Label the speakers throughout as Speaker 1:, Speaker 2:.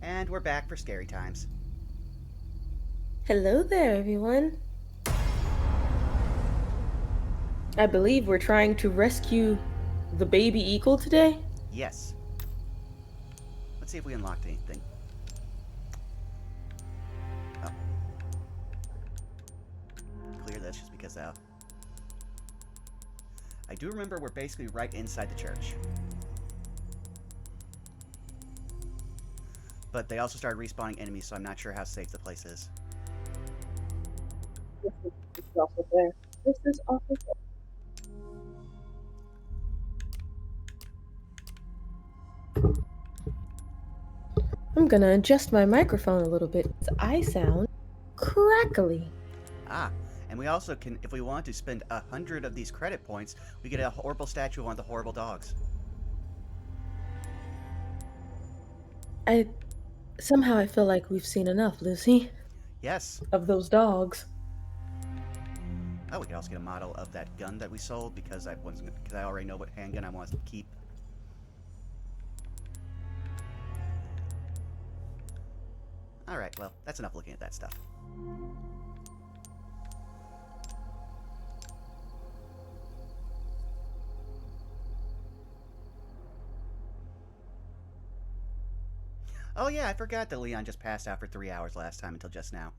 Speaker 1: And we're back for scary times.
Speaker 2: Hello there, everyone. I believe we're trying to rescue the baby eagle today.
Speaker 1: Yes. Let's see if we unlocked anything. Oh, clear this just because I do remember we're basically right inside the church. But they also started respawning enemies, so I'm not sure how safe the place is.
Speaker 2: This is also there. This is also there. I'm gonna adjust my microphone a little bit. I sound crackly.
Speaker 1: Ah, and we also can, if we want to spend 100 of these credit points, we get a horrible statue of one of the horrible dogs.
Speaker 2: I somehow I feel like we've seen enough, Lucy,
Speaker 1: Yes.
Speaker 2: of those dogs.
Speaker 1: Oh, we could also get a model of that gun that we sold because I already know what handgun I want to keep. Alright, well, that's enough looking at that stuff. Oh yeah, I forgot that Leon just passed out for 3 hours last time until just now.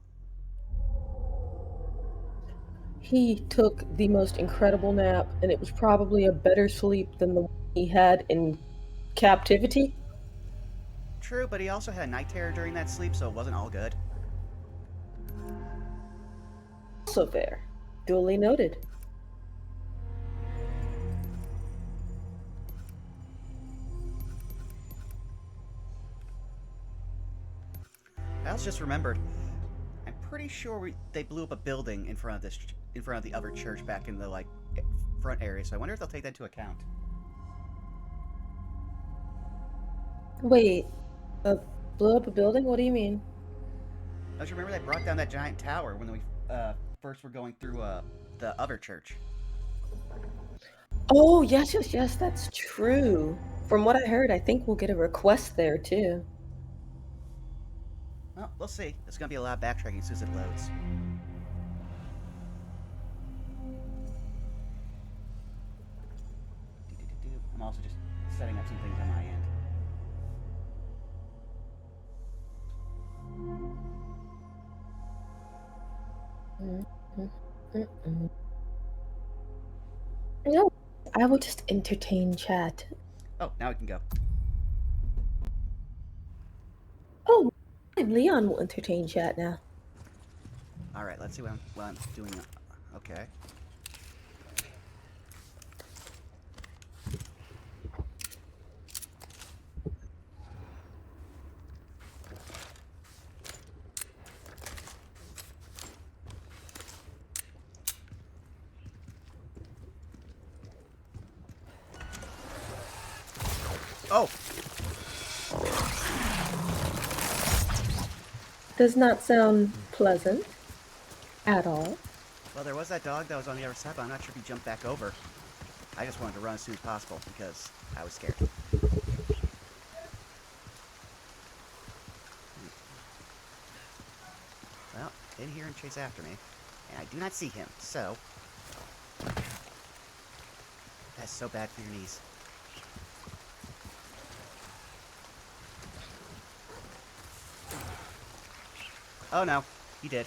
Speaker 2: He took the most incredible nap, and it was probably a better sleep than the one he had in captivity.
Speaker 1: True, but he also had night terror during that sleep, so it wasn't all good.
Speaker 2: Also fair. Duly noted.
Speaker 1: I also just remembered, I'm pretty sure they blew up a building in front of the other church back in the front area. So I wonder if they'll take that into account.
Speaker 2: Wait, blew up a building? What do you mean?
Speaker 1: Don't you remember they brought down that giant tower when we first were going through the other church?
Speaker 2: Oh, yes, yes, yes, that's true. From what I heard, I think we'll get a request there too.
Speaker 1: Well, we'll see. It's gonna be a lot of backtracking as soon as it loads. I'm also just setting up some things on my end.
Speaker 2: No, I will just entertain chat.
Speaker 1: Oh, now we can go.
Speaker 2: Oh, Leon will entertain chat now.
Speaker 1: All right, let's see what I'm doing. Okay. Oh,
Speaker 2: Does not sound pleasant at all.
Speaker 1: well, there was that dog that was on the other side, but I'm not sure if he jumped back over. I just wanted to run as soon as possible because I was scared. Well, in here and chase after me, and I do not see him, so that's so bad for your knees. Oh no, he did.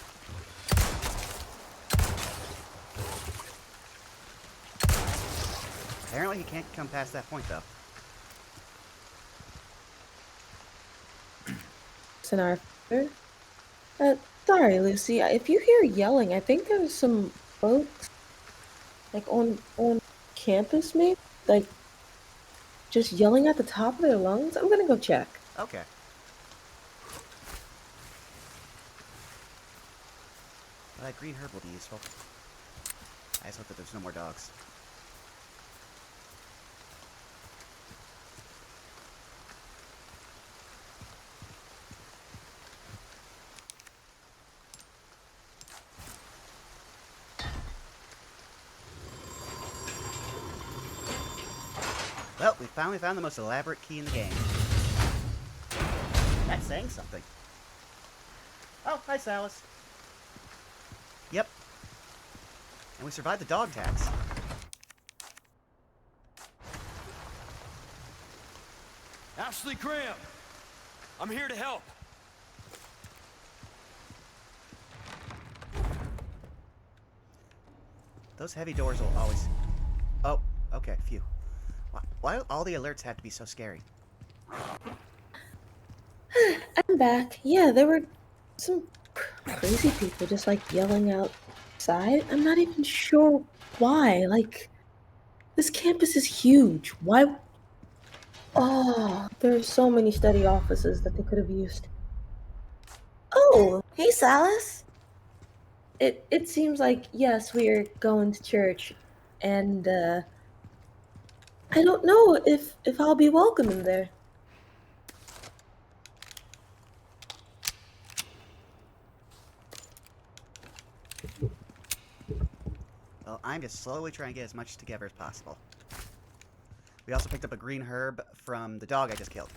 Speaker 1: Apparently he can't come past that point though.
Speaker 2: Scenario. Uh, Sorry, Lucy. If you hear yelling, I think there's some folks like on campus, maybe like just yelling at the top of their lungs. I'm gonna go check.
Speaker 1: Okay. Well, that green herb will be useful. I just hope that there's no more dogs. Well, we finally found the most elaborate key in the game. That's saying something. Oh, hi, Salas. Yep. And we survived the dog tax.
Speaker 3: Ashley Graham! I'm here to help.
Speaker 1: Those heavy doors will always... Oh, okay, phew. Why do all the alerts have to be so scary?
Speaker 2: I'm back. Yeah, there were some crazy people just like yelling outside. I'm not even sure why. Like, this campus is huge. Why? Oh, there's so many study offices that they could have used. Oh, hey, Salas. It seems like, yes, we are going to church, and I don't know if I'll be welcome in there.
Speaker 1: Well, I'm just slowly trying to get as much together as possible. We also picked up a green herb from the dog I just killed.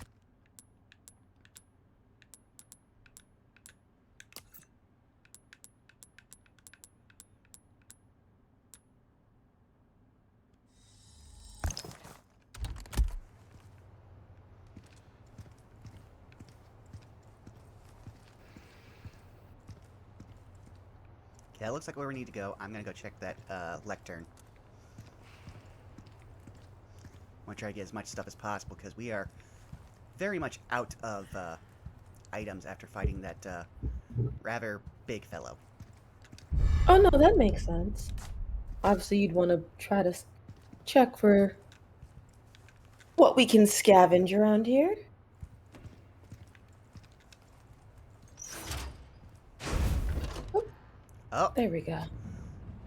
Speaker 1: Okay, that looks like where we need to go. I'm gonna go check that lectern. I want to try to get as much stuff as possible because we are very much out of items after fighting that rather big fellow.
Speaker 2: Oh no, that makes sense. Obviously, you'd want to try to check for what we can scavenge around here. Oh,
Speaker 1: Oh,
Speaker 2: there we go.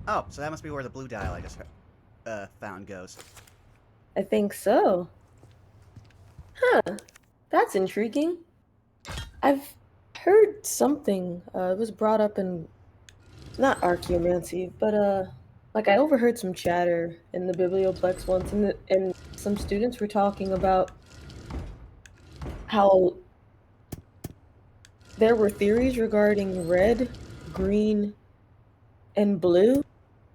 Speaker 1: oh, so that must be where the blue dial I just found goes.
Speaker 2: I think so. Huh, that's intriguing. I've heard something. It was brought up in not archaeomancy, but like I overheard some chatter in the biblioplex once, and some students were talking about how there were theories regarding red, green, and blue,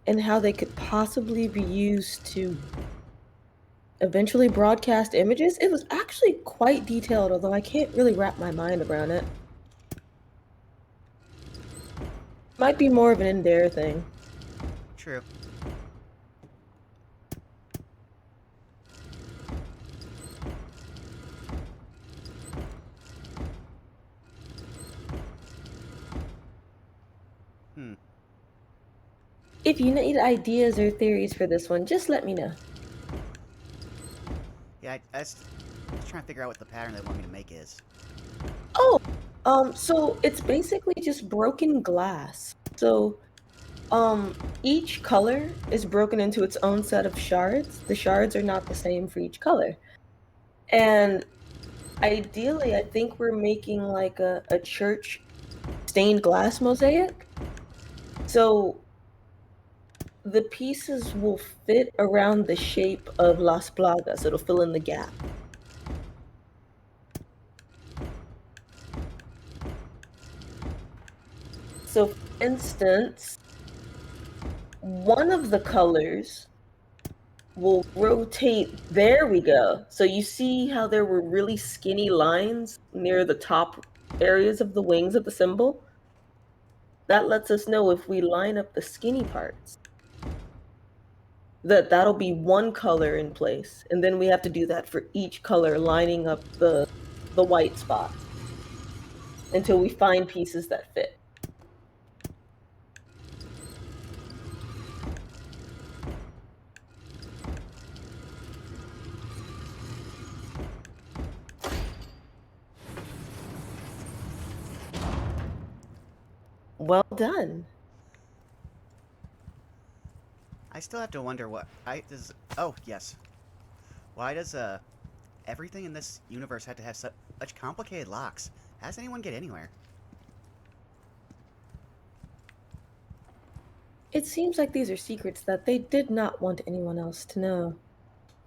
Speaker 2: and how they could possibly be used to eventually broadcast images. It was actually quite detailed, although I can't really wrap my mind around it. Might be more of an in-there thing.
Speaker 1: True. Hmm.
Speaker 2: If you need ideas or theories for this one, just let me know.
Speaker 1: Yeah, I was just trying to figure out what the pattern they want me to make is.
Speaker 2: Oh, so it's basically just broken glass. So, each color is broken into its own set of shards. The shards are not the same for each color. And ideally, I think we're making like a church stained glass mosaic. So the pieces will fit around the shape of Las Plagas. It'll fill in the gap. So, for instance, one of the colors will rotate. There we go. So you see how there were really skinny lines near the top areas of the wings of the symbol? That lets us know if we line up the skinny parts, that'll be one color in place. And then we have to do that for each color, lining up the white spots until we find pieces that fit. Well done.
Speaker 1: I still have to wonder what I does. Oh yes, why does everything in this universe have to have such complicated locks? How does anyone get anywhere?
Speaker 2: It seems like these are secrets that they did not want anyone else to know.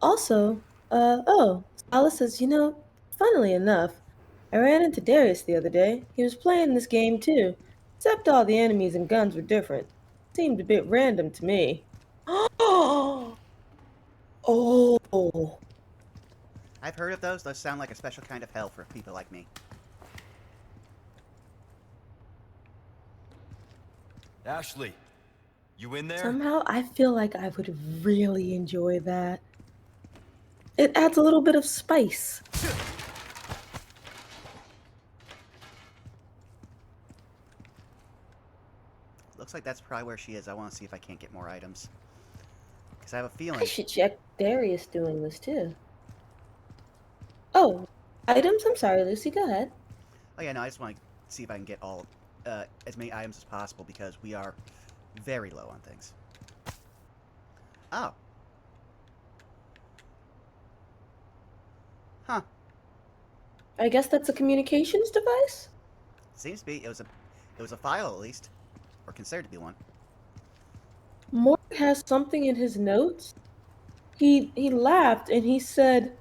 Speaker 2: Also, oh, Alice says, funnily enough, I ran into Darius the other day. He was playing this game too, except all the enemies and guns were different. Seemed a bit random to me. Oh!
Speaker 1: I've heard of those. Those sound like a special kind of hell for people like me.
Speaker 3: Ashley, you in there?
Speaker 2: Somehow I feel like I would really enjoy that. It adds a little bit of spice.
Speaker 1: Looks like that's probably where she is. I want to see if I can't get more items. Because I have a feeling...
Speaker 2: I should check Darius doing this too. Oh, items? I'm sorry, Lucy, go ahead.
Speaker 1: Oh yeah, no, I just want to see if I can get all... as many items as possible, because we are very low on things. Oh. Huh.
Speaker 2: I guess that's a communications device?
Speaker 1: Seems to be. It was a file, at least. Or considered to be one.
Speaker 2: Mort has something in his notes. He laughed and he said,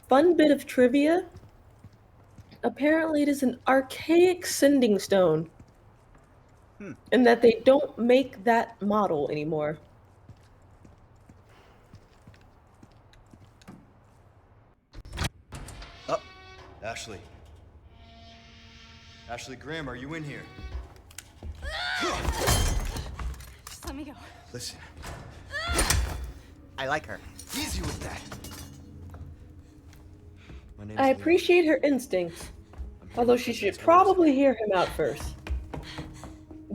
Speaker 2: "Fun bit of trivia. Apparently it is an archaic sending stone. And that they don't make that model anymore."
Speaker 3: Oh, Ashley. Ashley Graham, are you in here?
Speaker 4: Just let me go.
Speaker 3: Listen,
Speaker 1: I like her.
Speaker 3: easy with that. My name's
Speaker 2: I
Speaker 3: Leon.
Speaker 2: appreciate her instincts,
Speaker 3: I'm here
Speaker 2: although
Speaker 3: with
Speaker 2: she
Speaker 3: my
Speaker 2: should
Speaker 3: best
Speaker 2: probably hear him out first.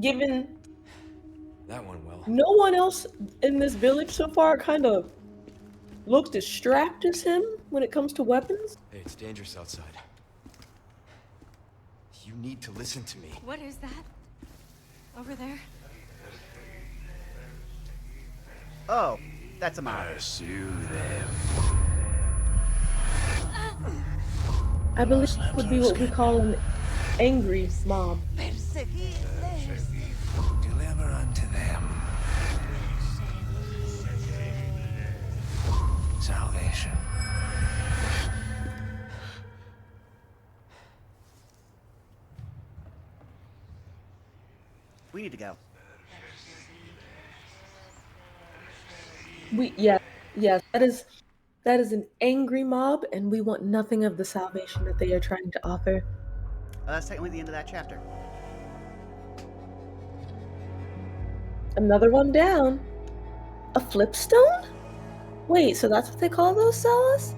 Speaker 2: Given
Speaker 3: friends. That went well.
Speaker 2: no one else in this village so far kind of looks as strapped as him when it comes to weapons.
Speaker 3: Hey, it's dangerous outside. You need to listen to me.
Speaker 4: What is that? Over there?
Speaker 1: Oh, that's a mob.
Speaker 3: Pursue them.
Speaker 2: I believe it would be what we call an angry mob.
Speaker 5: Deliver unto them salvation.
Speaker 1: We need to go.
Speaker 2: Yes, that is an angry mob, and we want nothing of the salvation that they are trying to offer.
Speaker 1: That's technically the end of that chapter.
Speaker 2: Another one down. A flipstone? Wait, so that's what they call those cells?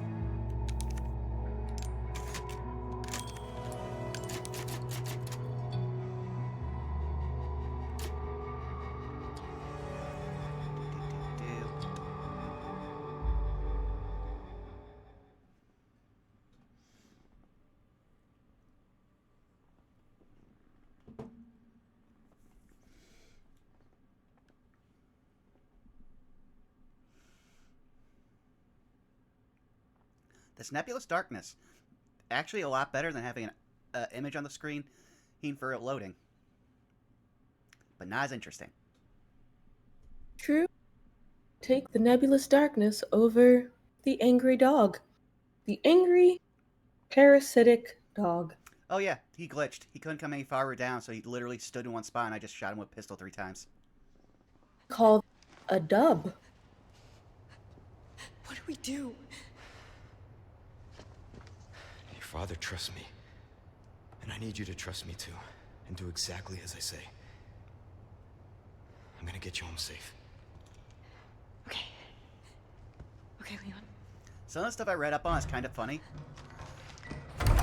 Speaker 1: This nebulous darkness. Actually a lot better than having an image on the screen for it loading. But not as interesting.
Speaker 2: True. Take the nebulous darkness over the angry dog. The angry, parasitic dog.
Speaker 1: Oh yeah, he glitched. He couldn't come any farther down, so he literally stood in one spot and I just shot him with a pistol 3 times.
Speaker 2: Called a dub.
Speaker 4: What do we do?
Speaker 3: Your father trusts me. And I need you to trust me too. And do exactly as I say. I'm gonna get you home safe.
Speaker 4: Okay. Okay, Leon.
Speaker 1: Some of the stuff I read up on is kind of funny.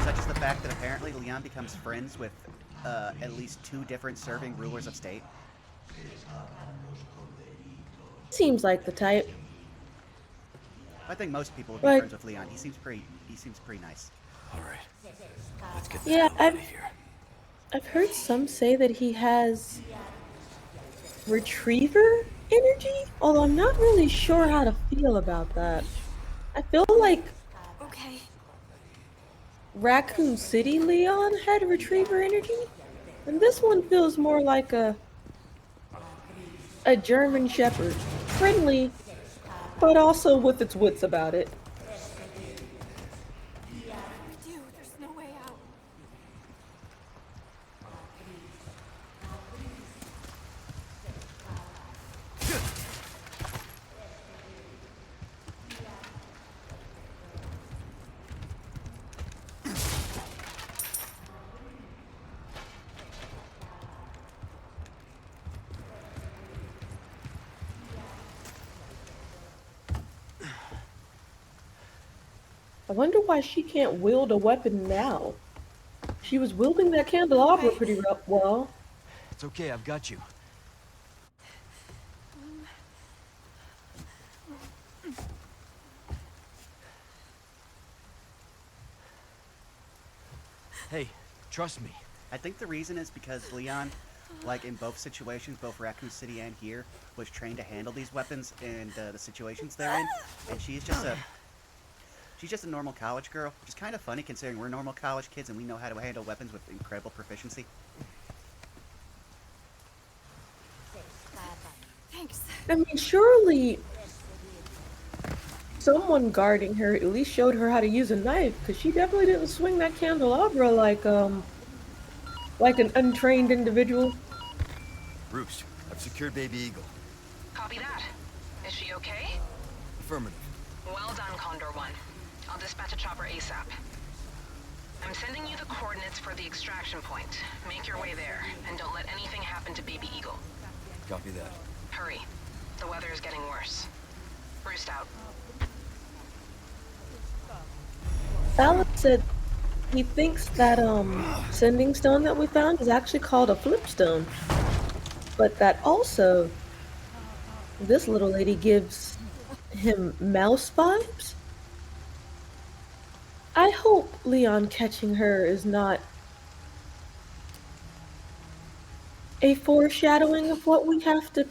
Speaker 1: Such as the fact that apparently Leon becomes friends with at least 2 different serving rulers of state.
Speaker 2: Seems like the type.
Speaker 1: I think most people would be
Speaker 2: Right.
Speaker 1: friends with Leon. He seems pretty nice.
Speaker 3: Alright. Let's get this
Speaker 2: Yeah,
Speaker 3: hell out of here.
Speaker 2: I've heard some say that he has retriever energy, although I'm not really sure how to feel about that. I feel like
Speaker 4: Okay.
Speaker 2: Raccoon City Leon had retriever energy, and this one feels more like a German Shepherd, friendly, but also with its wits about it.
Speaker 4: What do we do? There's no way out.
Speaker 2: I wonder why she can't wield a weapon now. She was wielding that candelabra
Speaker 4: Okay.
Speaker 2: pretty well.
Speaker 3: It's okay, I've got you. Hey, trust me.
Speaker 1: I think the reason is because Leon, like in both situations, both Raccoon City and here, was trained to handle these weapons and the situations they're in, and she's just a normal college girl, which is kind of funny considering we're normal college kids and we know how to handle weapons with incredible proficiency.
Speaker 4: Thanks.
Speaker 2: I mean, surely someone guarding her at least showed her how to use a knife, because she definitely didn't swing that candelabra like an untrained individual.
Speaker 3: Roost, I've secured Baby Eagle.
Speaker 6: Copy that. Is she okay?
Speaker 3: Affirmative.
Speaker 6: Well done, Condor 1. I'll dispatch a chopper ASAP. I'm sending you the coordinates for the extraction point. Make your way there, and don't let anything happen to Baby Eagle.
Speaker 3: Copy that.
Speaker 6: Hurry. The weather is getting worse. Roost out.
Speaker 2: Alex said he thinks that sending stone that we found is actually called a flipstone, but that also this little lady gives him mouse vibes. I hope Leon catching her is not a foreshadowing of what we have to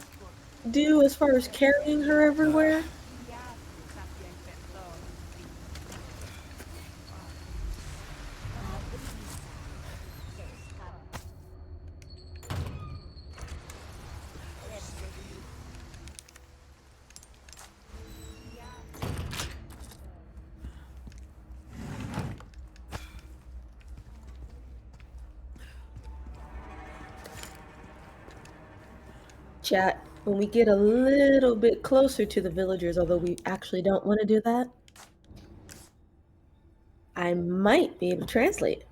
Speaker 2: do as far as carrying her everywhere. Chat, when we get a little bit closer to the villagers, although we actually don't want to do that, I might be able to translate.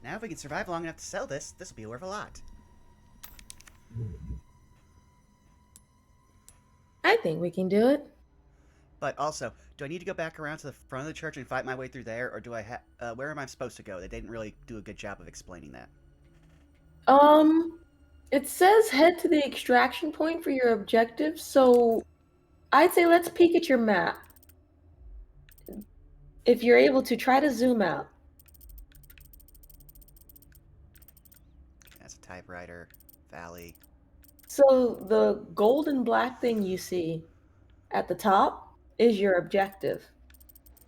Speaker 1: Now if we can survive long enough to sell this, this will be worth a lot.
Speaker 2: I think we can do it.
Speaker 1: But also, do I need to go back around to the front of the church and fight my way through there, or do I where am I supposed to go? They didn't really do a good job of explaining that.
Speaker 2: It says head to the extraction point for your objectives, so I'd say let's peek at your map. If you're able to, try to zoom out.
Speaker 1: That's a typewriter, valley.
Speaker 2: So the gold and black thing you see at the top is your objective.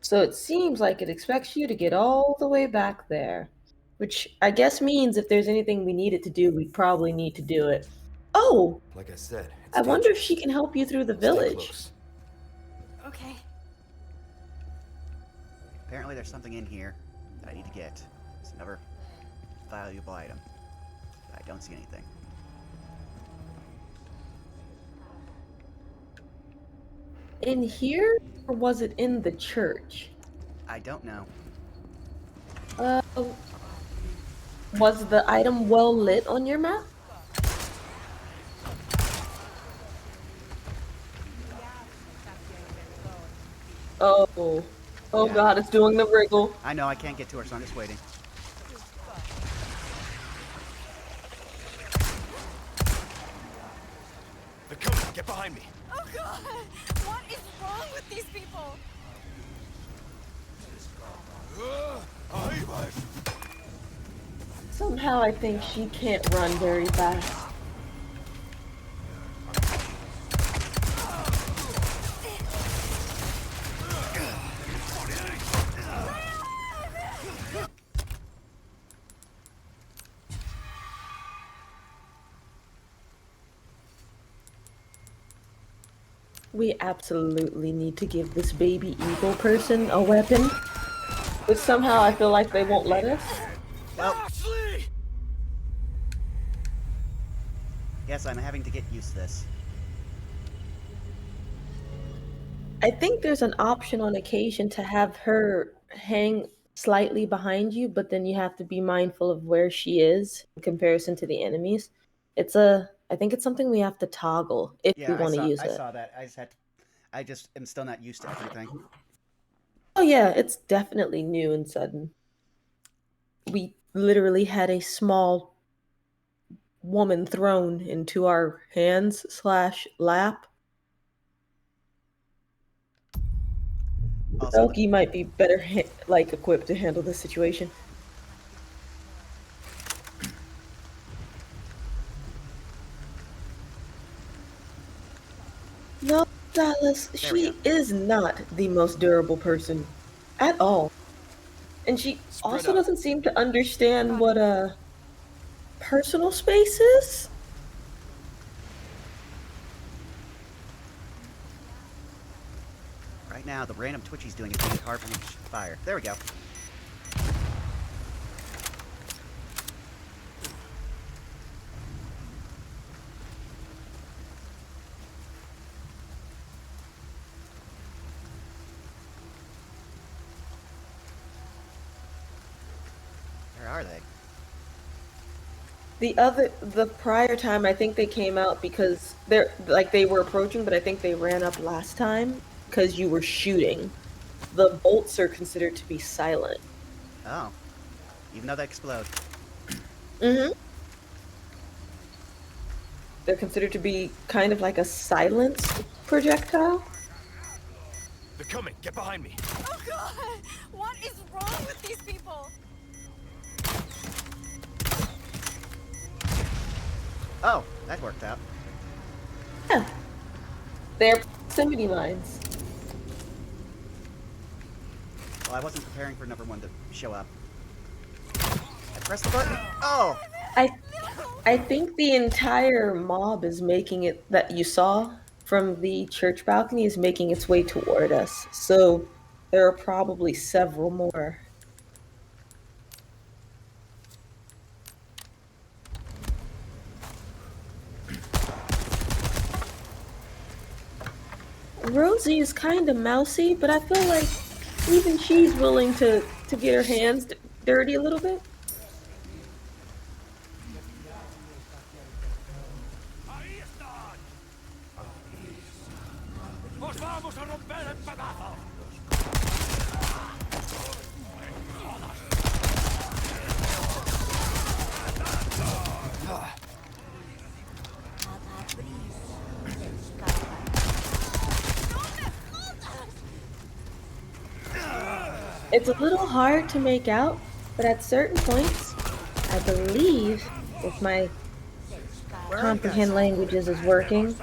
Speaker 2: So it seems like it expects you to get all the way back there, which I guess means if there's anything we needed to do, we probably need to do it. Oh,
Speaker 3: Like I said, it's
Speaker 2: I wonder if
Speaker 3: dangerous.
Speaker 2: she can help you through the
Speaker 3: Stay
Speaker 2: village.
Speaker 3: close.
Speaker 4: Okay.
Speaker 1: Apparently there's something in here that I need to get. It's another valuable item. I don't see anything.
Speaker 2: In here, or was it in the church?
Speaker 1: I don't know.
Speaker 2: Was the item well lit on your map? Oh. Oh
Speaker 1: Yeah.
Speaker 2: god, it's doing the wriggle.
Speaker 1: I know I can't get to her, so I'm just waiting.
Speaker 3: They're coming! Get behind me!
Speaker 4: Oh god! What is wrong with these people?
Speaker 2: Somehow I think she can't run very fast. We absolutely need to give this baby eagle person a weapon, but somehow I feel like they won't let us.
Speaker 1: Well,
Speaker 3: Ashley!
Speaker 1: yes, I'm having to get used to this.
Speaker 2: I think there's an option on occasion to have her hang slightly behind you, but then you have to be mindful of where she is in comparison to the enemies. I think it's something we have to toggle if we
Speaker 1: Yeah,
Speaker 2: want to use
Speaker 1: I
Speaker 2: it.
Speaker 1: saw that. I just am still not used to everything.
Speaker 2: Oh yeah, it's definitely new and sudden. We literally had a small woman thrown into our hands slash lap.
Speaker 1: Also,
Speaker 2: Elkie might be better like equipped to handle this situation. No, Dallas,
Speaker 1: there we go.
Speaker 2: she is not the most durable person at all. And she
Speaker 3: Spread
Speaker 2: also
Speaker 3: out.
Speaker 2: doesn't seem to understand
Speaker 4: Got
Speaker 2: what
Speaker 4: it.
Speaker 2: a personal space is.
Speaker 1: Right now, the random twitch he's doing is making it hard for me to fire. There we go. Where are they?
Speaker 2: The prior time, I think they came out because they were approaching, but I think they ran up last time because you were shooting. The bolts are considered to be silent.
Speaker 1: Oh. Even though they explode.
Speaker 2: Mm-hmm. They're considered to be kind of like a silenced projectile.
Speaker 3: They're coming. Get behind me.
Speaker 4: Oh god! What is wrong with these people?
Speaker 1: Oh, that worked out.
Speaker 2: Yeah, they're proximity mines.
Speaker 1: Well, I wasn't preparing for number one to show up. I pressed the button. Oh!
Speaker 2: I I think the entire mob is making it that you saw from the church balcony is making its way toward us. So there are probably several more. Rosie is kind of mousy, but I feel like even she's willing to get her hands dirty a little bit.
Speaker 3: Ahí están. ¡Os vamos a romper en pedazos!
Speaker 2: It's a little hard to make out, but at certain points, I believe if my
Speaker 1: Where are you guys?
Speaker 2: comprehend languages is working,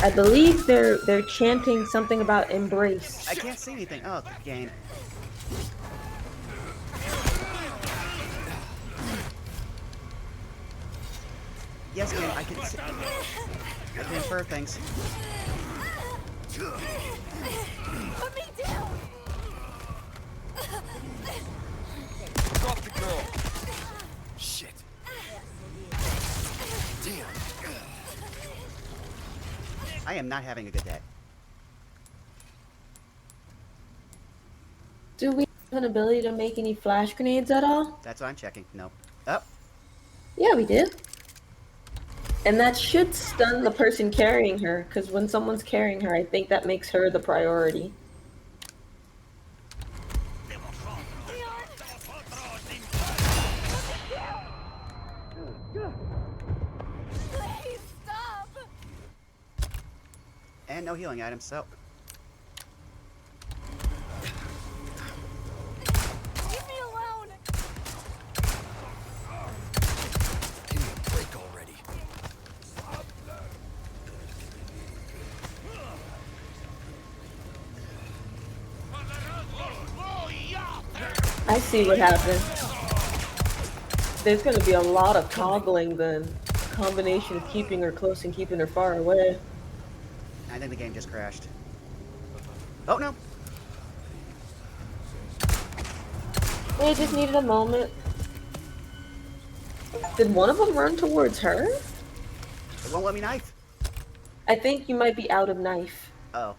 Speaker 2: I believe they're chanting something about embrace.
Speaker 1: I can't see anything. Oh, the game. Yes, game, I can see. I can infer things.
Speaker 4: Put me down!
Speaker 3: Drop the girl. Shit. Damn.
Speaker 1: I am not having a good day.
Speaker 2: Do we have an ability to make any flash grenades at all?
Speaker 1: That's what I'm checking. No. Oh,
Speaker 2: Yeah, we do. And that should stun the person carrying her, because when someone's carrying her, I think that makes her the priority.
Speaker 4: Please stop!
Speaker 1: and no healing items, so.
Speaker 4: Leave me alone!
Speaker 3: Give me a break already.
Speaker 2: I see what happened. There's going to be a lot of toggling then. Combination of keeping her close and keeping her far away.
Speaker 1: I think the game just crashed. Oh no!
Speaker 2: They just needed a moment. Did one of them run towards her?
Speaker 1: It won't let me knife.
Speaker 2: I think you might be out of knife.
Speaker 1: Oh.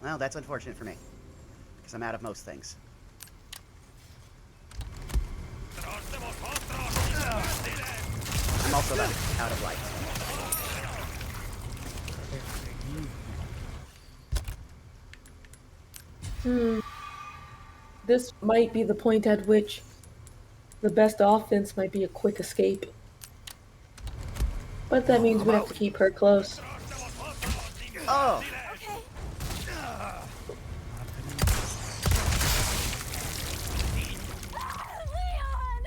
Speaker 1: Well, that's unfortunate for me. because I'm out of most things. I'm also out of life.
Speaker 2: This might be the point at which the best offense might be a quick escape. But that means we have to keep her close.
Speaker 1: Oh!
Speaker 4: Okay. Leon!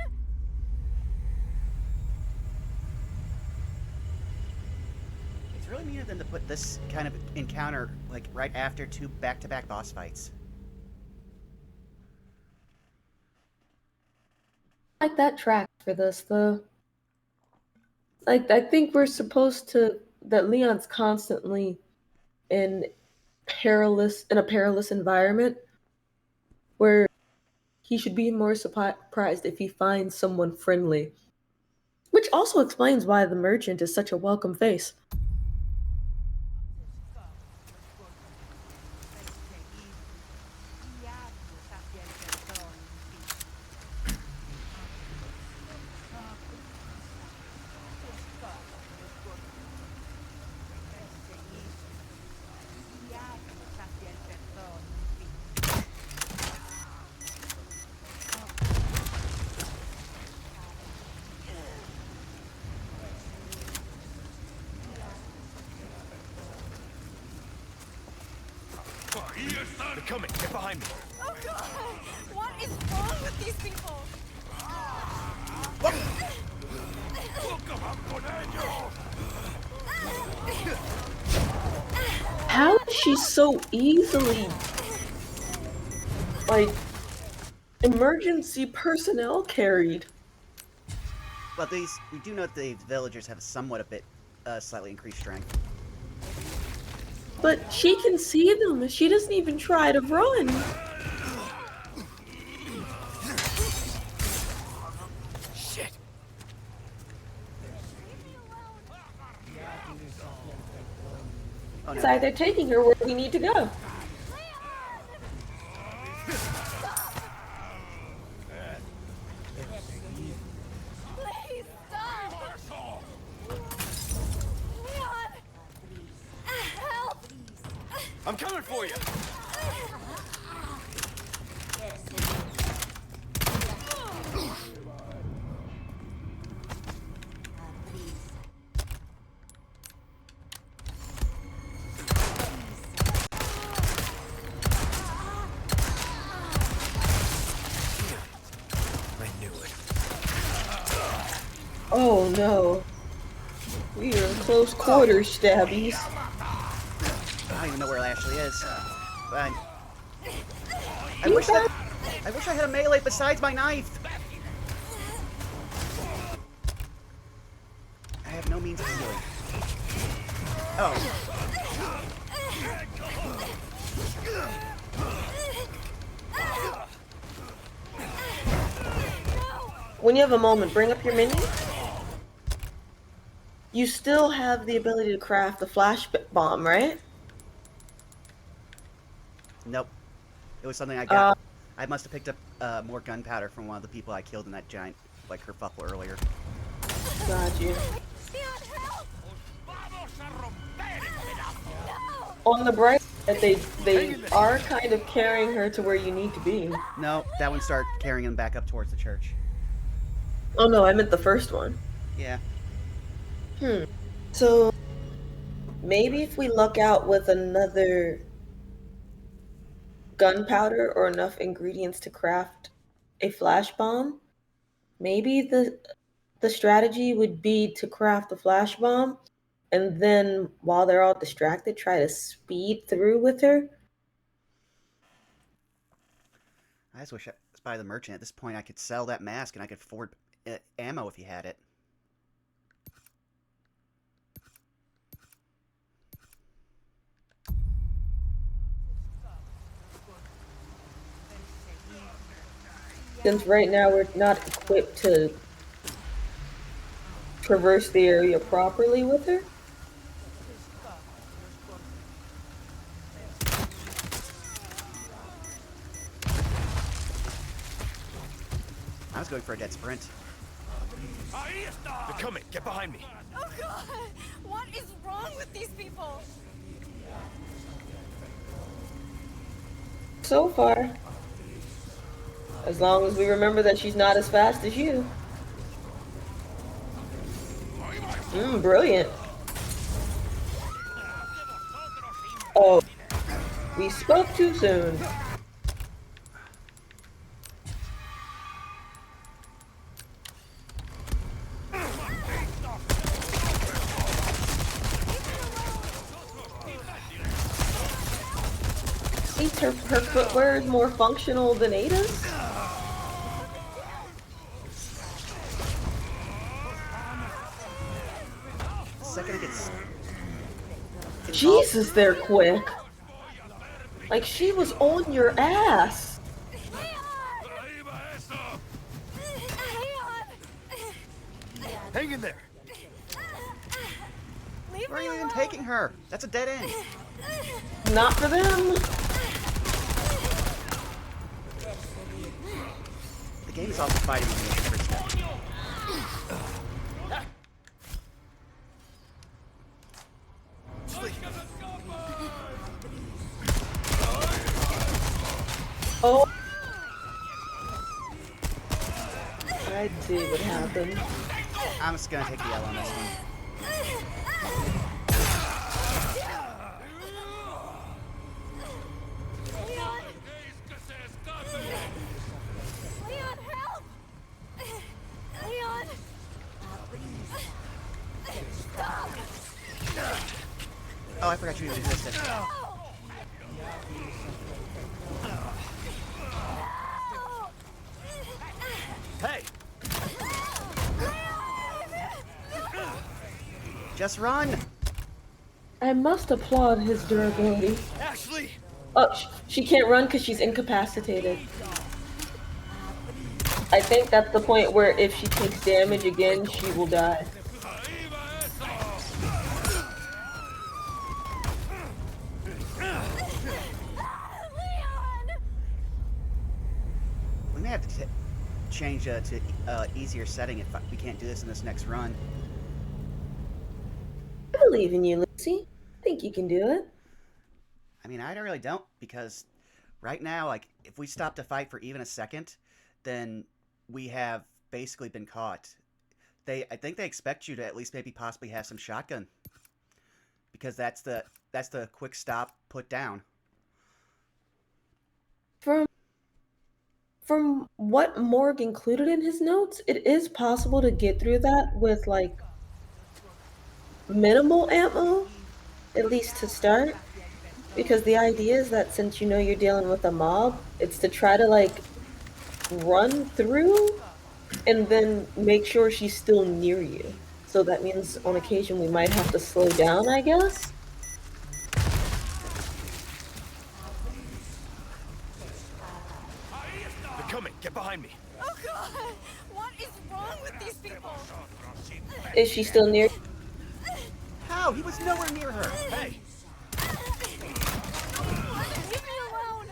Speaker 1: It's really neat of them to put this kind of encounter, like, right after 2 back-to-back boss fights.
Speaker 2: I like that track for this, though. Like, I think we're supposed to... that Leon's constantly in a perilous environment where he should be more surprised if he finds someone friendly. Which also explains why the merchant is such a welcome face.
Speaker 3: They're coming. Get behind me.
Speaker 4: Oh god! What is wrong with these people?
Speaker 2: How is she so easily, like, emergency personnel carried?
Speaker 1: But we do know that the villagers have somewhat a bit, slightly increased strength.
Speaker 2: But she can see them. She doesn't even try to run.
Speaker 3: Shit.
Speaker 1: Oh
Speaker 2: It's
Speaker 1: no.
Speaker 2: either taking her where we need to go.
Speaker 4: Please stop! Leon! Help!
Speaker 3: I'm coming for you. I knew it.
Speaker 2: Oh no. We are in close quarters, stabbies.
Speaker 1: I don't even know where it actually is. But I
Speaker 2: You
Speaker 1: wish
Speaker 2: got-
Speaker 1: I had a melee besides my knife. I have no means of healing. Oh.
Speaker 2: When you have a moment, bring up your menu. You still have the ability to craft the flash bomb, right?
Speaker 1: Nope. It was something I got. I must have picked up more gunpowder from one of the people I killed in that giant, like, kerfuffle earlier.
Speaker 2: Got you.
Speaker 4: Leon, help!
Speaker 2: On the bright side, they are kind of carrying her to where you need to be.
Speaker 1: No, that one started carrying him back up towards the church.
Speaker 2: Oh no, I meant the first one.
Speaker 1: Yeah.
Speaker 2: So maybe if we luck out with another gunpowder or enough ingredients to craft a flash bomb, maybe the strategy would be to craft the flash bomb and then while they're all distracted try to speed through with her.
Speaker 1: I just wish I was by the merchant. At this point, I could sell that mask and I could afford ammo if he had it.
Speaker 2: Since right now we're not equipped to traverse the area properly with her.
Speaker 1: was going for a dead sprint.
Speaker 3: They're coming. Get behind me.
Speaker 4: Oh god! What is wrong with these people?
Speaker 2: So far. As long as we remember that she's not as fast as you. Brilliant. Oh, we spoke too soon. Her footwear is more functional than Ada's.
Speaker 1: The second it gets
Speaker 2: Jesus, they're quick. Like, she was on your ass.
Speaker 3: Hang in there.
Speaker 4: Leave
Speaker 1: Where are
Speaker 4: me
Speaker 1: you even
Speaker 4: alone.
Speaker 1: taking her? That's a dead end.
Speaker 2: Not for them.
Speaker 1: The game is also fighting with me at the first step.
Speaker 2: Oh. I see what happened.
Speaker 1: I'm just gonna take the L on this one.
Speaker 4: Leon, help! Leon! Stop!
Speaker 1: Oh, I forgot you even existed.
Speaker 3: Hey.
Speaker 1: Just run!
Speaker 2: I must applaud his durability.
Speaker 3: Ashley.
Speaker 2: Oh, she can't run because she's incapacitated. I think that's the point where if she takes damage again, she will die.
Speaker 1: We may have to change to easier setting if we can't do this in this next run.
Speaker 2: I believe in you, Lucy. I think you can do it.
Speaker 1: I mean, I really don't, because right now, like, if we stop to fight for even a second, then we have basically been caught. I think they expect you to at least maybe possibly have some shotgun, because that's the quick stop, put down.
Speaker 2: From what Morg included in his notes, it is possible to get through that with like minimal ammo, at least to start. Because the idea is that since you know you're dealing with a mob, it's to try to like run through and then make sure she's still near you. So that means on occasion we might have to slow down, I guess.
Speaker 3: They're coming. Get behind me.
Speaker 4: Oh god! What is wrong with these people?
Speaker 2: Is she still near?
Speaker 1: How? He was nowhere near her.
Speaker 3: Hey.
Speaker 4: Leave me alone!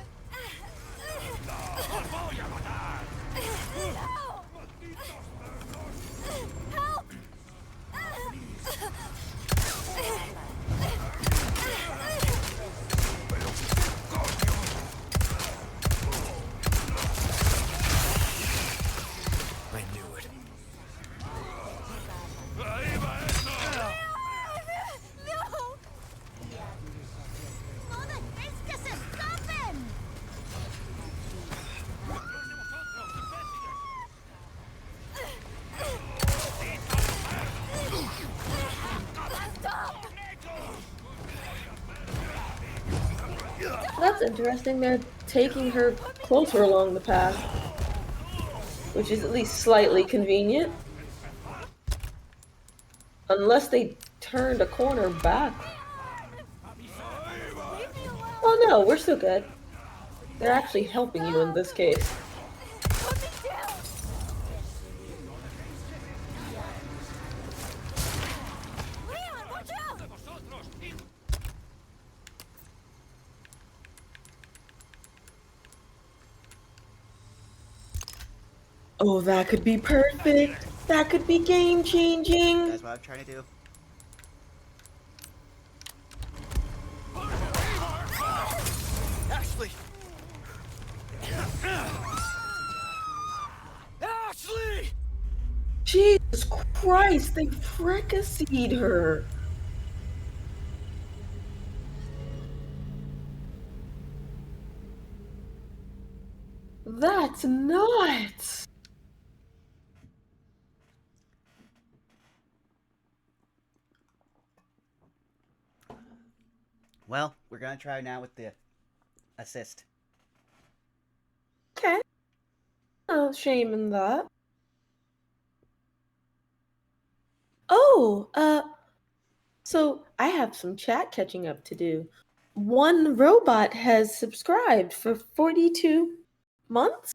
Speaker 4: Help!
Speaker 3: I knew it.
Speaker 4: No!
Speaker 2: That's interesting. They're taking her closer along the path, which is at least slightly convenient. Unless they turned a corner back. Oh no, we're still good. They're actually helping you in this case.
Speaker 4: Put me down! Leon, watch out!
Speaker 2: Oh, that could be perfect. That could be game changing.
Speaker 1: That's what I'm trying to do.
Speaker 3: Ashley! Ashley!
Speaker 2: Jesus Christ, they fricasseed her. That's nuts.
Speaker 1: Well, we're gonna try now with the assist.
Speaker 2: Okay. No shame in that. Oh, so I have some chat catching up to do. One robot has subscribed for 42 months.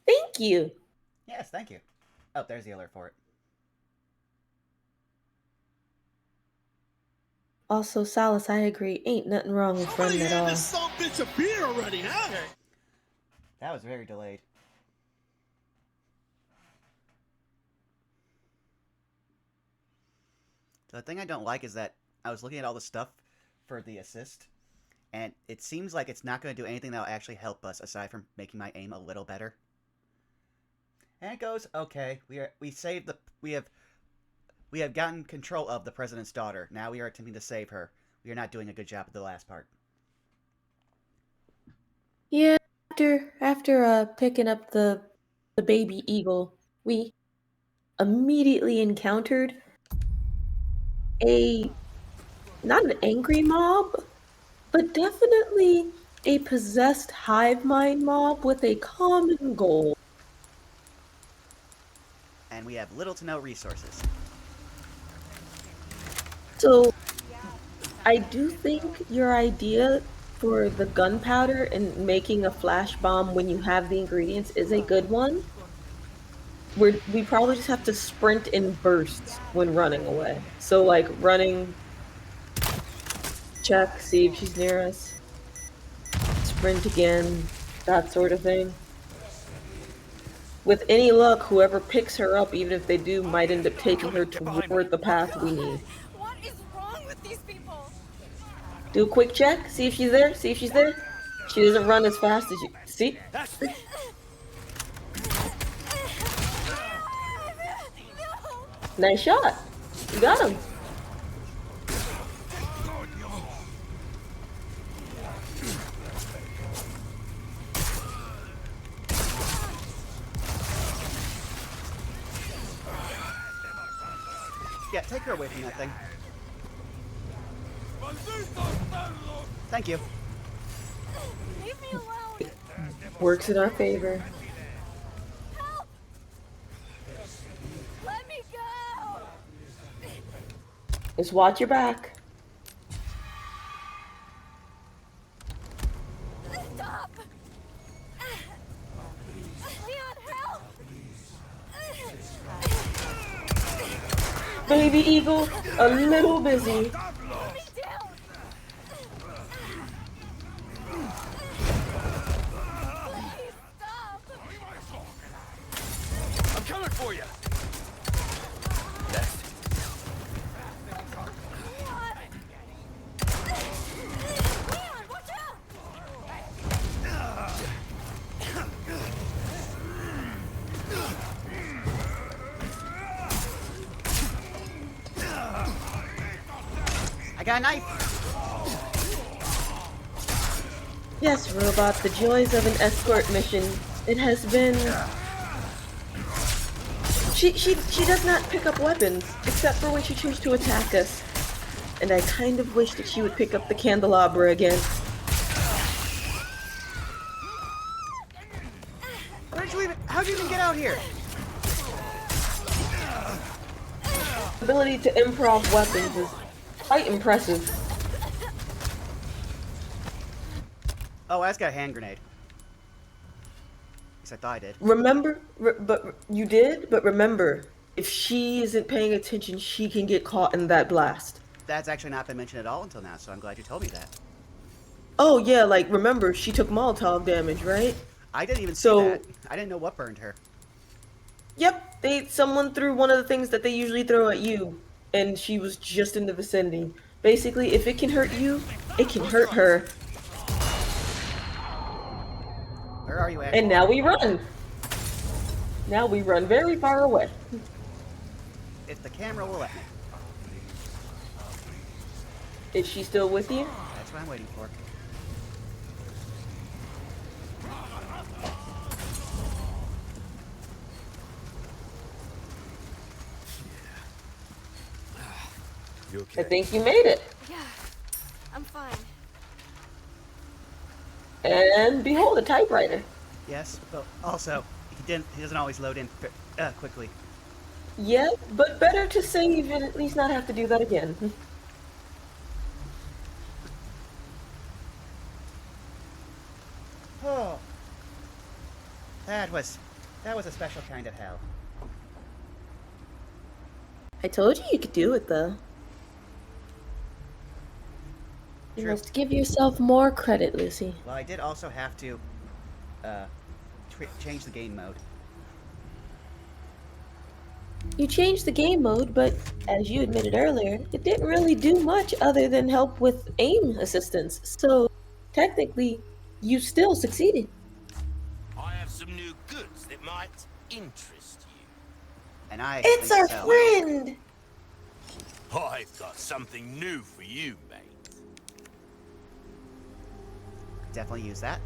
Speaker 2: Thank you.
Speaker 1: Yes, thank you. Oh, there's the alert for it.
Speaker 2: Also, Salas, I agree. Ain't nothing wrong with running at all.
Speaker 7: Some bitch a beer already, huh?
Speaker 1: That was very delayed. So the thing I don't like is that I was looking at all the stuff for the assist, and it seems like it's not going to do anything that will actually help us aside from making my aim a little better. And it goes, okay, we have gotten control of the president's daughter. Now we are attempting to save her. We are not doing a good job of the last part.
Speaker 2: Yeah, after picking up the baby eagle, we immediately encountered a not an angry mob, but definitely a possessed hive mind mob with a common goal.
Speaker 1: And we have little to no resources.
Speaker 2: So I do think your idea for the gunpowder and making a flash bomb when you have the ingredients is a good one. We probably just have to sprint in bursts when running away. So like running, check, see if she's near us, sprint again, that sort of thing. With any luck, whoever picks her up, even if they do, might end up taking her toward the path we need.
Speaker 4: What is wrong with these people?
Speaker 2: Do a quick check, see if she's there, see if she's there. She doesn't run as fast as you. See? Nice shot. You got him.
Speaker 1: Yeah, take her away from that thing. Thank you.
Speaker 4: Leave me alone.
Speaker 2: Works in our favor.
Speaker 4: Help! Let me go!
Speaker 2: Just watch your back.
Speaker 4: Stop! Leon, help!
Speaker 2: Baby Eagle, a little busy.
Speaker 4: Let me down! Please stop!
Speaker 3: I'm coming for you! Next.
Speaker 4: Leon! Leon, watch out!
Speaker 1: I got a knife!
Speaker 2: Yes, robot, the joys of an escort mission. It has been... She does not pick up weapons, except for when she chooses to attack us. And I kind of wish that she would pick up the candelabra again.
Speaker 1: How'd you even get out here?
Speaker 2: Ability to improv weapons is quite impressive.
Speaker 1: Oh, I just got a hand grenade. At least I thought I did.
Speaker 2: Remember, but you did, but remember, if she isn't paying attention, she can get caught in that blast.
Speaker 1: That's actually not been mentioned at all until now, so I'm glad you told me that.
Speaker 2: Oh yeah, like remember, she took Molotov damage, right?
Speaker 1: I didn't even see
Speaker 2: So-
Speaker 1: that. I didn't know what burned her.
Speaker 2: Yep, someone threw one of the things that they usually throw at you, and she was just in the vicinity. Basically, if it can hurt you, it can hurt her.
Speaker 1: Where are you actually?
Speaker 2: And now we run. Now we run very far away.
Speaker 1: If the camera will let me.
Speaker 2: Is she still with you?
Speaker 1: That's what I'm waiting for.
Speaker 3: You
Speaker 2: I
Speaker 3: okay?
Speaker 2: think you made it.
Speaker 4: Yeah, I'm fine.
Speaker 2: And behold, a typewriter.
Speaker 1: Yes, but also he doesn't always load in quickly.
Speaker 2: Yeah, but better to save and at least not have to do that again.
Speaker 1: Oh, that was a special kind of hell.
Speaker 2: I told you could do it, though. You
Speaker 1: True.
Speaker 2: must give yourself more credit, Lucy.
Speaker 1: Well, I did also have to change the game mode.
Speaker 2: You changed the game mode, but as you admitted earlier, it didn't really do much other than help with aim assistance. So, technically, you still succeeded.
Speaker 8: I have some new goods that might interest you.
Speaker 1: And I
Speaker 2: It's
Speaker 1: think
Speaker 2: our
Speaker 1: so.
Speaker 2: friend!
Speaker 8: I've got something new for you, mate.
Speaker 1: Definitely use that.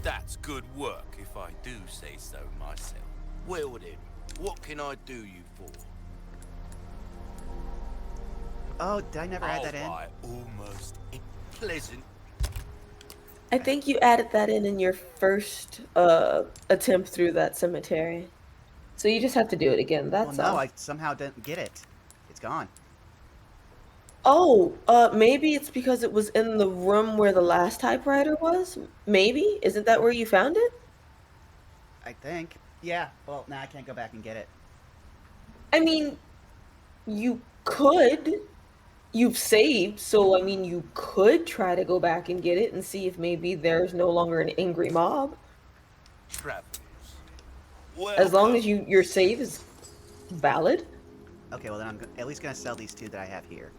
Speaker 8: That's good work, if I do say so myself. Well then, what can I do you for?
Speaker 1: Oh, did I never add
Speaker 8: I'll
Speaker 1: that in?
Speaker 8: buy almost a pleasant.
Speaker 2: I think you added that in your first attempt through that cemetery. So you just have to do it again,
Speaker 1: Well,
Speaker 2: that's
Speaker 1: no,
Speaker 2: all.
Speaker 1: I somehow didn't get it. It's gone.
Speaker 2: Oh, maybe it's because it was in the room where the last typewriter was? Maybe? Isn't that where you found it?
Speaker 1: I think. Yeah. Well, now I can't go back and get it.
Speaker 2: I mean, you could. You've saved, so I mean, you could try to go back and get it and see if maybe there's no longer an angry mob.
Speaker 8: Travels.
Speaker 2: As long as
Speaker 8: Welcome.
Speaker 2: your save is valid.
Speaker 1: Okay, well then I'm at least gonna sell these two that I have here.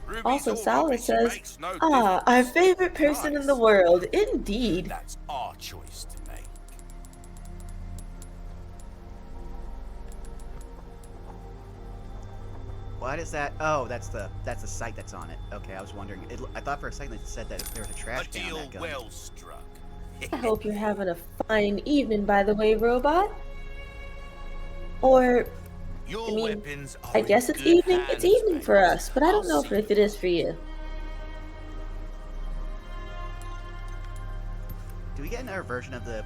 Speaker 8: Ruby's
Speaker 2: Also,
Speaker 8: all
Speaker 2: Sala
Speaker 8: rubbish,
Speaker 2: says,
Speaker 8: makes no
Speaker 2: "Ah, our
Speaker 8: difference.
Speaker 2: favorite person in the
Speaker 8: Nice.
Speaker 2: world, indeed."
Speaker 8: That's our choice to make.
Speaker 1: What is that? Oh, that's the site that's on it. Okay, I was wondering. I thought for a second it said that there was a
Speaker 8: A
Speaker 1: trash can on
Speaker 8: deal
Speaker 1: that gun.
Speaker 8: well struck.
Speaker 2: I hope you're having a fine evening, by the way, robot. Or,
Speaker 8: Your
Speaker 2: I mean,
Speaker 8: weapons are
Speaker 2: I
Speaker 8: in
Speaker 2: guess it's
Speaker 8: good
Speaker 2: evening.
Speaker 8: hands,
Speaker 2: It's evening
Speaker 8: mate.
Speaker 2: for us, but I don't
Speaker 8: I'll
Speaker 2: know
Speaker 8: see
Speaker 2: if it is for you.
Speaker 1: Do we get another version of the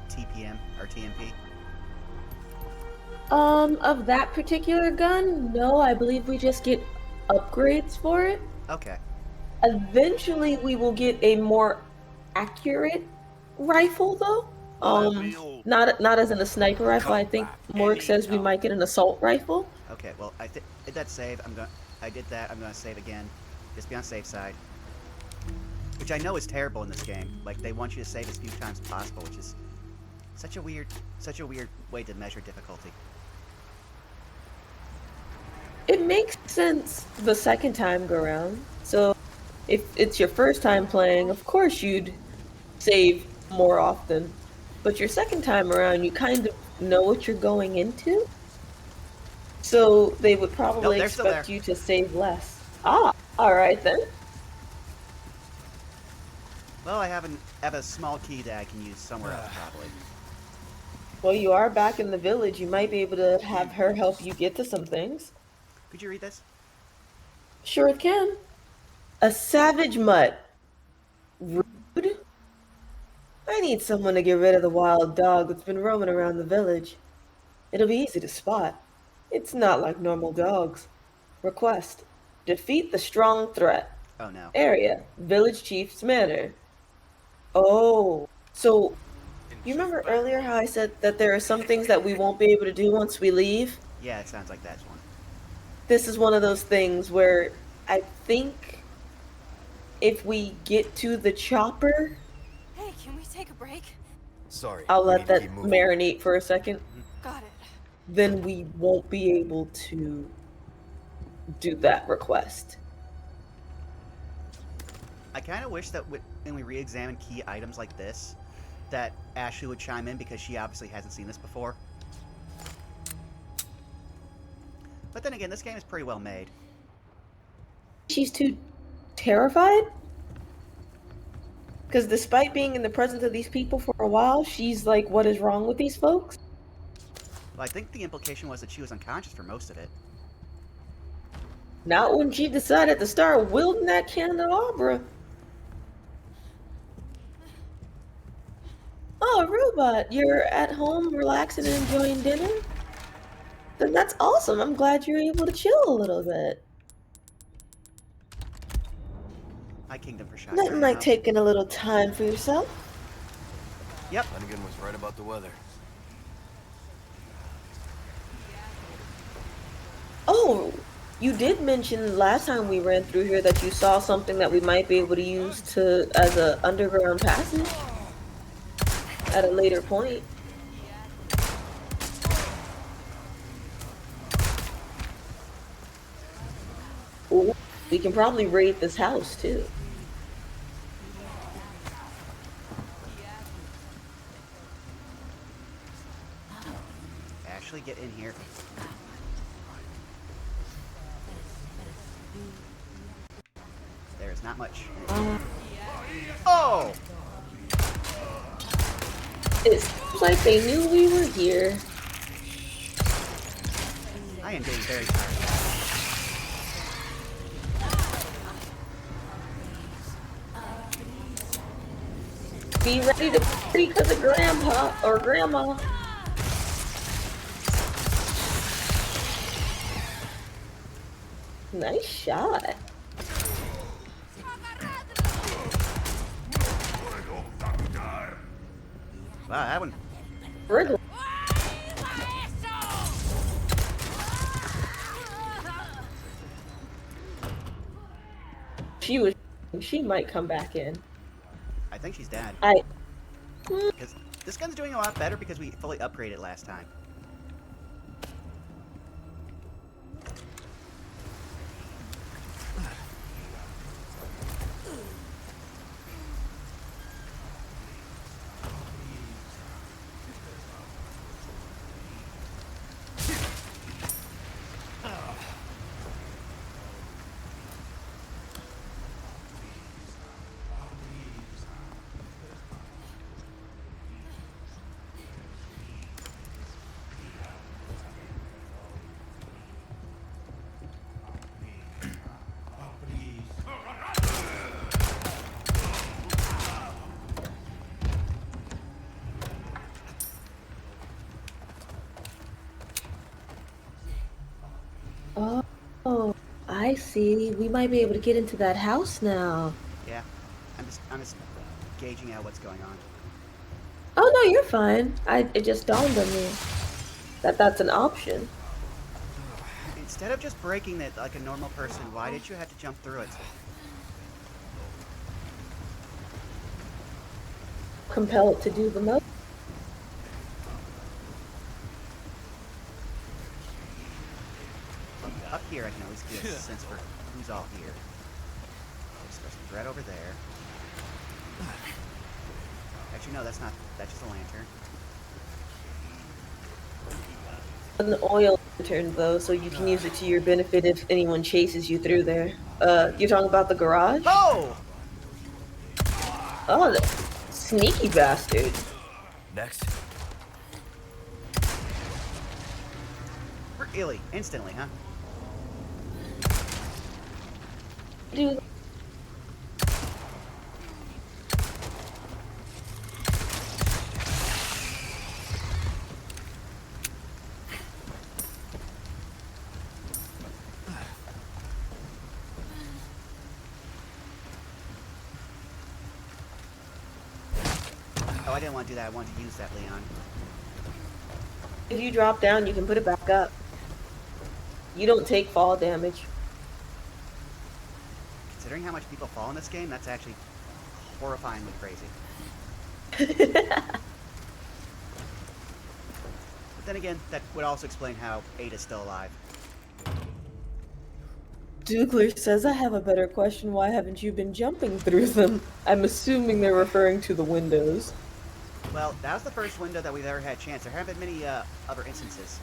Speaker 1: TPM or TMP?
Speaker 2: Of that particular gun, no, I believe we just get upgrades for it.
Speaker 1: Okay.
Speaker 2: Eventually, we will get a more accurate rifle, though. Not as in a sniper rifle. I think Morg says we might get an assault rifle.
Speaker 1: Okay. Well, did that save. I did that. I'm gonna save again. Just be on the safe side. Which I know is terrible in this game. Like they want you to save as few times as possible, which is such a weird way to measure difficulty.
Speaker 2: It makes sense the second time go around. So, if it's your first time playing, of course you'd save more often. But your second time around, you kind of know what you're going into. So, they would probably
Speaker 1: Nope, they're still
Speaker 2: expect
Speaker 1: there.
Speaker 2: you to save less. Ah, alright then.
Speaker 1: Well, I have a small key that I can use somewhere else probably.
Speaker 2: Well, you are back in the village. You might be able to have her help you get to some things.
Speaker 1: Could you read this?
Speaker 2: Sure it can. A savage mutt. Rude? I need someone to get rid of the wild dog that's been roaming around the village. It'll be easy to spot. It's not like normal dogs. Request. Defeat the strong threat.
Speaker 1: Oh no.
Speaker 2: Area. Village Chief's Manor. Oh. So, you remember earlier how I said that there are some things that we won't be able to do once we leave?
Speaker 1: Yeah, it sounds like that's one.
Speaker 2: This is one of those things where I think if we get to the chopper,
Speaker 4: Hey, can we take a break?
Speaker 3: Sorry.
Speaker 2: I'll
Speaker 3: we
Speaker 2: let
Speaker 3: need to
Speaker 2: that
Speaker 3: keep moving.
Speaker 2: marinate for a second.
Speaker 4: Got it.
Speaker 2: Then we won't be able to do that request.
Speaker 1: I kind of wish that when we re-examine key items like this, that Ashley would chime in because she obviously hasn't seen this before. But then again, this game is pretty well made.
Speaker 2: She's too terrified? Because despite being in the presence of these people for a while, she's like, what is wrong with these folks?
Speaker 1: Well, I think the implication was that she was unconscious for most of it.
Speaker 2: Not when she decided to start wielding that candelabra. Oh, robot, you're at home relaxing and enjoying dinner? Then that's awesome. I'm glad you're able to chill a little bit.
Speaker 1: My kingdom for shotgun
Speaker 2: Nothing like
Speaker 1: ammo.
Speaker 2: taking a little time for yourself.
Speaker 1: Yep.
Speaker 8: Flanagan was right about the weather.
Speaker 2: Oh, you did mention last time we ran through here that you saw something that we might be able to use as a underground passage at a later point. Ooh, we can probably raid this house too.
Speaker 1: Ashley, get in here. There is not much. Oh!
Speaker 2: It seems like they knew we were here.
Speaker 1: I am getting very tired.
Speaker 2: Be ready to freak to the grandpa or grandma. Nice shot.
Speaker 1: Wow, that one.
Speaker 2: Wriggle. She might come back in.
Speaker 1: I think she's dead. Because this gun's doing a lot better because we fully upgraded it last time.
Speaker 2: Oh, I see. We might be able to get into that house now.
Speaker 1: Yeah. I'm just gauging out what's going on.
Speaker 2: Oh no, you're fine. It just dawned on me that that's an option.
Speaker 1: Instead of just breaking it like a normal person, why did you have to jump through it?
Speaker 2: Compelled to do the most.
Speaker 1: Up here, I can always get a sense for who's all here. There's some thread over there. Actually, no, that's just a lantern.
Speaker 2: An oil lantern though, so you can use it to your benefit if anyone chases you through there. You're talking about the garage?
Speaker 1: Oh!
Speaker 2: Oh, the sneaky bastard.
Speaker 3: Next.
Speaker 1: Really? Instantly, huh?
Speaker 2: Dude.
Speaker 1: Oh, I didn't want to do that. I wanted to use that, Leon.
Speaker 2: If you drop down, you can put it back up. You don't take fall damage.
Speaker 1: considering how much people fall in this game, that's actually horrifyingly crazy. But then again, that would also explain how Ada's still alive.
Speaker 2: Dougler says, I have a better question. Why haven't you been jumping through them? I'm assuming they're referring to the windows.
Speaker 1: Well, that was the first window that we've ever had a chance. There haven't been many other instances.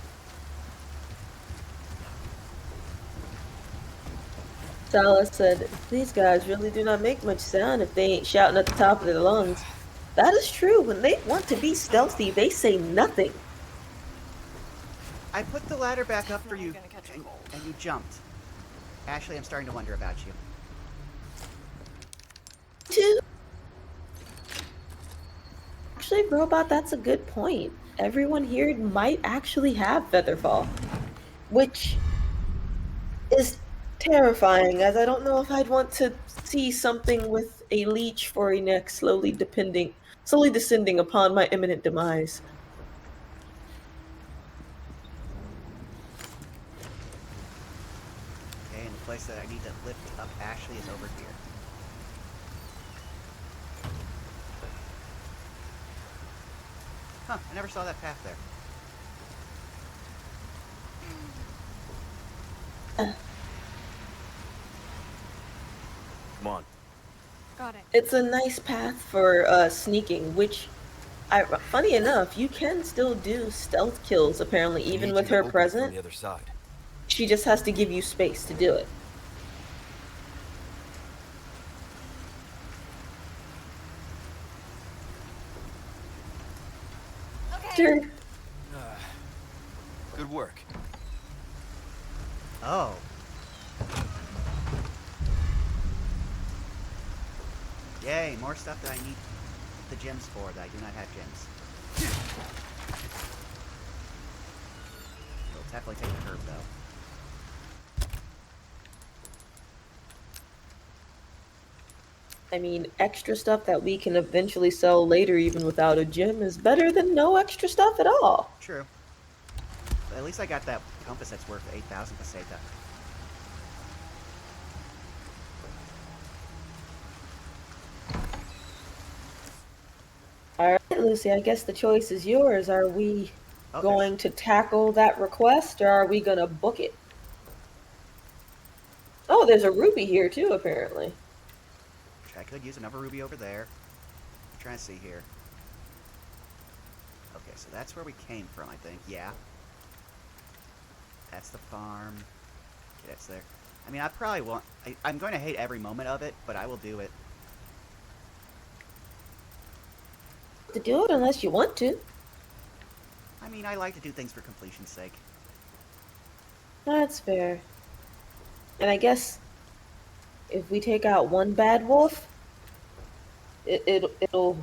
Speaker 2: Salah said, these guys really do not make much sound if they ain't shouting at the top of their lungs. That is true. When they want to be stealthy, they say nothing.
Speaker 1: I put the ladder back up for
Speaker 4: Now you're
Speaker 1: you,
Speaker 4: gonna catch a
Speaker 1: and,
Speaker 4: cold.
Speaker 1: and you jumped. Ashley, I'm starting to wonder about you.
Speaker 2: Too. Actually, Robot, that's a good point. Everyone here might actually have Featherfall, which is terrifying, as I don't know if I'd want to see something with a leech for a neck slowly descending upon my imminent demise.
Speaker 1: Okay, and the place that I need to lift up Ashley is over here. Huh, I never saw that path there.
Speaker 8: Come on.
Speaker 4: Got it.
Speaker 2: It's a nice path for sneaking, which, funny enough, you can still do stealth kills, apparently, even with her
Speaker 3: From
Speaker 2: present.
Speaker 3: the other side.
Speaker 2: She just has to give you space to do it.
Speaker 4: Okay.
Speaker 2: Sure.
Speaker 3: Good work.
Speaker 1: Oh. Yay, more stuff that I need the gems for that I do not have gems. We'll definitely take the herb though.
Speaker 2: I mean, extra stuff that we can eventually sell later, even without a gem, is better than no extra stuff at all.
Speaker 1: True. But at least I got that compass that's worth 8,000 peseta.
Speaker 2: Alright, Lucy, I guess the choice is yours. Are we
Speaker 1: Oh,
Speaker 2: going to tackle that request, or are we going to book it? Oh, there's a ruby here, too, apparently.
Speaker 1: I could use another ruby over there. I'm trying to see here. Okay, so that's where we came from, I think. Yeah. That's the farm. Okay, that's there. I mean, I probably won't... I'm going to hate every moment of it, but I will do it.
Speaker 2: To do it unless you want to.
Speaker 1: I mean, I like to do things for completion's sake.
Speaker 2: That's fair. And I guess if we take out one bad wolf, it'll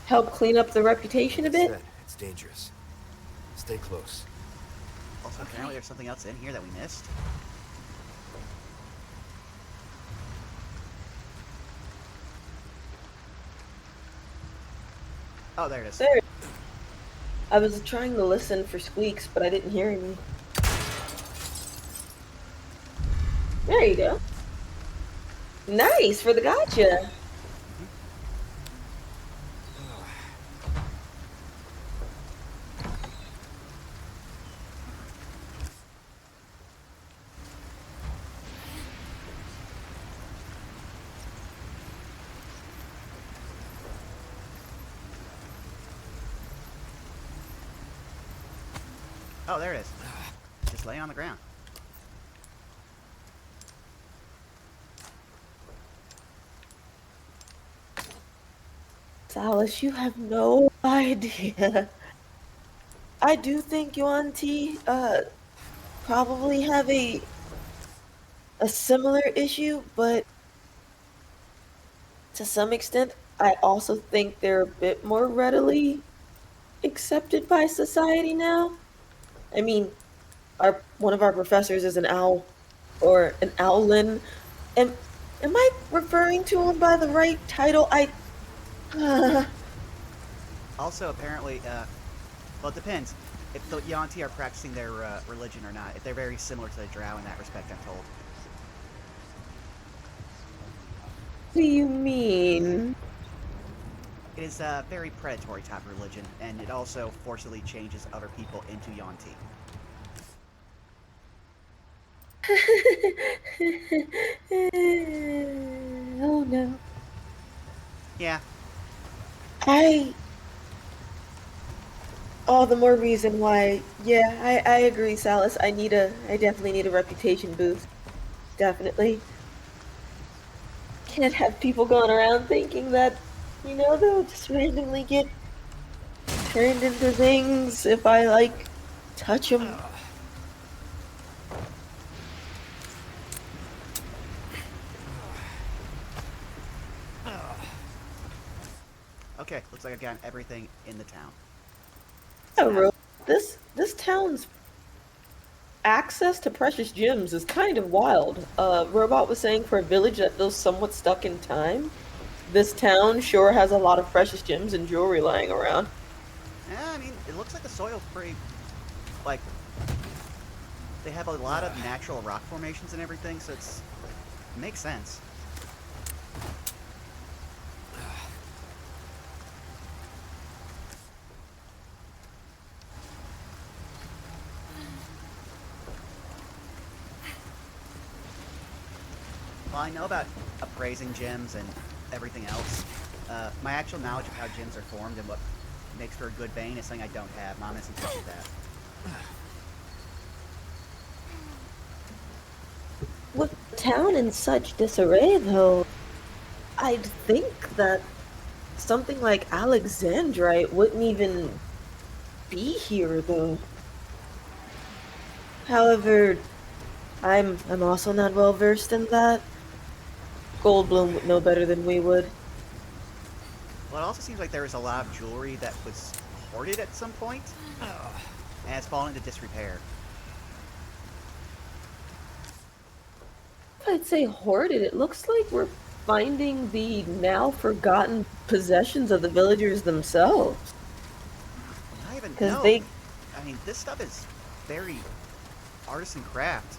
Speaker 2: help clean up the reputation a bit.
Speaker 3: Said, it's dangerous. Stay close.
Speaker 1: Also, apparently there's something else in here that we missed. Oh, there it is.
Speaker 2: There. I was trying to listen for squeaks, but I didn't hear any. There you go. Nice for the gotcha.
Speaker 1: Oh, there it is. Just lay on the ground.
Speaker 2: Alice, you have no idea. I do think Yuan Ti probably have a similar issue, but to some extent, I also think they're a bit more readily accepted by society now. I mean, one of our professors is an owl, or an owlin. Am I referring to him by the right title?
Speaker 1: Also, apparently, well, it depends if the Yuan-Ti are practicing their religion or not. If they're very similar to the Drow in that respect, I'm told.
Speaker 2: do you mean?
Speaker 1: It is a very predatory type of religion, and it also forcibly changes other people into Yonti.
Speaker 2: Oh no.
Speaker 1: Yeah,
Speaker 2: I all the more reason why. Yeah, I agree, Salas. I definitely need a reputation boost. Definitely. Can't have people going around thinking that, they'll just randomly get turned into things if I like touch them.
Speaker 1: okay, looks like I've gotten everything in the town.
Speaker 2: Yeah,
Speaker 1: So now,
Speaker 2: this town's access to precious gems is kind of wild. Robot was saying for a village that feels somewhat stuck in time, this town sure has a lot of precious gems and jewelry lying around.
Speaker 1: I mean, it looks like the soil's pretty, like, they have a lot of natural rock formations and everything, so it makes sense. Well, I know about appraising gems and everything else. My actual knowledge of how gems are formed and what makes for a good vein is something I don't have. Mom isn't touching that.
Speaker 2: With the town in such disarray, though, I'd think that something like Alexandrite wouldn't even be here, though. However, I'm also not well versed in that. Goldblum would know better than we would.
Speaker 1: Well, it also seems like there was a lot of jewelry that was hoarded at some point, and has fallen into disrepair.
Speaker 2: I'd say hoarded. It looks like we're finding the now forgotten possessions of the villagers themselves.
Speaker 1: I even
Speaker 2: Because
Speaker 1: know.
Speaker 2: they
Speaker 1: I mean, this stuff is very artisan craft.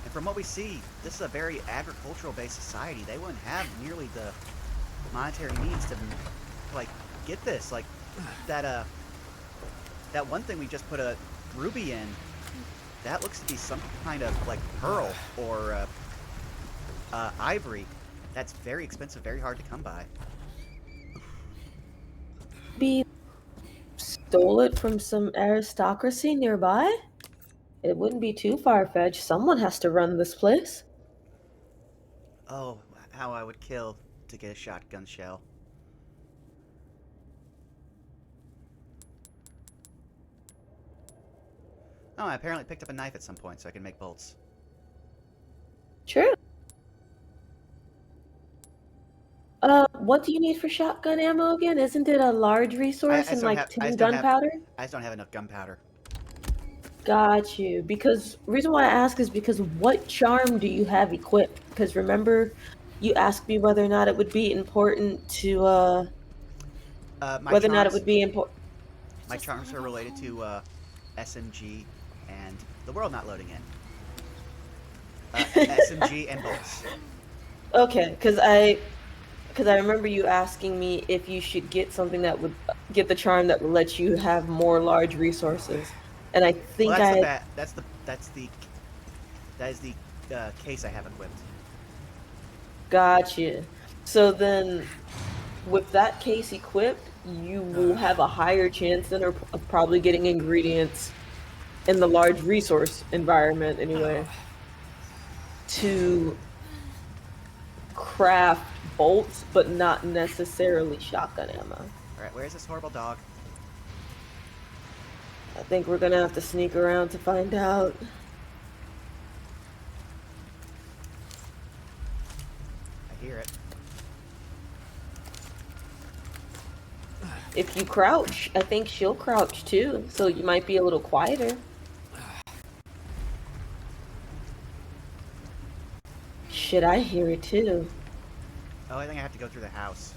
Speaker 1: And from what we see, this is a very agricultural-based society. They wouldn't have nearly the monetary means to, like, get this. Like, that one thing we just put a ruby in, that looks to be some kind of, like, pearl or ivory. That's very expensive, very hard to come by.
Speaker 2: maybe stole it from some aristocracy nearby. It wouldn't be too far-fetched. Someone has to run this place.
Speaker 1: Oh, how I would kill to get a shotgun shell. Oh, I apparently picked up a knife at some point so I can make bolts.
Speaker 2: True. What do you need for shotgun ammo again? Isn't it a large resource and like 10 gunpowder?
Speaker 1: I just don't have enough gunpowder.
Speaker 2: Got you. Because reason why I ask is because what charm do you have equipped? Because remember, you asked me whether or not it would be important to
Speaker 1: My
Speaker 2: whether or not it
Speaker 1: charms,
Speaker 2: would be important.
Speaker 1: my charms are related to SMG and the world not loading in. SMG and bolts.
Speaker 2: Okay, because I remember you asking me if you should get something that would get the charm that would let you have more large resources, and I think
Speaker 1: Well, that's
Speaker 2: I
Speaker 1: the that is the case I have equipped.
Speaker 2: got you. So then, with that case equipped, you will have a higher chance than of probably getting ingredients in the large resource environment anyway to craft bolts, but not necessarily shotgun ammo.
Speaker 1: Alright, where's this horrible dog?
Speaker 2: I think we're gonna have to sneak around to find out.
Speaker 1: I hear it.
Speaker 2: If you crouch, I think she'll crouch too, so you might be a little quieter. Shit, I hear it too.
Speaker 1: Oh, I think I have to go through the house.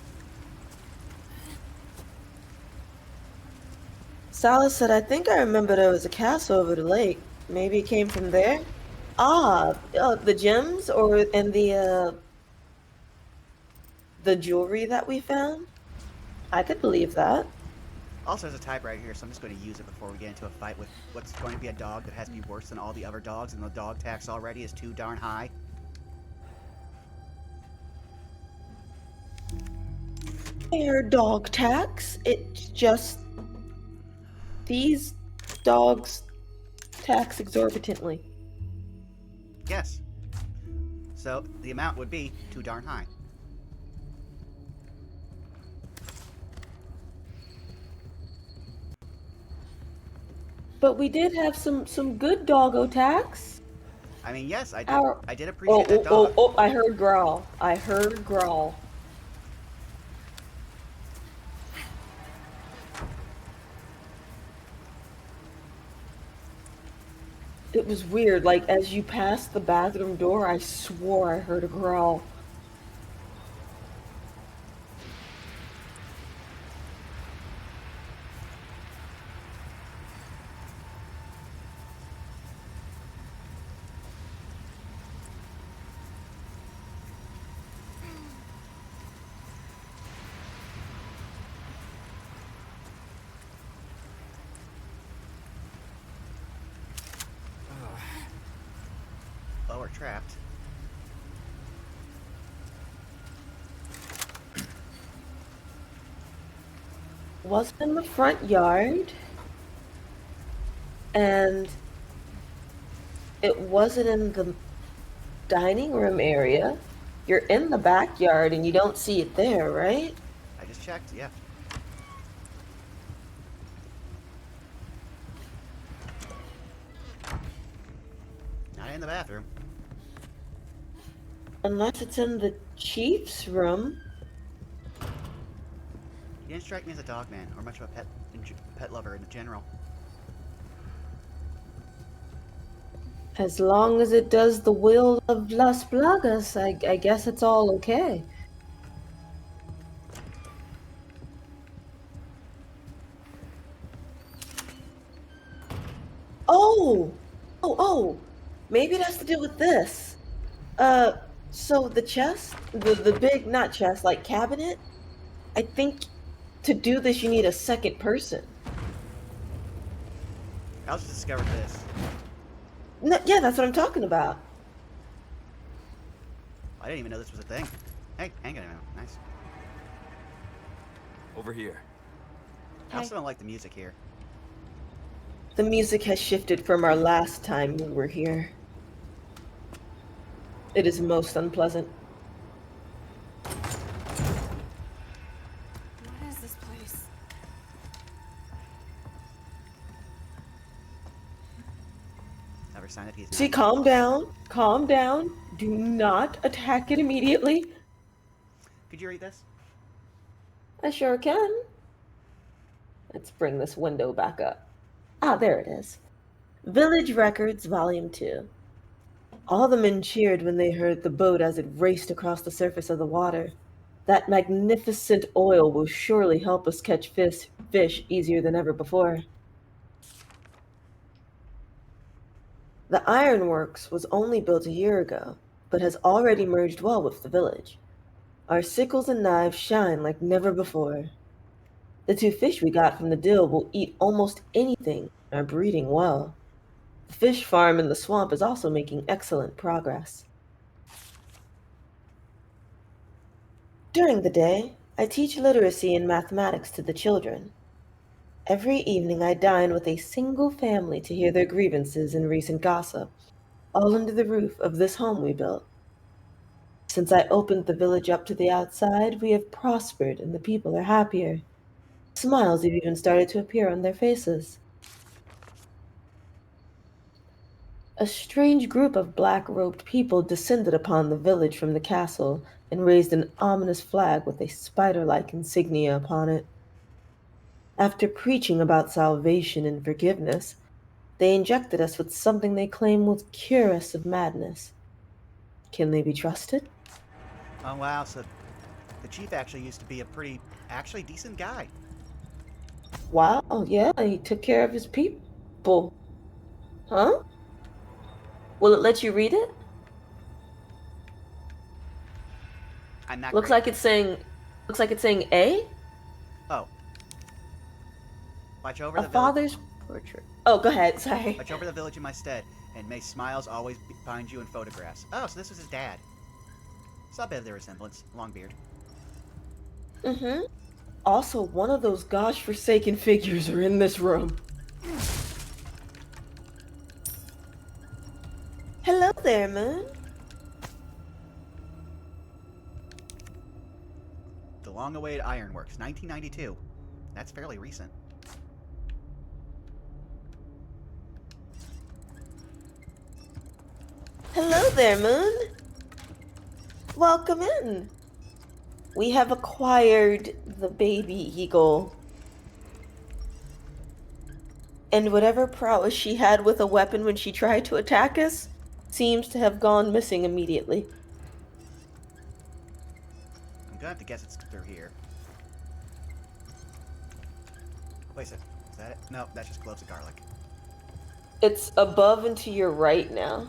Speaker 2: Salas said, I think I remember there was a castle over the lake. Maybe it came from there? Ah, the gems and the the jewelry that we found. I could believe that.
Speaker 1: Also, there's a typewriter here, so I'm just going to use it before we get into a fight with what's going to be a dog that has to be worse than all the other dogs, and the dog tax already is too darn high.
Speaker 2: Fair dog tax. It's just these dogs tax exorbitantly.
Speaker 1: Yes. So, the amount would be too darn high.
Speaker 2: But we did have some good doggo tax.
Speaker 1: I mean, yes, I did,
Speaker 2: Our...
Speaker 1: I did
Speaker 2: Oh,
Speaker 1: appreciate that dog.
Speaker 2: I heard growl. I heard growl. It was weird, like, as you passed the bathroom door, I swore I heard a growl.
Speaker 1: Oh, we're trapped.
Speaker 2: Wasn't in the front yard, and it wasn't in the dining room area. You're in the backyard and you don't see it there, right?
Speaker 1: I just checked, yeah. Not in the bathroom.
Speaker 2: Unless it's in the chief's room.
Speaker 1: He didn't strike me as a dog man, or much of a pet lover in general.
Speaker 2: As long as it does the will of Las Plagas, I guess it's all okay. Oh! Oh! Maybe it has to do with this. So the chest, the big, not chest, like cabinet, I think to do this you need a second person.
Speaker 1: I also discovered this.
Speaker 2: No, yeah, that's what I'm talking about.
Speaker 1: I didn't even know this was a thing. Hey, handgun ammo. Nice.
Speaker 3: Over here.
Speaker 1: I also don't like the music here.
Speaker 2: The music has shifted from our last time we were here. It is most unpleasant.
Speaker 4: What is this place?
Speaker 1: Never sign that he's
Speaker 2: See,
Speaker 1: not.
Speaker 2: calm down. Calm down. Do not attack it immediately.
Speaker 1: Could you read this?
Speaker 2: I sure can. Let's bring this window back up. Ah, there it is. Village Records, Volume 2. All the men cheered when they heard the boat as it raced across the surface of the water. That magnificent oil will surely help us catch fish easier than ever before. The ironworks was only built a year ago, but has already merged well with the village. Our sickles and knives shine like never before. The 2 fish we got from the dill will eat almost anything and are breeding well. The fish farm in the swamp is also making excellent progress. During the day, I teach literacy and mathematics to the children. Every evening I dine with a single family to hear their grievances and recent gossip, all under the roof of this home we built. Since I opened the village up to the outside, we have prospered and the people are happier. Smiles have even started to appear on their faces. A strange group of black-robed people descended upon the village from the castle and raised an ominous flag with a spider-like insignia upon it. After preaching about salvation and forgiveness, they injected us with something they claim will cure us of madness. Can they be trusted?
Speaker 1: Oh wow, so the chief actually used to be a pretty, actually decent guy.
Speaker 2: Wow, yeah, he took care of his people. Huh? Will it let you read it?
Speaker 1: I'm not
Speaker 2: Looks
Speaker 1: great.
Speaker 2: like it's saying. Looks like it's saying A.
Speaker 1: Oh. Watch over
Speaker 2: A
Speaker 1: the village.
Speaker 2: father's portrait. Oh, go ahead. Sorry.
Speaker 1: Watch over the village in my stead, and may smiles always find you in photographs. Oh, so this was his dad. Saw a bit of their resemblance. Long beard.
Speaker 2: Mm-hmm. Also, one of those gosh-forsaken figures are in this room. Hello there, Moon.
Speaker 1: The long-awaited Ironworks, 1992. That's fairly recent.
Speaker 2: Hello there, Moon. Welcome in. We have acquired the baby eagle. And whatever prowess she had with a weapon when she tried to attack us seems to have gone missing immediately.
Speaker 1: I'm gonna have to guess it's through here. Wait a second. Is that it? No, that's just cloves of garlic.
Speaker 2: It's above and to your right now.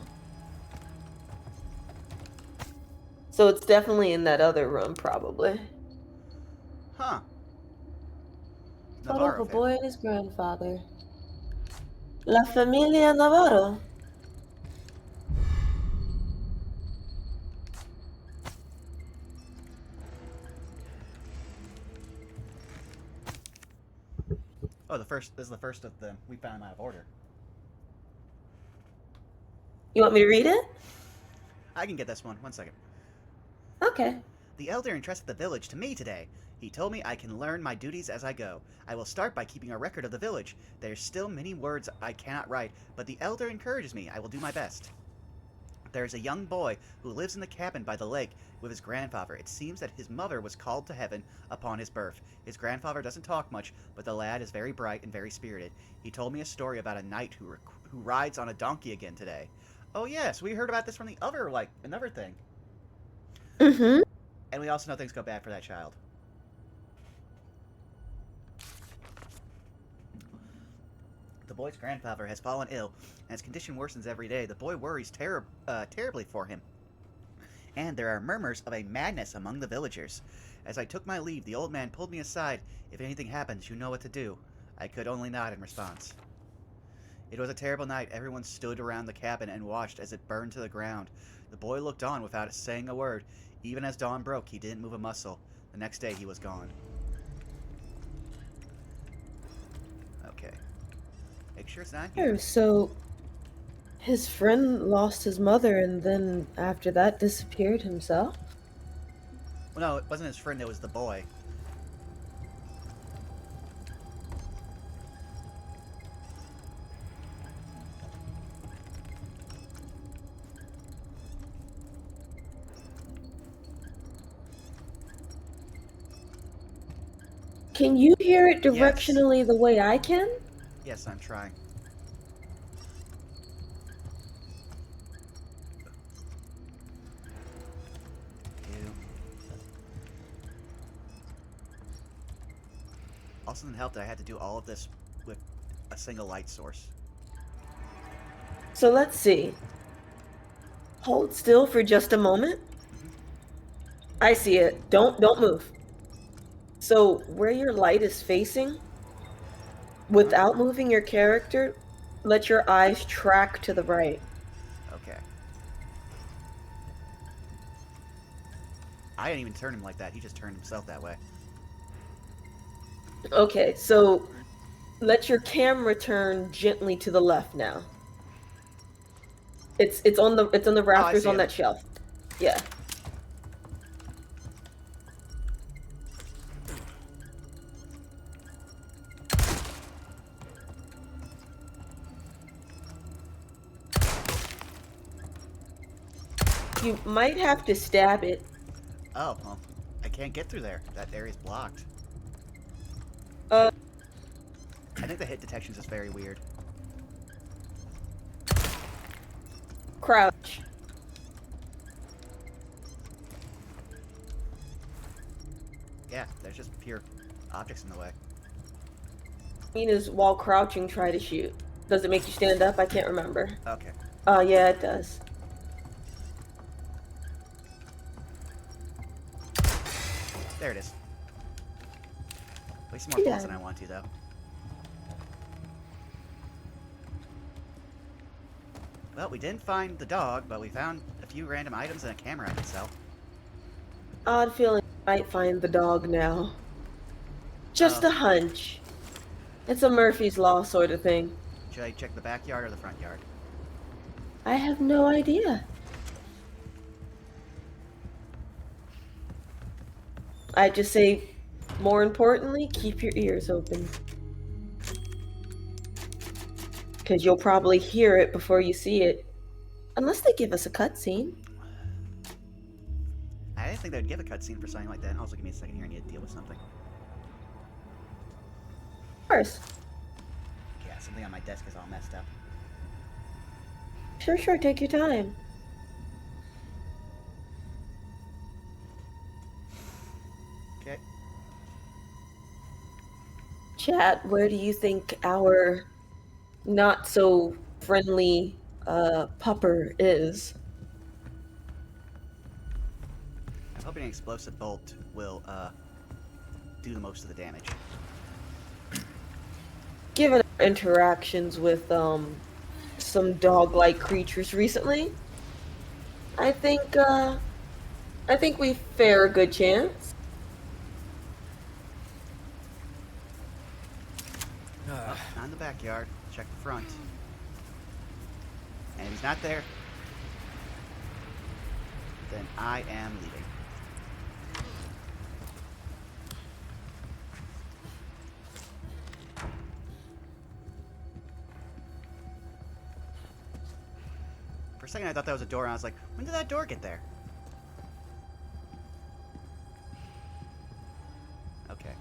Speaker 2: So it's definitely in that other room, probably.
Speaker 1: Huh.
Speaker 2: Photo of
Speaker 1: Navarro
Speaker 2: a
Speaker 1: family.
Speaker 2: boy and his grandfather. La Familia Navarro.
Speaker 1: Oh, this is the first of them. We found them out of order.
Speaker 2: You want me to read it?
Speaker 1: I can get this one. One second.
Speaker 2: Okay.
Speaker 1: The elder entrusted the village to me today. He told me I can learn my duties as I go. I will start by keeping a record of the village. There's still many words I cannot write, but the elder encourages me. I will do my best. There is a young boy who lives in the cabin by the lake with his grandfather. It seems that his mother was called to heaven upon his birth. His grandfather doesn't talk much, but the lad is very bright and very spirited. He told me a story about a knight who rides on a donkey again today. Oh yes, we heard about this from the other, another thing.
Speaker 2: Mm-hmm.
Speaker 1: And we also know things go bad for that child. The boy's grandfather has fallen ill, and his condition worsens every day. The boy worries terribly for him. And there are murmurs of a madness among the villagers. As I took my leave, the old man pulled me aside. If anything happens, you know what to do. I could only nod in response. It was a terrible night. Everyone stood around the cabin and watched as it burned to the ground. The boy looked on without saying a word. Even as dawn broke, he didn't move a muscle. The next day, he was gone. Okay. Make sure it's not here.
Speaker 2: Oh, so his friend lost his mother and then after that disappeared himself?
Speaker 1: Well, no, it wasn't his friend. It was the boy.
Speaker 2: Can you hear it
Speaker 1: Yes.
Speaker 2: directionally the way I can?
Speaker 1: Yes, I'm trying. Ew. Also didn't help that I had to do all of this with a single light source.
Speaker 2: So let's see. Hold still for just a moment. I see it. Don't move. So where your light is facing, without moving your character, let your eyes track to the right.
Speaker 1: Okay. I didn't even turn him like that. He just turned himself that way.
Speaker 2: Okay, so let your camera turn gently to the left now. It's on the rafters
Speaker 1: see
Speaker 2: on
Speaker 1: it.
Speaker 2: that shelf. Yeah. You might have to stab it.
Speaker 1: Oh, well, I can't get through there. That area's blocked.
Speaker 2: Uh,
Speaker 1: I think the hit detection is just very weird.
Speaker 2: crouch.
Speaker 1: Yeah, there's just pure objects in the way.
Speaker 2: Is while crouching, try to shoot. Does it make you stand up? I can't remember.
Speaker 1: Okay.
Speaker 2: Yeah, it does.
Speaker 1: There it is. Waste more bullets than I want to, though. Well, we didn't find the dog, but we found a few random items and a camera I can sell.
Speaker 2: Odd feeling I might find the dog now. Just a hunch. It's a Murphy's Law sort of thing.
Speaker 1: Should I check the backyard or the front yard?
Speaker 2: I have no idea. I just say, more importantly, keep your ears open. Because you'll probably hear it before you see it. Unless they give us a cutscene.
Speaker 1: I didn't think they'd give a cutscene for something like that. Also, give me a second here. I need to deal with something.
Speaker 2: Of course.
Speaker 1: Yeah, something on my desk is all messed up.
Speaker 2: Sure, take your time.
Speaker 1: Okay.
Speaker 2: Chat, where do you think our not so friendly pupper is?
Speaker 1: I'm hoping an explosive bolt will do the most of the damage.
Speaker 2: Given our interactions with some dog-like creatures recently, I think we fare a good chance.
Speaker 1: Not in the backyard. Check the front. And if he's not there, then I am leaving. For a second I thought that was a door, and I was like, when did that door get there? Okay.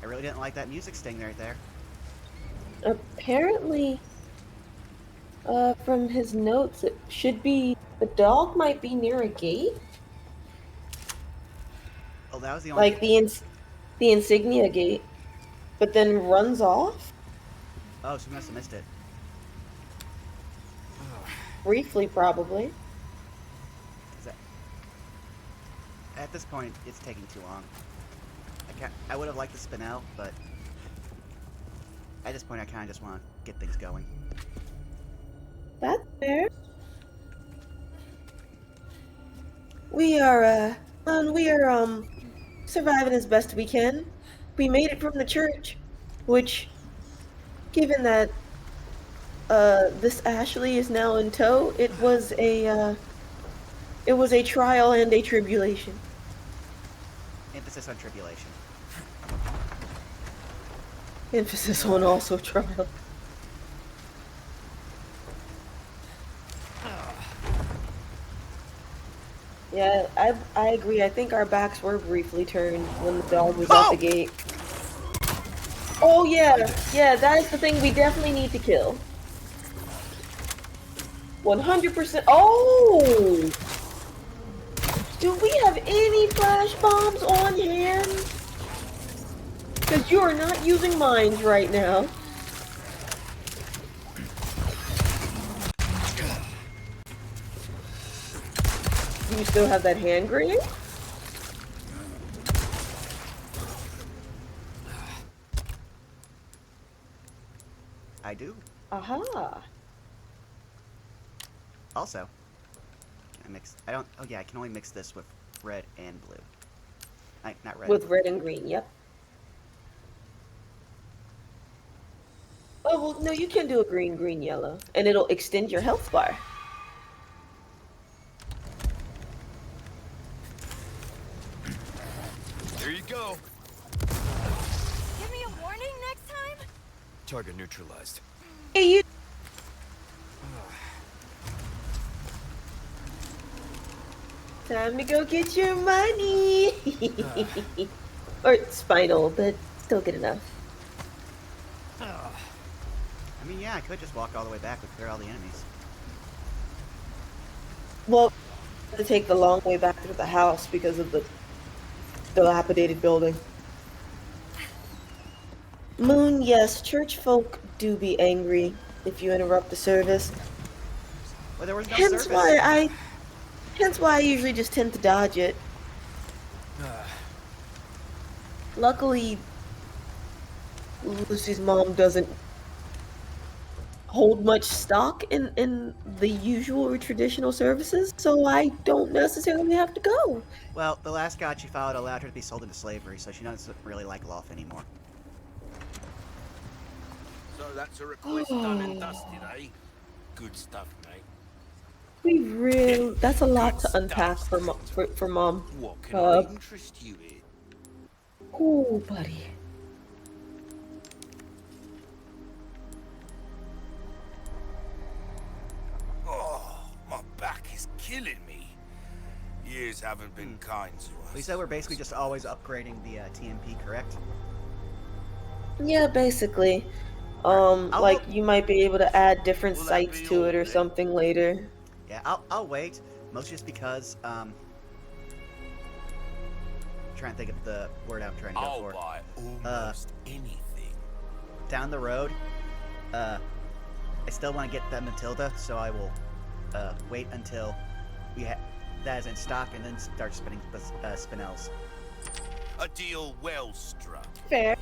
Speaker 1: I really didn't like that music sting right there.
Speaker 2: Apparently, from his notes, it should be the dog might be near a gate,
Speaker 1: Oh, that was the only...
Speaker 2: like the insignia gate, but then runs off
Speaker 1: Oh, so we must have missed it.
Speaker 2: briefly, probably.
Speaker 1: Is that... At this point, it's taking too long. I would have liked the spinel, but at this point I kind of just want to get things going.
Speaker 2: That's fair. We are surviving as best we can. We made it from the church, which, given that this Ashley is now in tow, it was a trial and a tribulation.
Speaker 1: Emphasis on tribulation.
Speaker 2: Emphasis on also trial. Yeah, I agree. I think our backs were briefly turned when the dog was at the gate. Oh yeah, that is the thing we definitely need to kill. 100%. Oh! Do we have any flash bombs on hand? Because you are not using mines right now. Do you still have that hand grenade?
Speaker 1: I do.
Speaker 2: Aha.
Speaker 1: Also, I don't... Oh yeah, I can only mix this with red and blue. Not red.
Speaker 2: With red and green, yep. Oh, well, no, you can do a green, green, yellow. And it'll extend your health bar.
Speaker 3: There you go.
Speaker 4: Give me a warning next time?
Speaker 3: Target neutralized.
Speaker 2: Hey, you... Time to go get your money. Or spinal, but still good enough.
Speaker 1: I mean, yeah, I could just walk all the way back and clear all the enemies.
Speaker 2: Well, I have to take the long way back to the house because of the dilapidated building. Moon, yes, church folk do be angry if you interrupt the service.
Speaker 1: Well, there was no
Speaker 2: Hence
Speaker 1: service.
Speaker 2: hence why I usually just tend to dodge it. Luckily, Lucy's mom doesn't hold much stock in the usual or traditional services, so I don't necessarily have to go.
Speaker 1: Well, the last god she followed allowed her to be sold into slavery, so she doesn't really like Loth anymore.
Speaker 8: So that's a request done and dusted, eh? Good stuff, mate.
Speaker 2: That's a lot to
Speaker 8: Good
Speaker 2: unpack
Speaker 8: stuff,
Speaker 2: for mom.
Speaker 8: What can I
Speaker 2: Uh,
Speaker 8: interest you in?
Speaker 2: Oh, buddy.
Speaker 8: Oh, my back is killing me. Years haven't been kind to us.
Speaker 1: We said we're basically just always upgrading the TMP, correct?
Speaker 2: Yeah, basically.
Speaker 1: I'll
Speaker 2: Like
Speaker 1: look-
Speaker 2: you might be able to add different
Speaker 8: Will that
Speaker 2: sites
Speaker 8: be
Speaker 2: to
Speaker 8: all
Speaker 2: it or
Speaker 8: then?
Speaker 2: something later.
Speaker 1: Yeah, I'll wait. Mostly just because trying to think of the word I'm trying to go
Speaker 8: I'll
Speaker 1: for.
Speaker 8: buy almost anything.
Speaker 1: Down the road, I still want to get that Matilda, so I will wait until that is in stock and then start spinning spinels.
Speaker 8: A deal well struck.
Speaker 2: Fair.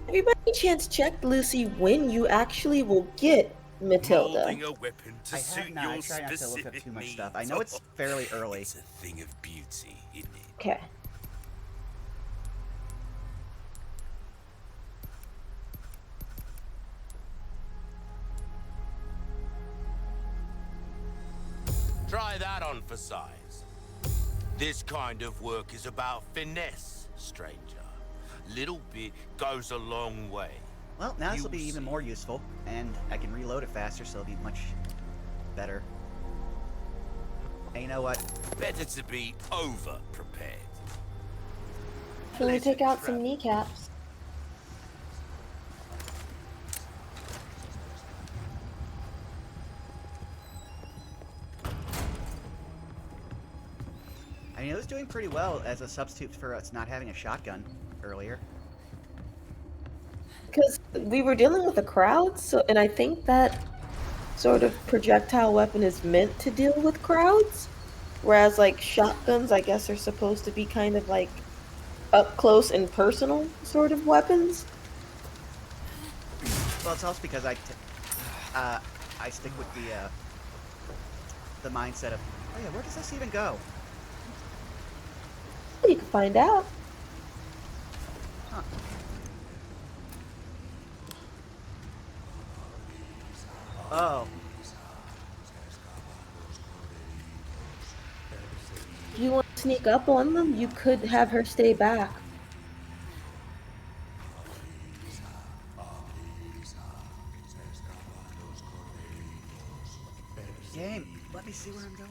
Speaker 2: Have you by any chance checked, Lucy, when you actually will get Matilda?
Speaker 8: Molding a weapon to
Speaker 1: I
Speaker 8: suit
Speaker 1: have not.
Speaker 8: your
Speaker 1: I try not to look up
Speaker 8: specific
Speaker 1: too much
Speaker 8: needs.
Speaker 1: stuff. I know it's fairly early.
Speaker 8: It's a thing of beauty, isn't it?
Speaker 2: Okay.
Speaker 8: Try that on for size. This kind of work is about finesse, stranger. Little bit goes a long way.
Speaker 1: Well, now this will
Speaker 8: You'll
Speaker 1: be even
Speaker 8: see.
Speaker 1: more useful, and I can reload it faster, so it'll be much better. And you know what?
Speaker 8: Better to be over prepared.
Speaker 2: Can we take out
Speaker 8: Pleasant
Speaker 2: some kneecaps?
Speaker 1: I mean, it was doing pretty well as a substitute for us not having a shotgun earlier.
Speaker 2: Because we were dealing with a crowd, so and I think that sort of projectile weapon is meant to deal with crowds, whereas like shotguns, I guess, are supposed to be kind of like up close and personal sort of weapons.
Speaker 1: Well, it's also because I stick with the mindset of, oh yeah, where does this even go?
Speaker 2: You can find out.
Speaker 1: Huh. Oh.
Speaker 2: If you want to sneak up on them, you could have her stay back.
Speaker 1: Game, let me see where I'm going.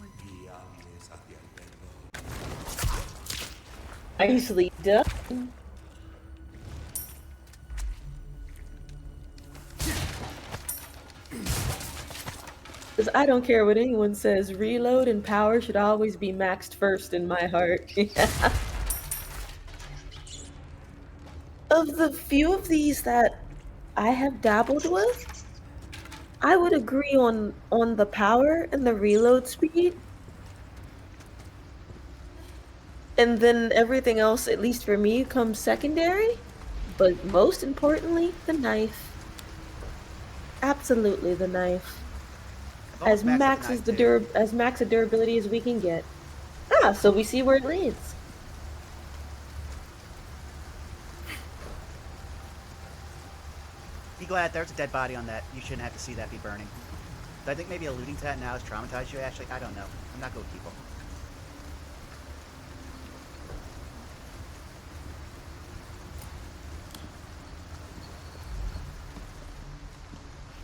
Speaker 2: Nicely done. Because I don't care what anyone says, reload and power should always be maxed first in my heart. Of the few of these that I have dabbled with, I would agree on the power and the reload speed. And then everything else, at least for me, comes secondary. But most importantly, the knife. Absolutely the knife.
Speaker 1: I've almost maxed out the knife, too.
Speaker 2: As max a durability as we can get. Ah, so we see where it leads.
Speaker 1: Be glad there's a dead body on that. You shouldn't have to see that be burning. But I think maybe alluding to that now has traumatized you, Ashley. I don't know. I'm not good with people.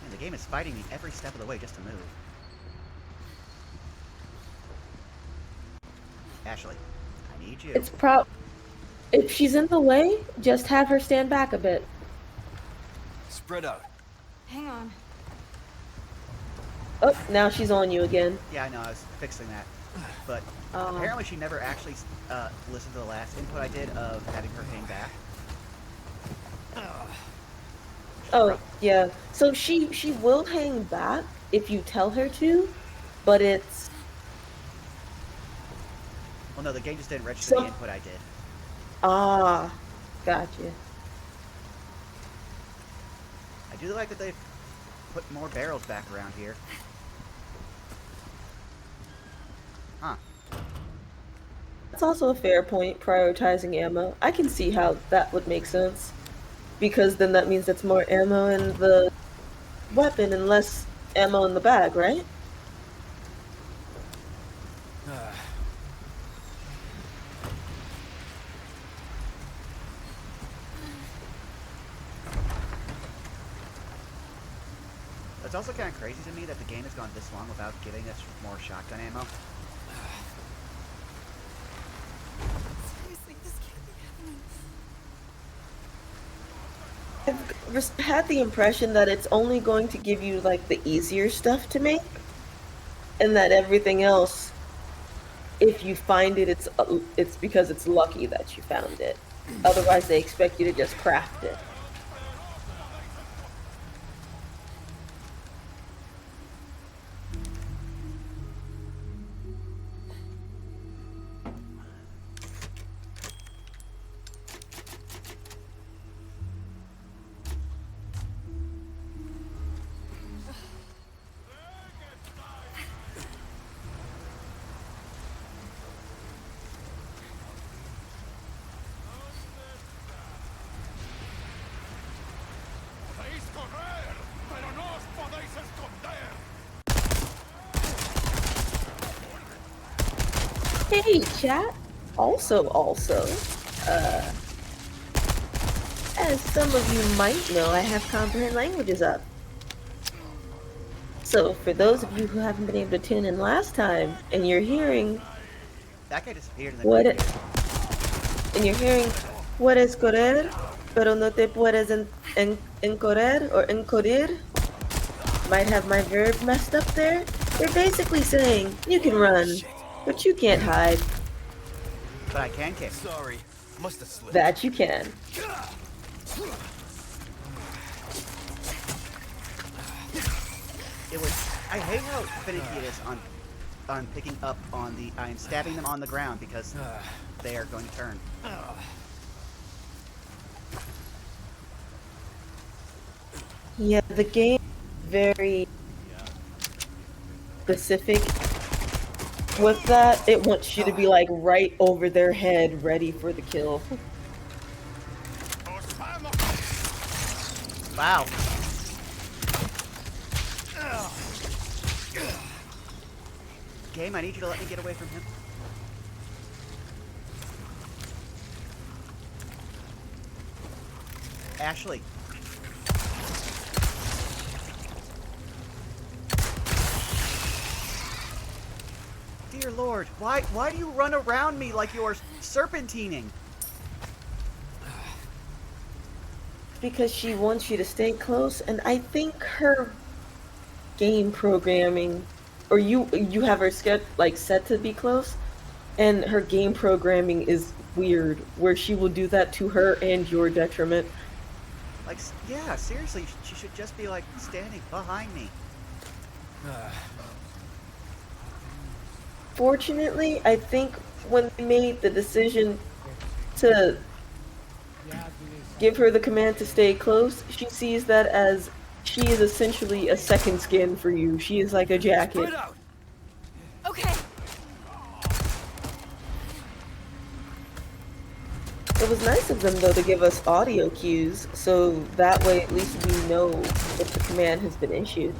Speaker 1: Man, the game is fighting me every step of the way just to move. Ashley, I need you.
Speaker 2: It's if she's in the way, just have her stand back a bit.
Speaker 3: Spread out.
Speaker 4: Hang on.
Speaker 2: Oh, now she's on you again.
Speaker 1: Yeah, I know, I was fixing that. But
Speaker 2: Oh.
Speaker 1: apparently she never actually listened to the last input I did of having her hang back.
Speaker 2: Oh, yeah. So she will hang back if you tell her to, but it's
Speaker 1: Well, no, the game just didn't register the
Speaker 2: So-
Speaker 1: input I did.
Speaker 2: gotcha.
Speaker 1: I do like that they've put more barrels back around here. Huh.
Speaker 2: That's also a fair point, prioritizing ammo. I can see how that would make sense. Because then that means it's more ammo in the weapon and less ammo in the bag, right?
Speaker 1: It's also kind of crazy to me that the game has gone this long without giving us more shotgun ammo.
Speaker 4: Seriously, this can't be happening.
Speaker 2: I've had the impression that it's only going to give you like the easier stuff to make, and that everything else, if you find it, it's because it's lucky that you found it. Otherwise, they expect you to just craft it.
Speaker 7: ¡Podéis correr! ¡Pero no os podéis esconder!
Speaker 2: Hey, chat. Also, as some of you might know, I have comprehend languages up. So, for those of you who haven't been able to tune in last time, and you're hearing,
Speaker 1: That guy disappeared and then
Speaker 2: What
Speaker 1: reappeared.
Speaker 2: puedes correr, pero no te puedes encorrer or encodir, might have my verb messed up there. They're basically saying, you can run, but you can't hide.
Speaker 1: But I can kick.
Speaker 3: Sorry. Must have slipped.
Speaker 2: That you can.
Speaker 1: It was. I hate how finicky it is on picking up on the. I'm stabbing them on the ground because they are going to turn.
Speaker 2: Yeah, the game is very specific with that. It wants you to be like right over their head, ready for the kill.
Speaker 1: Wow. Game, I need you to let me get away from him. Ashley. Dear Lord, why do you run around me like you're serpentining?
Speaker 2: Because she wants you to stay close, and I think her game programming, or you have her set to be close, and her game programming is weird, where she will do that to her and your detriment.
Speaker 1: Like, yeah, seriously, she should just be like standing behind me.
Speaker 2: Fortunately, I think when they made the decision to give her the command to stay close, she sees that as she is essentially a second skin for you. She is like a jacket.
Speaker 3: Spread out.
Speaker 4: Okay.
Speaker 2: It was nice of them, though, to give us audio cues, so that way at least we know if the command has been issued.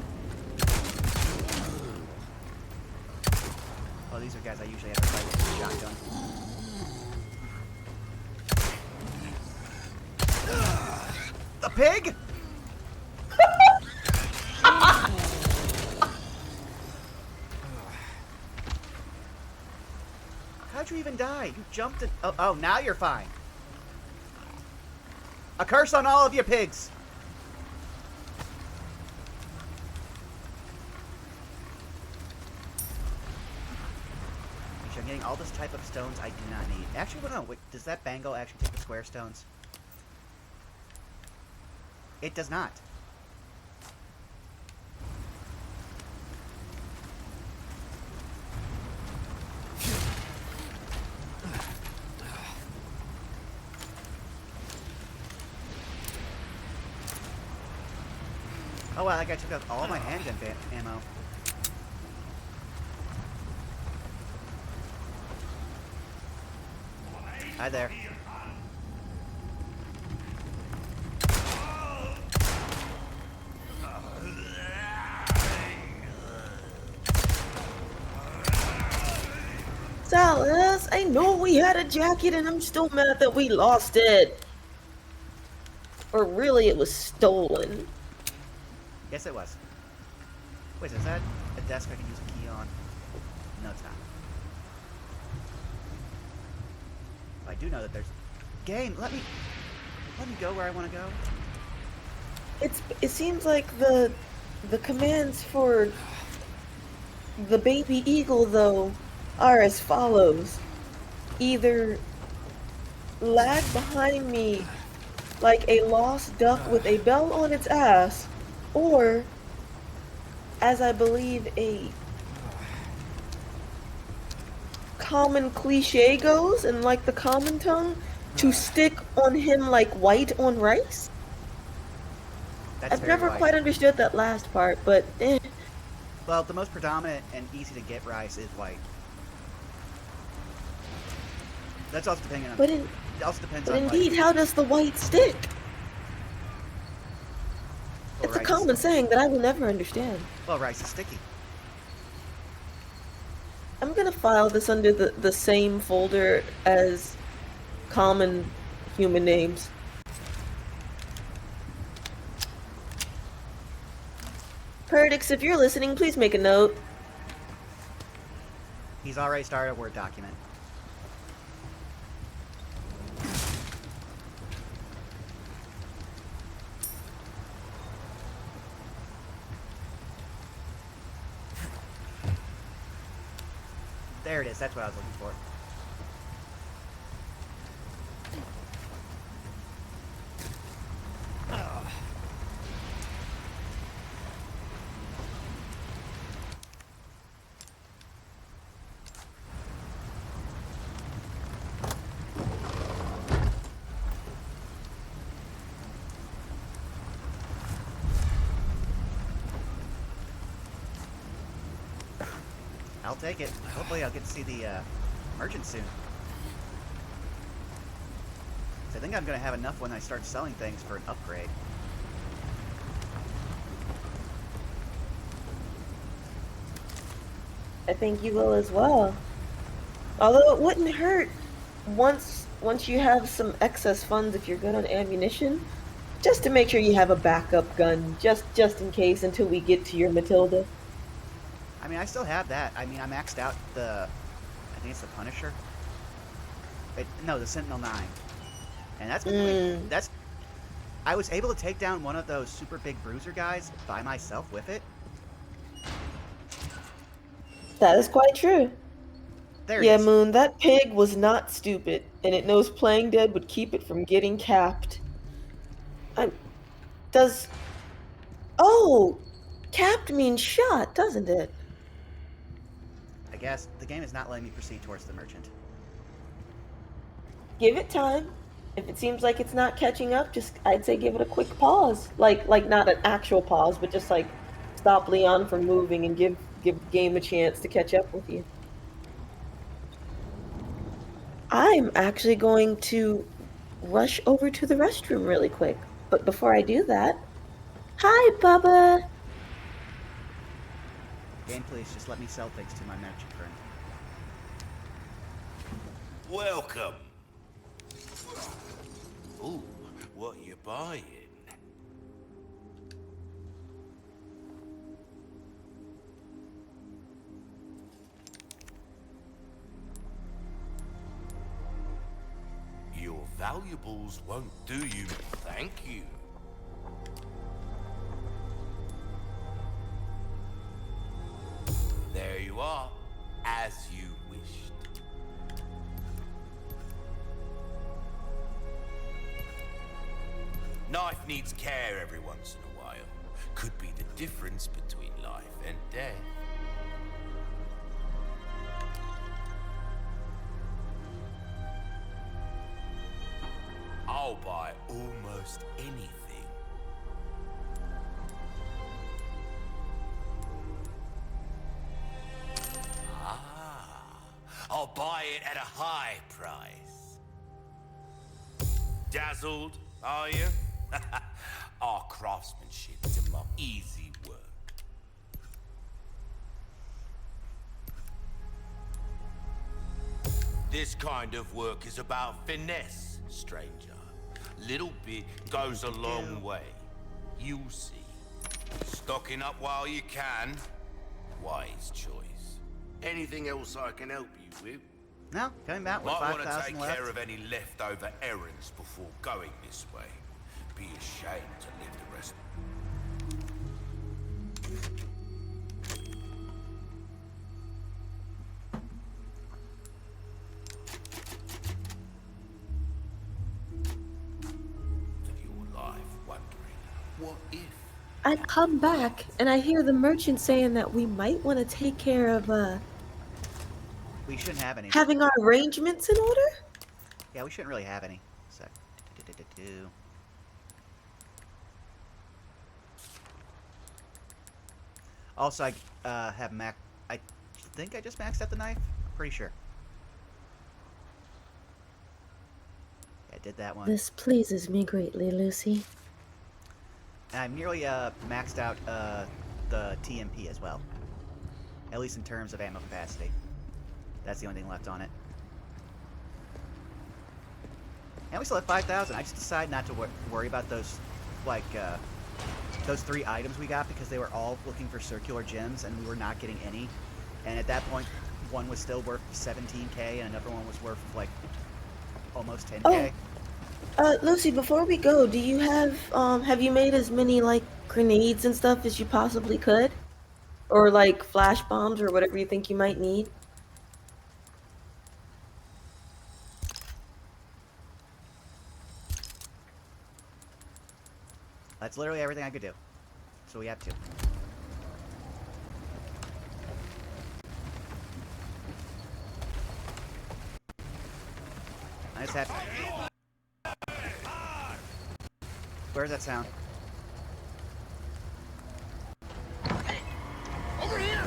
Speaker 1: Oh, these are guys I usually have to fight with a shotgun. The pig? How'd you you even die? You jumped it. Oh, now you're fine. A curse on all of you pigs! I'm getting all this type of stones I do not need. Actually, well, no, wait, does that bangle actually take the square stones? It does not. Oh wow, that guy took out all my handgun ammo. Hi there.
Speaker 2: Salas, I know we had a jacket and I'm still mad that we lost it. Or really, it was stolen.
Speaker 1: Yes, it was. Wait, is that a desk I can use a key on? No, it's not. I do know that there's... Game, let me go where I want to go.
Speaker 2: It seems like the commands for the baby eagle, though, are as follows. Either lag behind me like a lost duck with a bell on its ass, or, as I believe a common cliche goes, and like the common tongue, to stick on him like white on rice.
Speaker 1: That's
Speaker 2: I've
Speaker 1: very
Speaker 2: never
Speaker 1: white.
Speaker 2: quite understood that last part, but
Speaker 1: Well, the most predominant and easy to get rice is white. That's also depending on... it also depends on,
Speaker 2: indeed,
Speaker 1: like...
Speaker 2: how does the white stick?
Speaker 1: Well,
Speaker 2: It's a
Speaker 1: rice
Speaker 2: common
Speaker 1: is,
Speaker 2: saying that I will never understand.
Speaker 1: well, rice is sticky.
Speaker 2: I'm gonna file this under the same folder as common human names. Perdix, if you're listening, please make a note.
Speaker 1: He's already started a Word document. There it is. That's what I was looking for. I'll take it. Hopefully I'll get to see the merchant soon. I think I'm going to have enough when I start selling things for an upgrade.
Speaker 2: I think you will as well. Although it wouldn't hurt once you have some excess funds if you're good on ammunition, just to make sure you have a backup gun, just in case until we get to your Matilda.
Speaker 1: I mean, I still have that. I mean, I maxed out the... I think it's the Punisher. No, the Sentinel 9. And that's... That's... I was able to take down one of those super big bruiser guys by myself with it.
Speaker 2: That is quite true.
Speaker 1: There it
Speaker 2: Yeah,
Speaker 1: is.
Speaker 2: Moon, that pig was not stupid, and it knows playing dead would keep it from getting capped. Does... Oh! Capped means shot, doesn't it?
Speaker 1: I guess the game is not letting me proceed towards the merchant.
Speaker 2: Give it time. If it seems like it's not catching up, I'd say give it a quick pause. Like not an actual pause, but just like stop Leon from moving and give the game a chance to catch up with you. I'm actually going to rush over to the restroom really quick. But before I do that, hi, Bubba!
Speaker 1: Game, please, just let me sell things to my merchant friend.
Speaker 8: Welcome. Ooh, what you buying? Valuables won't do you. Thank you. There you are, as you wished. Knife needs care every once in a while. Could be the difference between life and death. I'll buy almost anything. I'll buy it at a high price. Dazzled, are you? Our craftsmanship's a more easy work. This kind of work is about finesse, stranger. Little bit goes a long way. You'll see. Stocking up while you can. Wise choice. Anything else I can help you with?
Speaker 1: No, coming back with
Speaker 8: Might want to
Speaker 1: 5,000
Speaker 8: take
Speaker 1: left.
Speaker 8: care of any leftover errands before going this way. Be ashamed to leave the rest. To your life, wondering, what if?
Speaker 2: I come back and I hear the merchant saying that we might want to take care of
Speaker 1: We shouldn't have any.
Speaker 2: having our arrangements in order.
Speaker 1: Yeah, we shouldn't really have any. Sec. Do-do-do-do. Also, I have I think I just maxed out the knife. I'm pretty sure. Yeah, I did that one.
Speaker 2: This pleases me greatly, Lucy.
Speaker 1: And I've nearly maxed out the TMP as well. At least in terms of ammo capacity. That's the only thing left on it. And we still have 5,000. I just decided not to worry about those, like, those 3 items we got because they were all looking for circular gems and we were not getting any. And at that point, one was still worth 17k and another one was worth, like, almost 10k.
Speaker 2: Lucy, before we go, do you have you made as many, like, grenades and stuff as you possibly could? Or, like, flash bombs or whatever you think you might need?
Speaker 1: That's literally everything I could do. So we have 2. I just have... Where's that sound?
Speaker 7: Over here!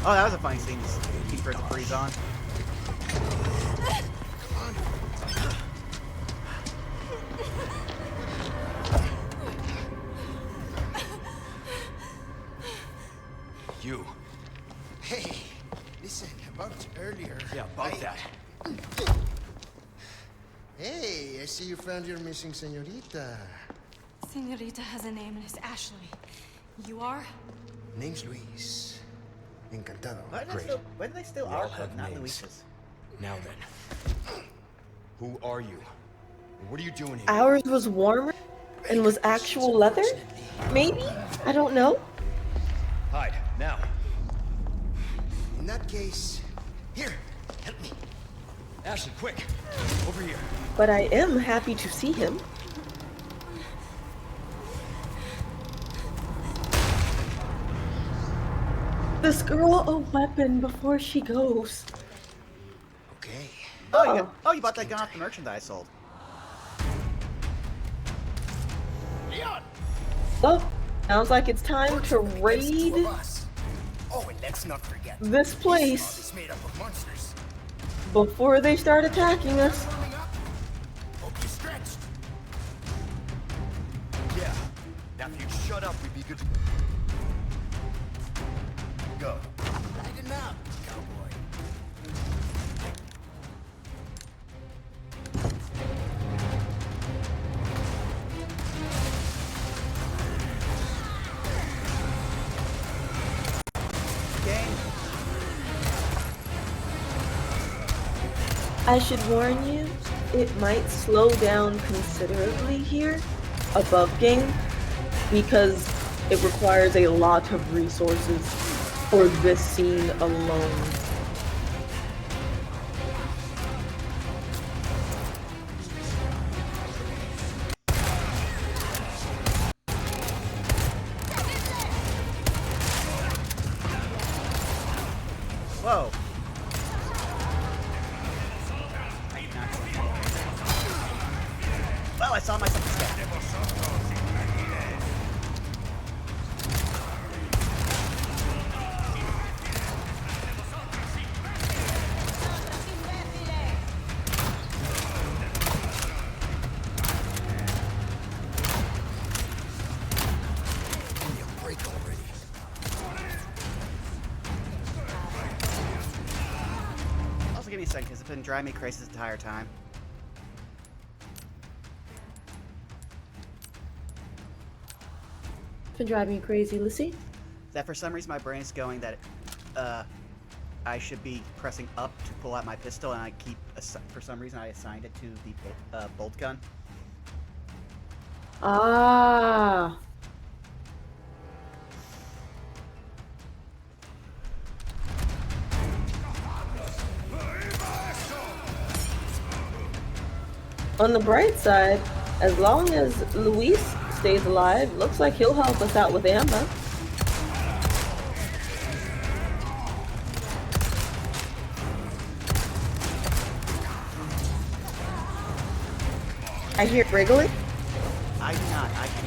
Speaker 1: Oh, that was a funny scene. Keep for it to freeze on.
Speaker 3: You.
Speaker 9: Hey, listen, about earlier.
Speaker 3: Yeah, about that.
Speaker 9: Hey, I see you found your missing señorita.
Speaker 4: Senorita has a name and it's Ashley. You are?
Speaker 9: Name's Luis. Encantado.
Speaker 1: Why did they steal
Speaker 3: We
Speaker 1: our
Speaker 3: all
Speaker 1: code,
Speaker 3: have
Speaker 1: not
Speaker 3: names.
Speaker 1: Luis's?
Speaker 3: Now then. Who are you? What are you doing here?
Speaker 2: Ours was warmer and was actual leather? Maybe? I don't know.
Speaker 3: Hide, now.
Speaker 9: In that case, here, help me.
Speaker 3: Ashley, quick. Over here.
Speaker 2: But I am happy to see him. This girl a weapon before she goes.
Speaker 9: Okay.
Speaker 1: Oh, you bought that gun off the merchandise I sold.
Speaker 7: Leon!
Speaker 2: Oh, sounds like it's time to raid
Speaker 9: Oh, and let's not forget.
Speaker 2: this place
Speaker 9: It's made up of monsters.
Speaker 2: before they start attacking us.
Speaker 9: Warming up. Hope you stretched.
Speaker 3: Yeah. Now if you'd shut up, we'd be good to go.
Speaker 9: Lighten up, cowboy.
Speaker 1: Game.
Speaker 2: I should warn you, it might slow down considerably here above game because it requires a lot of resources for this scene alone.
Speaker 1: Whoa. Well, I saw myself instead. Also, give me a second, because it's been driving me crazy this entire time.
Speaker 2: It's been driving you crazy, Lucy.
Speaker 1: That for some reason my brain is going that I should be pressing up to pull out my pistol, and I keep, for some reason I assigned it to the bolt gun.
Speaker 2: Ah. On the bright side, as long as Luis stays alive, looks like he'll help us out with ammo. I hear wriggling.
Speaker 1: I do not. I can.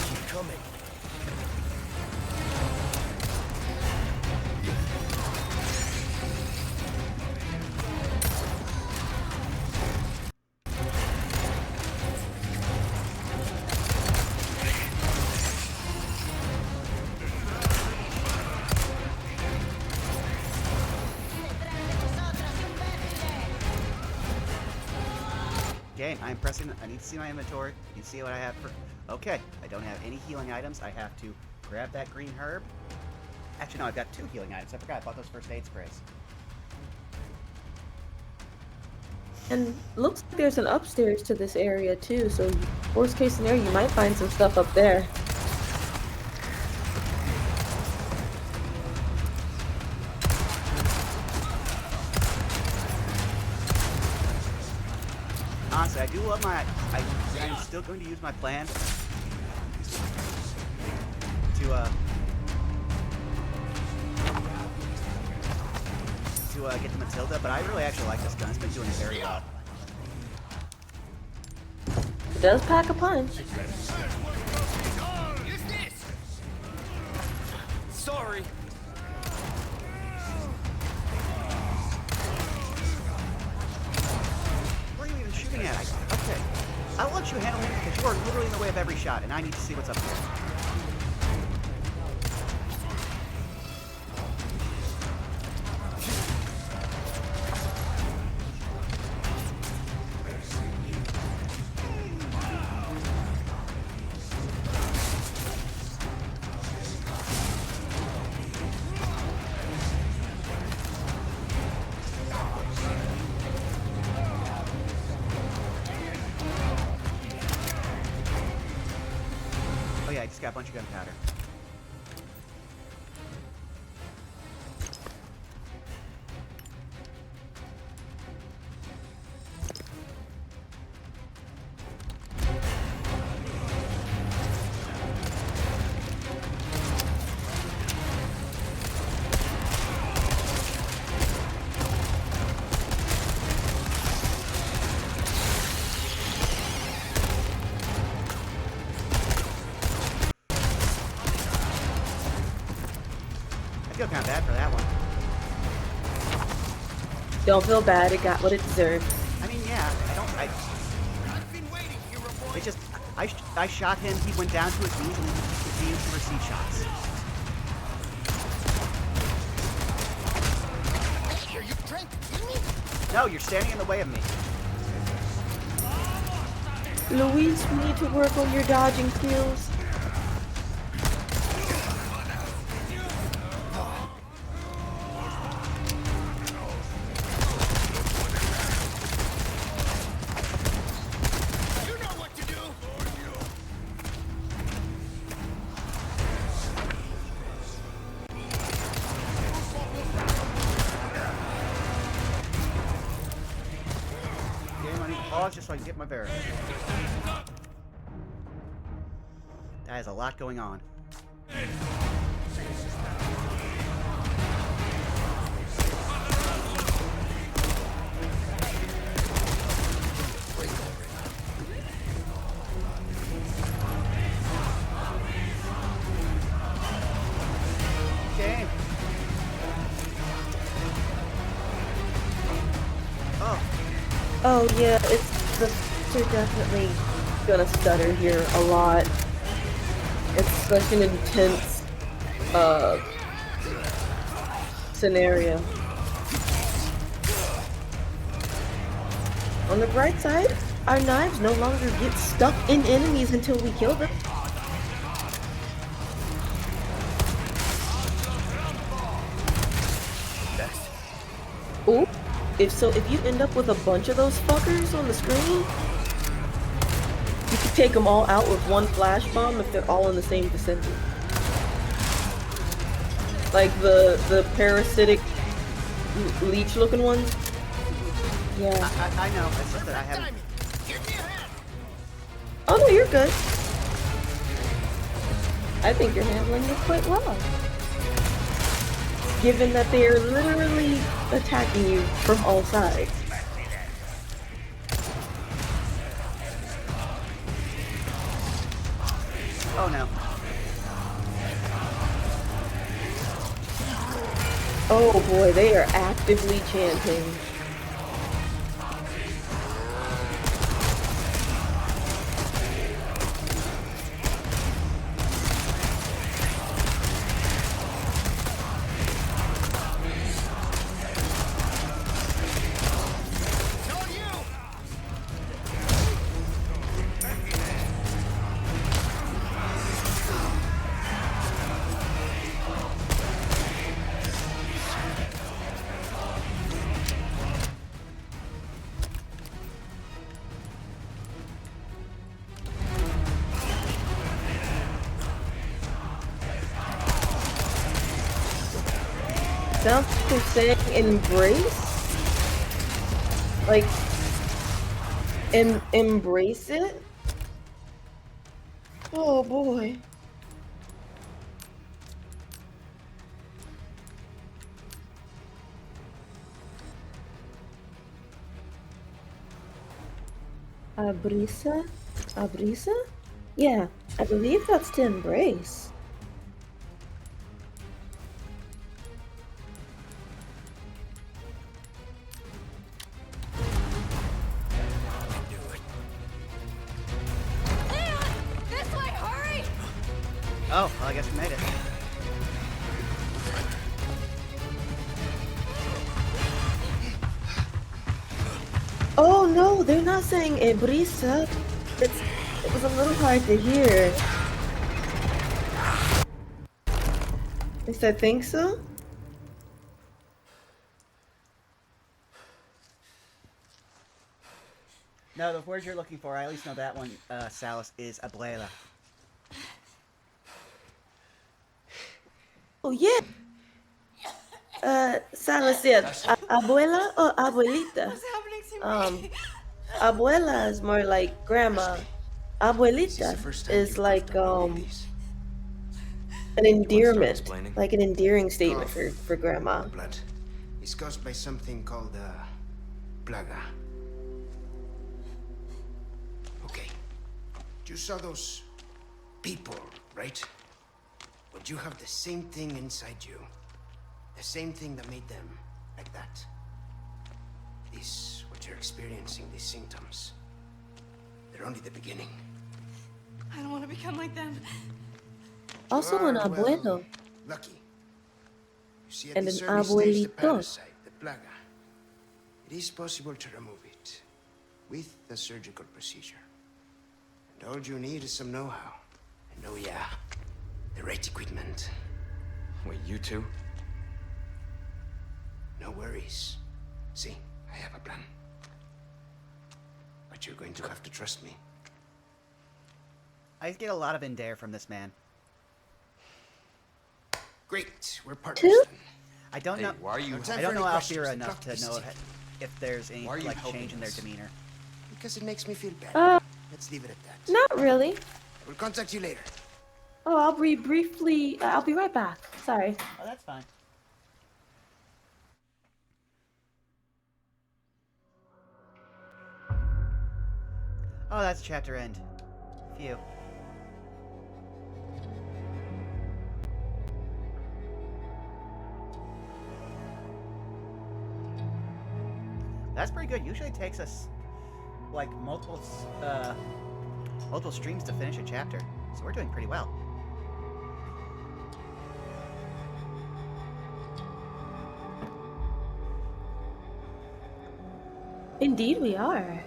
Speaker 7: Keep coming.
Speaker 1: Game, I'm pressing. I need to see my inventory. You see what I have for. Okay, I don't have any healing items. I have to grab that green herb. Actually, no, I've got 2 healing items. I forgot I bought those first aid sprays.
Speaker 2: And looks like there's an upstairs to this area too, so worst case scenario, you might find some stuff up there.
Speaker 1: Honestly, I do love my. I'm still going to use my plan to get to Matilda, but I really actually like this gun. It's been doing very well.
Speaker 2: It does pack a punch.
Speaker 3: Sorry.
Speaker 1: Where are you even shooting at? Okay. I'll let you handle him because you are literally in the way of every shot, and I need to see what's up here. Oh yeah, I just got a bunch of gunpowder. I feel kind of bad for that one.
Speaker 2: Don't feel bad, it got what it deserved.
Speaker 1: I mean, yeah, it just, I shot him, he went down to his knees, and he continued to receive shots.
Speaker 7: Hey, are you trying to kill me?
Speaker 1: No, you're standing in the way of me.
Speaker 2: Luis, we need to work on your dodging skills.
Speaker 1: pause just so I can get my bearings. That is a lot going on. Okay.
Speaker 2: Oh yeah, they're definitely gonna stutter here a lot. It's such an intense scenario. On the bright side, our knives no longer get stuck in enemies until we kill them. Ooh, if you end up with a bunch of those fuckers on the screen, you can take them all out with one flash bomb if they're all in the same vicinity. Like the parasitic leech looking ones. Yeah.
Speaker 1: I know, it's just that I haven't...
Speaker 2: Oh no, you're good. I think you're handling it quite well. Given that they are literally attacking you from all sides.
Speaker 1: Oh no.
Speaker 2: Oh boy, they are actively chanting. Sounds like they're saying embrace? Like, embrace it? Oh boy. Abrisa? Abrisa? Yeah, I believe that's to embrace.
Speaker 1: Oh, well, I guess we made it.
Speaker 2: Oh no, they're not saying Ebrisa. It was a little hard to hear. At least I think so.
Speaker 1: No, the word you're looking for, I at least know that one, Salas, is abuela.
Speaker 2: Oh yeah. Salas said, abuela or abuelita?
Speaker 4: What's happening to me?
Speaker 2: Abuela is more like grandma. Abuelita is like an endearment, like an endearing statement for grandma.
Speaker 9: Blood is caused by something called plaga. Okay, you saw those people, right? But you have the same thing inside you. The same thing that made them like that. This, what you're experiencing, these symptoms, they're only the beginning.
Speaker 4: I don't want to become like them.
Speaker 2: Also an abuelo.
Speaker 9: Well, lucky. You see, at
Speaker 2: And
Speaker 9: this
Speaker 2: an
Speaker 9: early stage, the
Speaker 2: abuelito.
Speaker 9: parasite, the plaga, it is possible to remove it with a surgical procedure. And all you need is some know-how. And oh yeah, the right equipment.
Speaker 3: Wait, you too?
Speaker 9: No worries. See, I have a plan. But you're going to have to trust me.
Speaker 1: I get a lot of endare from this man.
Speaker 9: Great, we're partners
Speaker 2: Two?
Speaker 9: then.
Speaker 1: I don't know.
Speaker 3: Why are you...
Speaker 9: No time
Speaker 1: I
Speaker 9: for
Speaker 1: don't
Speaker 9: any
Speaker 1: know
Speaker 9: questions.
Speaker 1: Alfira
Speaker 9: The
Speaker 1: enough
Speaker 9: clock
Speaker 1: to
Speaker 9: is
Speaker 1: know
Speaker 9: ticking.
Speaker 1: if there's any
Speaker 3: Why are you
Speaker 1: like
Speaker 3: helping
Speaker 1: change in their
Speaker 3: us?
Speaker 1: demeanor.
Speaker 9: because it makes me feel bad.
Speaker 2: Uh,
Speaker 9: Let's leave it at that.
Speaker 2: not really.
Speaker 9: We'll contact you later.
Speaker 2: Oh, I'll be briefly. I'll be right back. Sorry.
Speaker 1: Oh, that's fine. Oh, that's chapter end. Phew. That's pretty good. Usually it takes us like multiple streams to finish a chapter, so we're doing pretty well.
Speaker 2: Indeed, we are.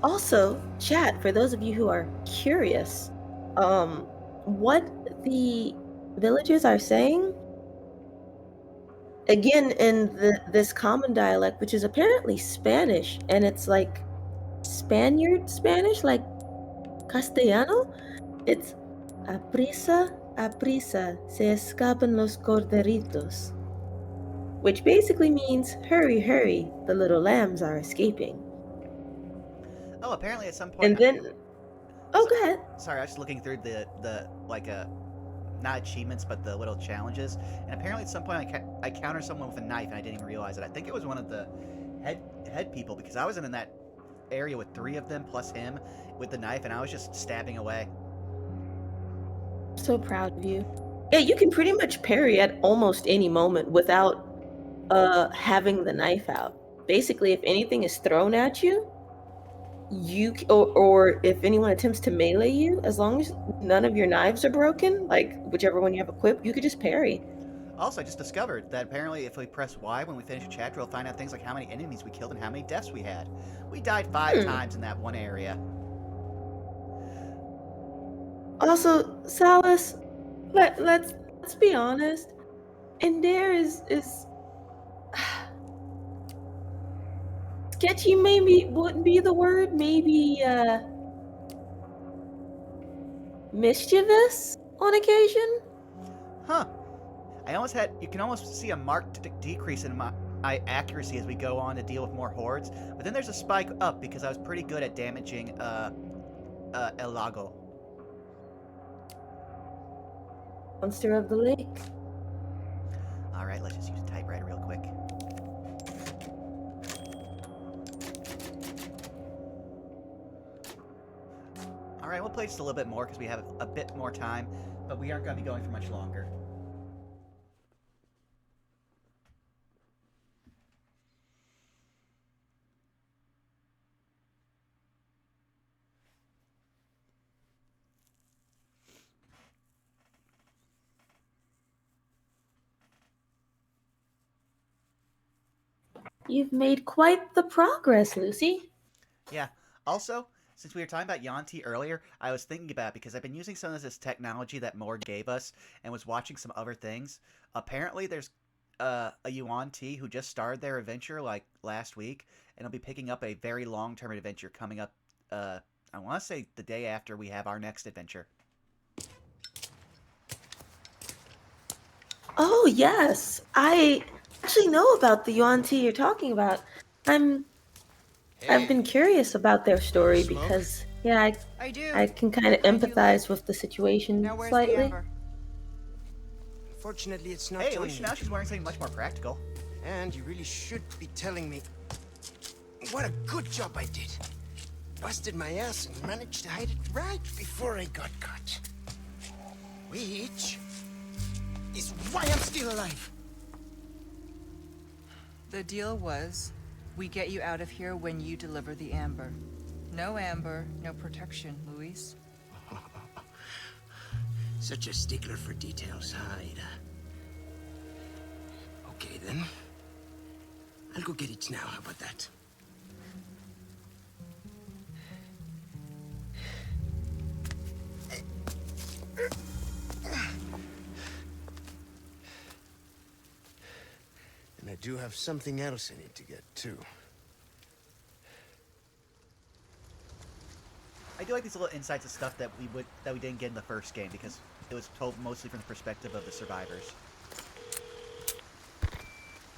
Speaker 2: Also, chat, for those of you who are curious, what the villagers are saying, again, in this common dialect, which is apparently Spanish, and it's like Spaniard Spanish, like Castellano, it's a prisa, se escapan los corderitos, which basically means, hurry, hurry, the little lambs are escaping.
Speaker 1: Oh, apparently at some point.
Speaker 2: And then, oh, go ahead.
Speaker 1: Sorry, I was just looking through the like not achievements, but the little challenges. And apparently at some point I countered someone with a knife, and I didn't even realize it. I think it was one of the head people, because I was in that area with 3 of them plus him with the knife, and I was just stabbing away.
Speaker 2: So proud of you. Yeah, you can pretty much parry at almost any moment without having the knife out. Basically, if anything is thrown at you, or if anyone attempts to melee you, as long as none of your knives are broken, like whichever one you have equipped, you could just parry.
Speaker 1: Also, I just discovered that apparently if we press Y when we finish a chapter, we'll find out things like how many enemies we killed and how many deaths we had. We died 5 times in that one area.
Speaker 2: Also, Salas, let's be honest. And there is sketchy maybe wouldn't be the word, maybe mischievous on occasion.
Speaker 1: Huh. You can almost see a marked decrease in my accuracy as we go on to deal with more hordes, but then there's a spike up because I was pretty good at damaging El Lago.
Speaker 2: Monster of the lake.
Speaker 1: Alright, let's just use a typewriter real quick. Alright, we'll play just a little bit more because we have a bit more time, but we aren't going to be going for much longer.
Speaker 2: You've made quite the progress, Lucy.
Speaker 1: Yeah. Also, since we were talking about Yanti earlier, I was thinking about it because I've been using some of this technology that Mord gave us and was watching some other things. Apparently, there's a Yuan-Ti who just started their adventure like last week, and will be picking up a very long-term adventure coming up, I want to say the day after we have our next adventure.
Speaker 2: Oh, yes. I actually know about the Yuan-Ti you're talking about. I've been curious about their story because, yeah, I can kind of empathize with the situation
Speaker 4: Now where's
Speaker 2: slightly.
Speaker 4: the amber?
Speaker 9: Fortunately, it's not
Speaker 1: Hey, at
Speaker 9: telling
Speaker 1: least
Speaker 9: me.
Speaker 1: now she's wearing something much more practical.
Speaker 9: And you really should be telling me what a good job I did. Busted my ass and managed to hide it right before I got caught. Which is why I'm still alive.
Speaker 10: The deal was, we get you out of here when you deliver the amber. No amber, no protection, Luis.
Speaker 9: Such a stickler for details, huh, Ada? Okay, then. I'll go get it now. How about that? And I do have something else I need to get, too.
Speaker 1: I do like these little insights of stuff that we didn't get in the first game because it was told mostly from the perspective of the survivors.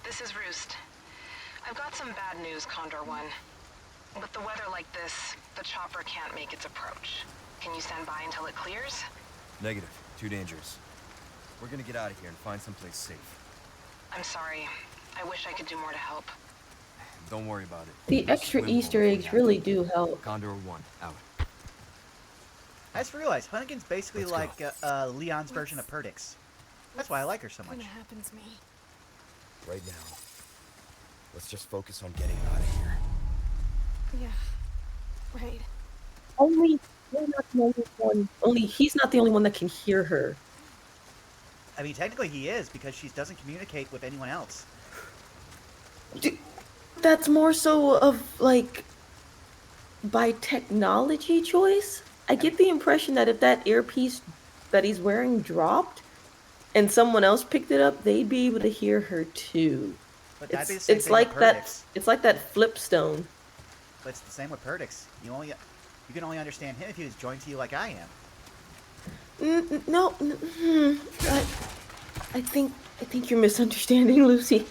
Speaker 6: This is Roost. I've got some bad news, Condor One. With the weather like this, the chopper can't make its approach. Can you stand by until it clears?
Speaker 3: Negative. Too dangerous. We're gonna get out of here and find someplace safe.
Speaker 6: I'm sorry. I wish I could do more to help.
Speaker 3: Don't worry about it.
Speaker 2: The extra Easter eggs really do help.
Speaker 3: Condor 1, out.
Speaker 1: I just realized Hunnigan's basically
Speaker 3: Let's go.
Speaker 1: like Leon's version of Perdix. That's why I like her so much.
Speaker 4: Gonna happen to me.
Speaker 3: Right now, let's just focus on getting out of here.
Speaker 4: Yeah. Right.
Speaker 2: Only you're not the only one. Only he's not the only one that can hear her.
Speaker 1: I mean, technically he is, because she doesn't communicate with anyone else.
Speaker 2: That's more so of like by technology choice. I get the impression that if that earpiece that he's wearing dropped and someone else picked it up, they'd be able to hear her too.
Speaker 1: But that'd be the same
Speaker 2: It's
Speaker 1: thing
Speaker 2: like
Speaker 1: with
Speaker 2: that.
Speaker 1: Perdix.
Speaker 2: It's like that flipstone.
Speaker 1: But it's the same with Perdix. You can only understand him if he was joined to you like I am.
Speaker 2: No, I think you're misunderstanding, Lucy.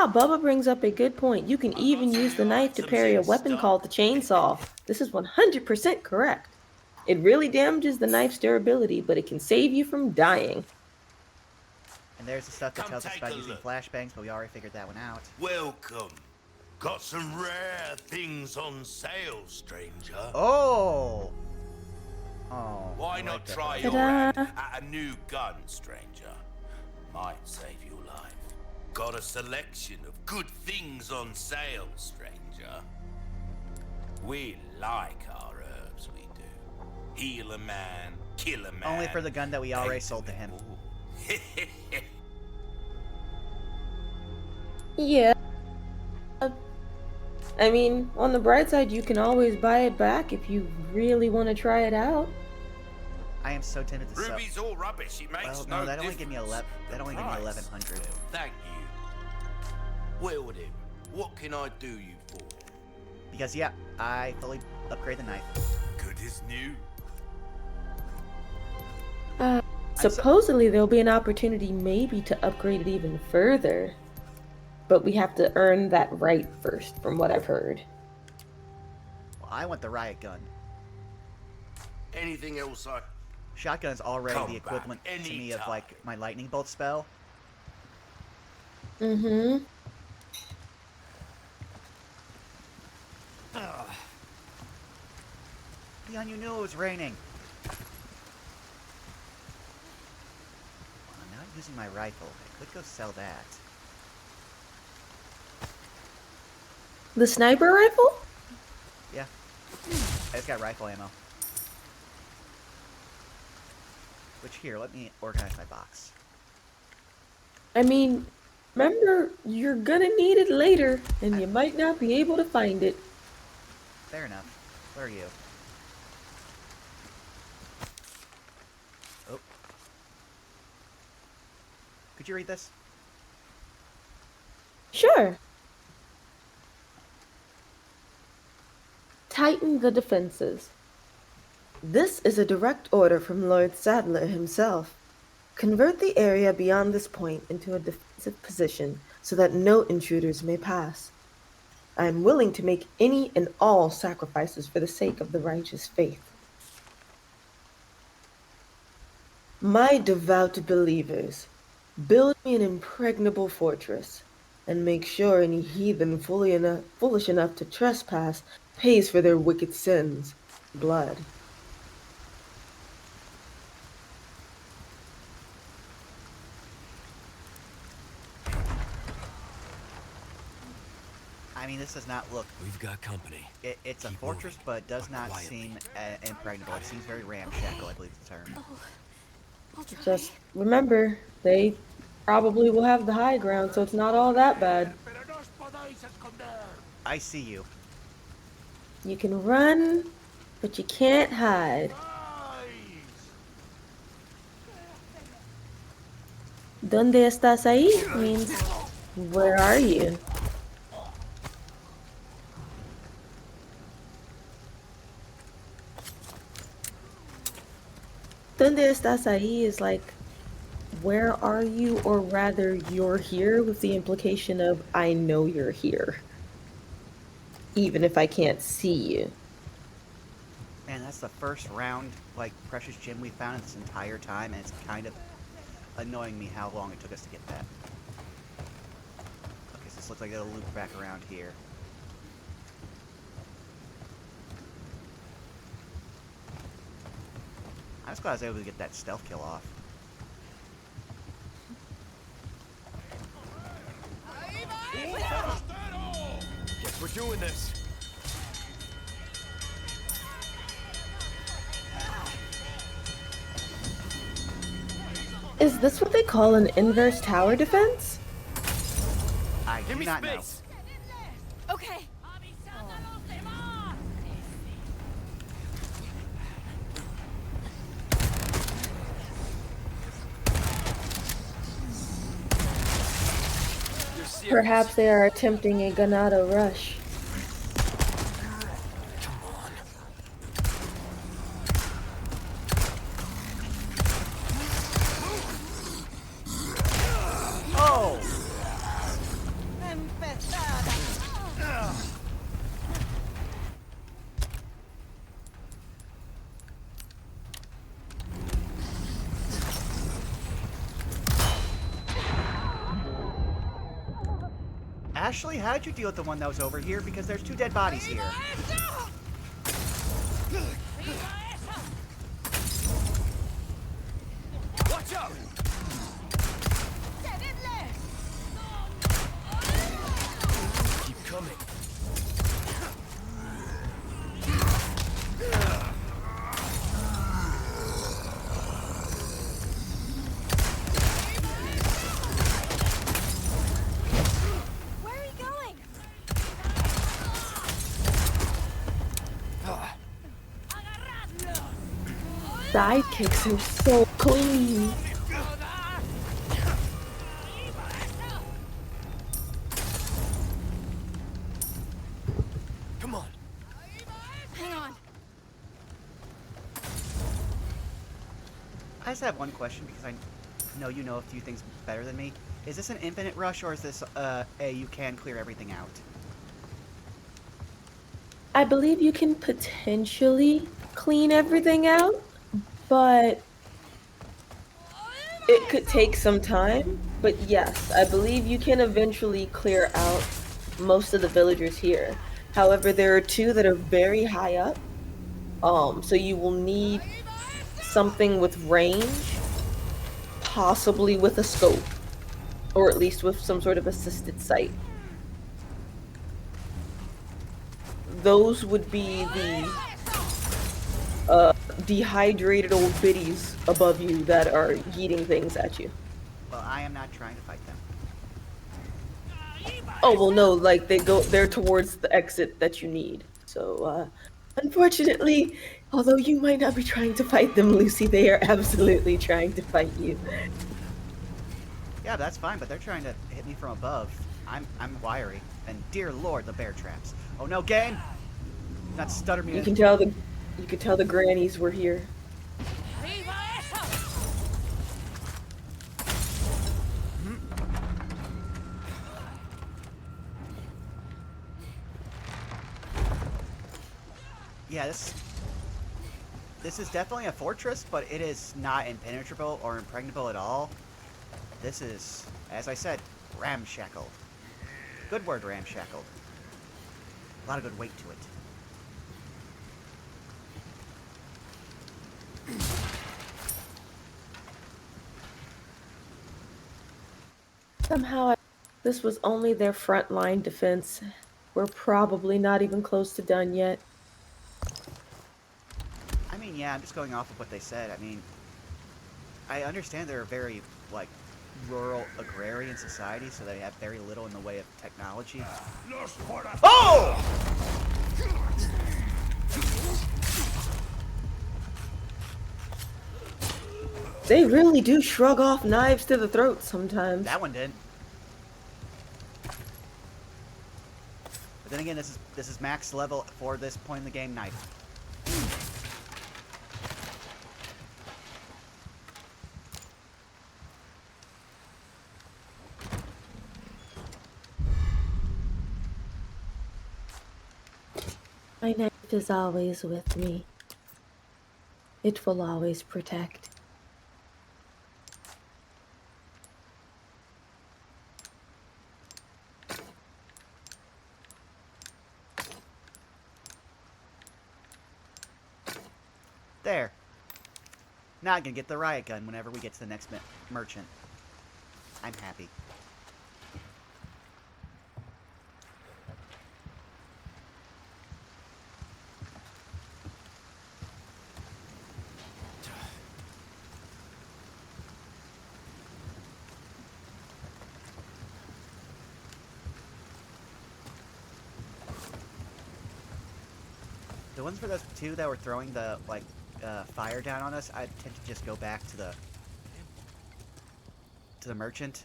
Speaker 2: Bubba brings up a good point. You can even use the knife to parry a weapon called the chainsaw. This is 100% correct. It really damages the knife's durability, but it can save you from dying.
Speaker 1: And there's the stuff that
Speaker 8: Come
Speaker 1: tells us
Speaker 8: take
Speaker 1: about
Speaker 8: a
Speaker 1: using
Speaker 8: look.
Speaker 1: flashbangs, but we already figured that one out.
Speaker 8: Welcome. Got some rare things on sale, stranger.
Speaker 1: Oh! Oh.
Speaker 8: Why
Speaker 1: I
Speaker 8: not
Speaker 1: like that
Speaker 8: try
Speaker 1: better.
Speaker 8: your hand
Speaker 2: Ta-da.
Speaker 8: at a new gun, stranger? Might save your life. Got a selection of good things on sale, stranger. We like our herbs, we do. Heal a man, kill a man.
Speaker 1: Only for the gun that we already
Speaker 8: take
Speaker 1: sold to him.
Speaker 8: them all.
Speaker 2: Yeah. I mean, on the bright side, you can always buy it back if you really want to try it out.
Speaker 1: I am so tempted to sell.
Speaker 8: Ruby's all rubbish. It makes
Speaker 1: Well,
Speaker 8: no
Speaker 1: no, that only give me
Speaker 8: difference.
Speaker 1: 11. That only give me
Speaker 8: Price?
Speaker 1: 1100.
Speaker 8: Well, thank you. Well then, what can I do you for?
Speaker 1: Because yeah, I fully upgrade the knife.
Speaker 8: Good as new.
Speaker 2: Supposedly, there'll be an opportunity maybe to upgrade it even further. But we have to earn that right first, from what I've heard.
Speaker 1: Well, I want the riot gun.
Speaker 8: Anything else I...
Speaker 1: Shotgun's already
Speaker 8: Come
Speaker 1: the
Speaker 8: back
Speaker 1: equivalent to me of
Speaker 8: anytime.
Speaker 1: like my lightning bolt spell.
Speaker 2: Mm-hmm.
Speaker 1: Leon, you knew it was raining. Well, I'm not using my rifle. I could go sell that.
Speaker 2: The sniper rifle?
Speaker 1: Yeah. I just got rifle ammo. Which here, let me organize my box.
Speaker 2: I mean, remember, you're gonna need it later, and you might not be able to find it.
Speaker 1: Fair enough. Where are you? Oh. Could you read this?
Speaker 2: Sure. Tighten the defenses. This is a direct order from Lord Sadler himself. Convert the area beyond this point into a defensive position so that no intruders may pass. I am willing to make any and all sacrifices for the sake of the righteous faith. My devout believers, build me an impregnable fortress, and make sure any heathen foolish enough to trespass pays for their wicked sins, blood.
Speaker 1: I mean, this does not look...
Speaker 3: We've got company.
Speaker 1: It's a
Speaker 3: Keep
Speaker 1: fortress,
Speaker 3: moving,
Speaker 1: but does
Speaker 3: but
Speaker 1: not
Speaker 3: quietly.
Speaker 1: seem impregnable. It seems very ramshackle, I believe is the term.
Speaker 4: I'll try.
Speaker 2: Just remember, they probably will have the high ground, so it's not all that bad.
Speaker 1: I see you.
Speaker 2: You can run, but you can't hide. ¿Dónde estás ahí? Means Where are you? Donde estás ahí is like, where are you, or rather, you're here, with the implication of I know you're here, even if I can't see you.
Speaker 1: Man, that's the first round, like, precious gem we found in this entire time, and it's kind of annoying me how long it took us to get that. Okay, so this looks like it'll loop back around here. I'm just glad I was able to get that stealth kill off.
Speaker 7: Guess we're doing this.
Speaker 2: Is this what they call an inverse tower defense?
Speaker 1: I
Speaker 7: Give
Speaker 1: do
Speaker 7: me
Speaker 1: not know.
Speaker 7: space.
Speaker 4: Okay.
Speaker 7: You're serious.
Speaker 2: Perhaps they are attempting a Ganado rush.
Speaker 7: Come on.
Speaker 1: Oh! Ashley, how'd you deal with the one that was over here? Because there's 2 dead bodies here.
Speaker 7: Watch out! Keep coming.
Speaker 4: Where are you going?
Speaker 2: Sidekicks are so clean.
Speaker 7: Come on.
Speaker 4: Hang on.
Speaker 1: I just have one question because I know you know a few things better than me. Is this an infinite rush or is this you can clear everything out?
Speaker 2: I believe you can potentially clean everything out, but it could take some time. But yes, I believe you can eventually clear out most of the villagers here. However, there are 2 that are very high up. So you will need something with range, possibly with a scope, or at least with some sort of assisted sight. Those would be the dehydrated old biddies above you that are yeeting things at you.
Speaker 1: Well, I am not trying to fight them.
Speaker 2: Oh, well, no, like they're towards the exit that you need. So, unfortunately, although you might not be trying to fight them, Lucy, they are absolutely trying to fight you.
Speaker 1: Yeah, that's fine, but they're trying to hit me from above. I'm wiry, and dear lord, the bear traps. Oh no, game! Not stutter me.
Speaker 2: You can tell the grannies were here.
Speaker 1: Yeah, this is definitely a fortress, but it is not impenetrable or impregnable at all. This is, as I said, ramshackled. Good word, ramshackled. A lot of good weight to it.
Speaker 2: Somehow, this was only their front line defense. We're probably not even close to done yet.
Speaker 1: I mean, yeah, I'm just going off of what they said. I mean, I understand they're a very, like, rural agrarian society, so they have very little in the way of technology. Oh!
Speaker 2: They really do shrug off knives to the throat sometimes.
Speaker 1: That one did. Then again, this is max level for this point in the game. Knife.
Speaker 2: My knife is always with me. It will always protect.
Speaker 1: There. Now I can get the riot gun whenever we get to the next merchant. I'm happy. The ones for those two that were throwing the, like, fire down on us, I tend to just go back to the merchant.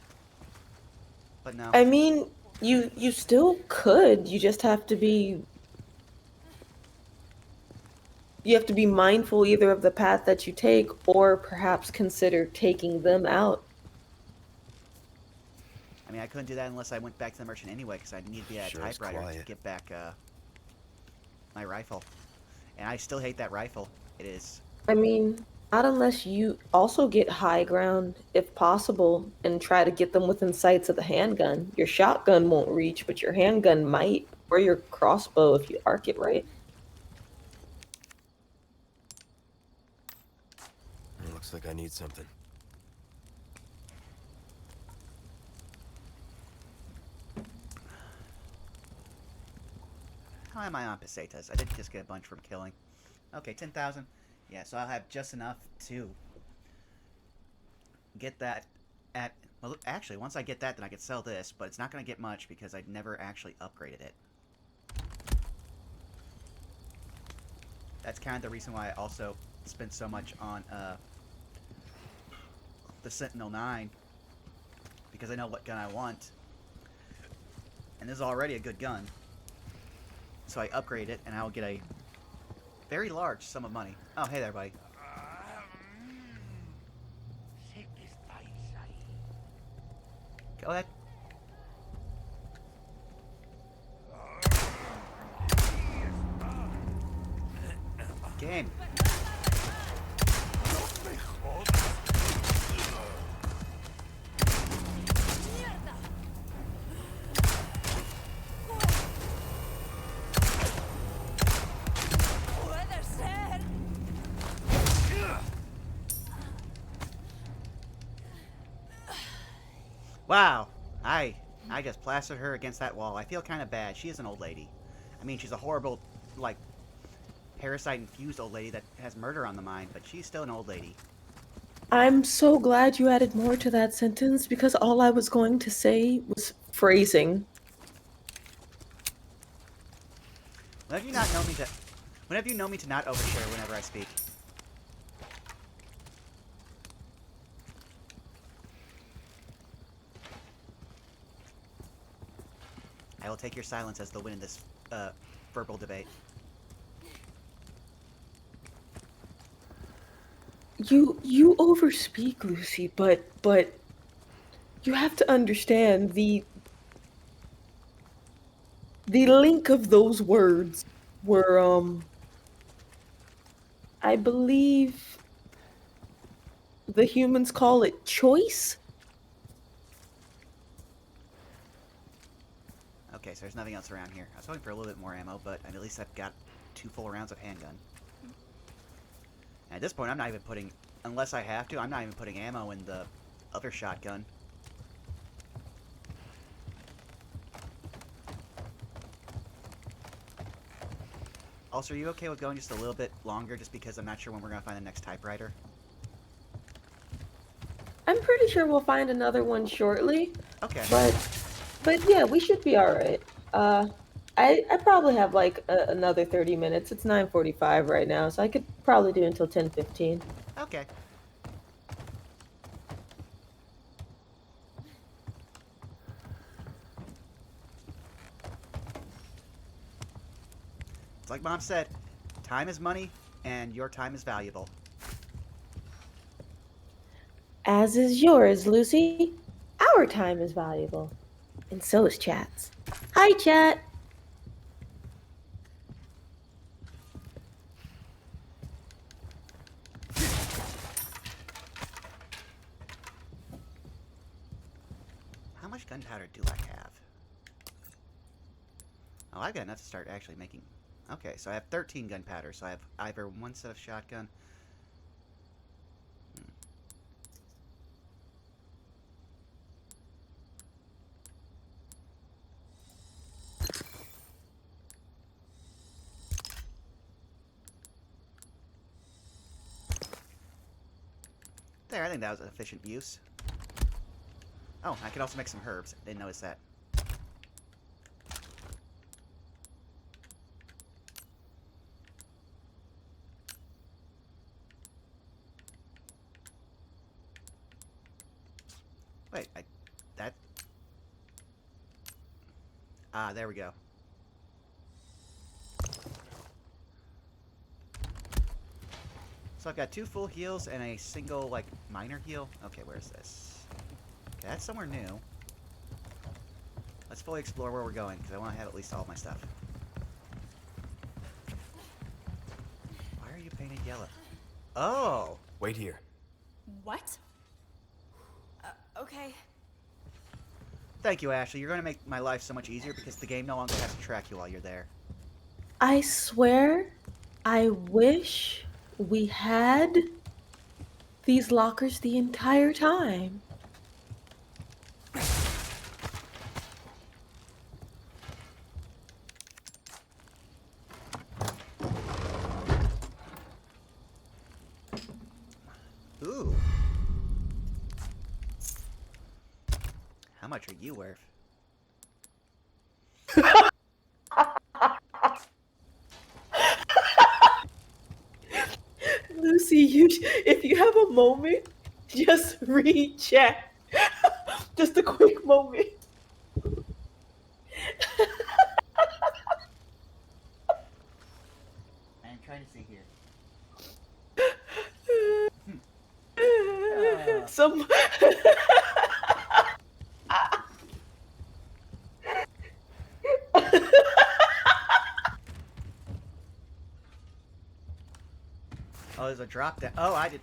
Speaker 1: But no.
Speaker 2: I mean, you still could. You just have to be. You have to be mindful either of the path that you take, or perhaps consider taking them out.
Speaker 1: I mean, I couldn't do that unless I went back to the merchant anyway, because I need to be at a
Speaker 3: Sure is
Speaker 1: typewriter to
Speaker 3: quiet.
Speaker 1: get back my rifle. And I still hate that rifle. It is.
Speaker 2: I mean, not unless you also get high ground, if possible, and try to get them within sights of the handgun. Your shotgun won't reach, but your handgun might, or your crossbow if you arc it right.
Speaker 3: It looks like I need something.
Speaker 1: How am I on pesetas? I did just get a bunch from killing. Okay, 10,000. Yeah, so I'll have just enough to get that at... Well, actually, once I get that, then I can sell this, but it's not going to get much because I'd never actually upgraded it. That's kind of the reason why I also spent so much on the Sentinel 9, because I know what gun I want. And this is already a good gun. So I upgrade it, and I will get a very large sum of money. Oh, hey there, buddy. Go ahead. Game.
Speaker 4: Puede ser.
Speaker 1: Wow. I just plastered her against that wall. I feel kind of bad. She is an old lady. I mean, she's a horrible, like, parasite-infused old lady that has murder on the mind, but she's still an old lady.
Speaker 2: I'm so glad you added more to that sentence because all I was going to say was phrasing.
Speaker 1: Whenever you know me to not overshare whenever I speak. I will take your silence as the win in this verbal debate.
Speaker 2: You overspeak, Lucy, but you have to understand the link of those words were I believe the humans call it choice.
Speaker 1: Okay, so there's nothing else around here. I was hoping for a little bit more ammo, but at least I've got 2 full rounds of handgun. And at this point, I'm not even putting, unless I have to, I'm not even putting ammo in the other shotgun. Also, are you okay with going just a little bit longer, just because I'm not sure when we're going to find the next typewriter?
Speaker 2: I'm pretty sure we'll find another one shortly.
Speaker 1: Okay.
Speaker 2: But yeah, we should be all right. I probably have like another 30 minutes. It's 9:45 right now, so I could probably do until 10:15.
Speaker 1: Okay. like Mom said, time is money, and your time is valuable.
Speaker 2: As is yours, Lucy. Our time is valuable. And so is Chat's. Hi, Chat.
Speaker 1: How much gunpowder do I have? Oh, I've got enough to start actually making... Okay, so I have 13 gunpowder, so I have either one set of shotgun... There, I think that was an efficient use. Oh, I can also make some herbs. Didn't notice that. Wait, that... Ah, there we go. So I've got 2 full heals and a single, like, minor heal. Okay, where's this? Okay, that's somewhere new. Let's fully explore where we're going, because I want to have at least all of my stuff. Why are you painted yellow? Oh!
Speaker 7: Wait here.
Speaker 4: What? Okay.
Speaker 1: Thank you, Ashley. You're going to make my life so much easier because the game no longer has to track you while you're there.
Speaker 2: I swear, I wish we had these lockers the entire time.
Speaker 1: Ooh. How much are you worth?
Speaker 2: Lucy, if you have a moment, just read chat. Just a quick moment.
Speaker 1: I'm trying to see here.
Speaker 2: Some
Speaker 1: Oh, there's a drop down. Oh, I did.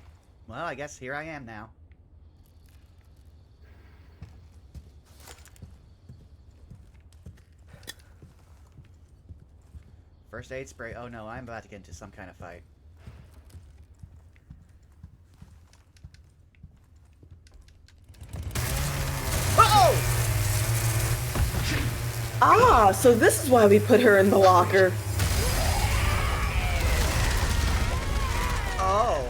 Speaker 1: Well, I guess here I am now. First aid spray. Oh no, I'm about to get into some kind of fight. Oh!
Speaker 2: Ah, so this is why we put her in the locker.
Speaker 1: Oh.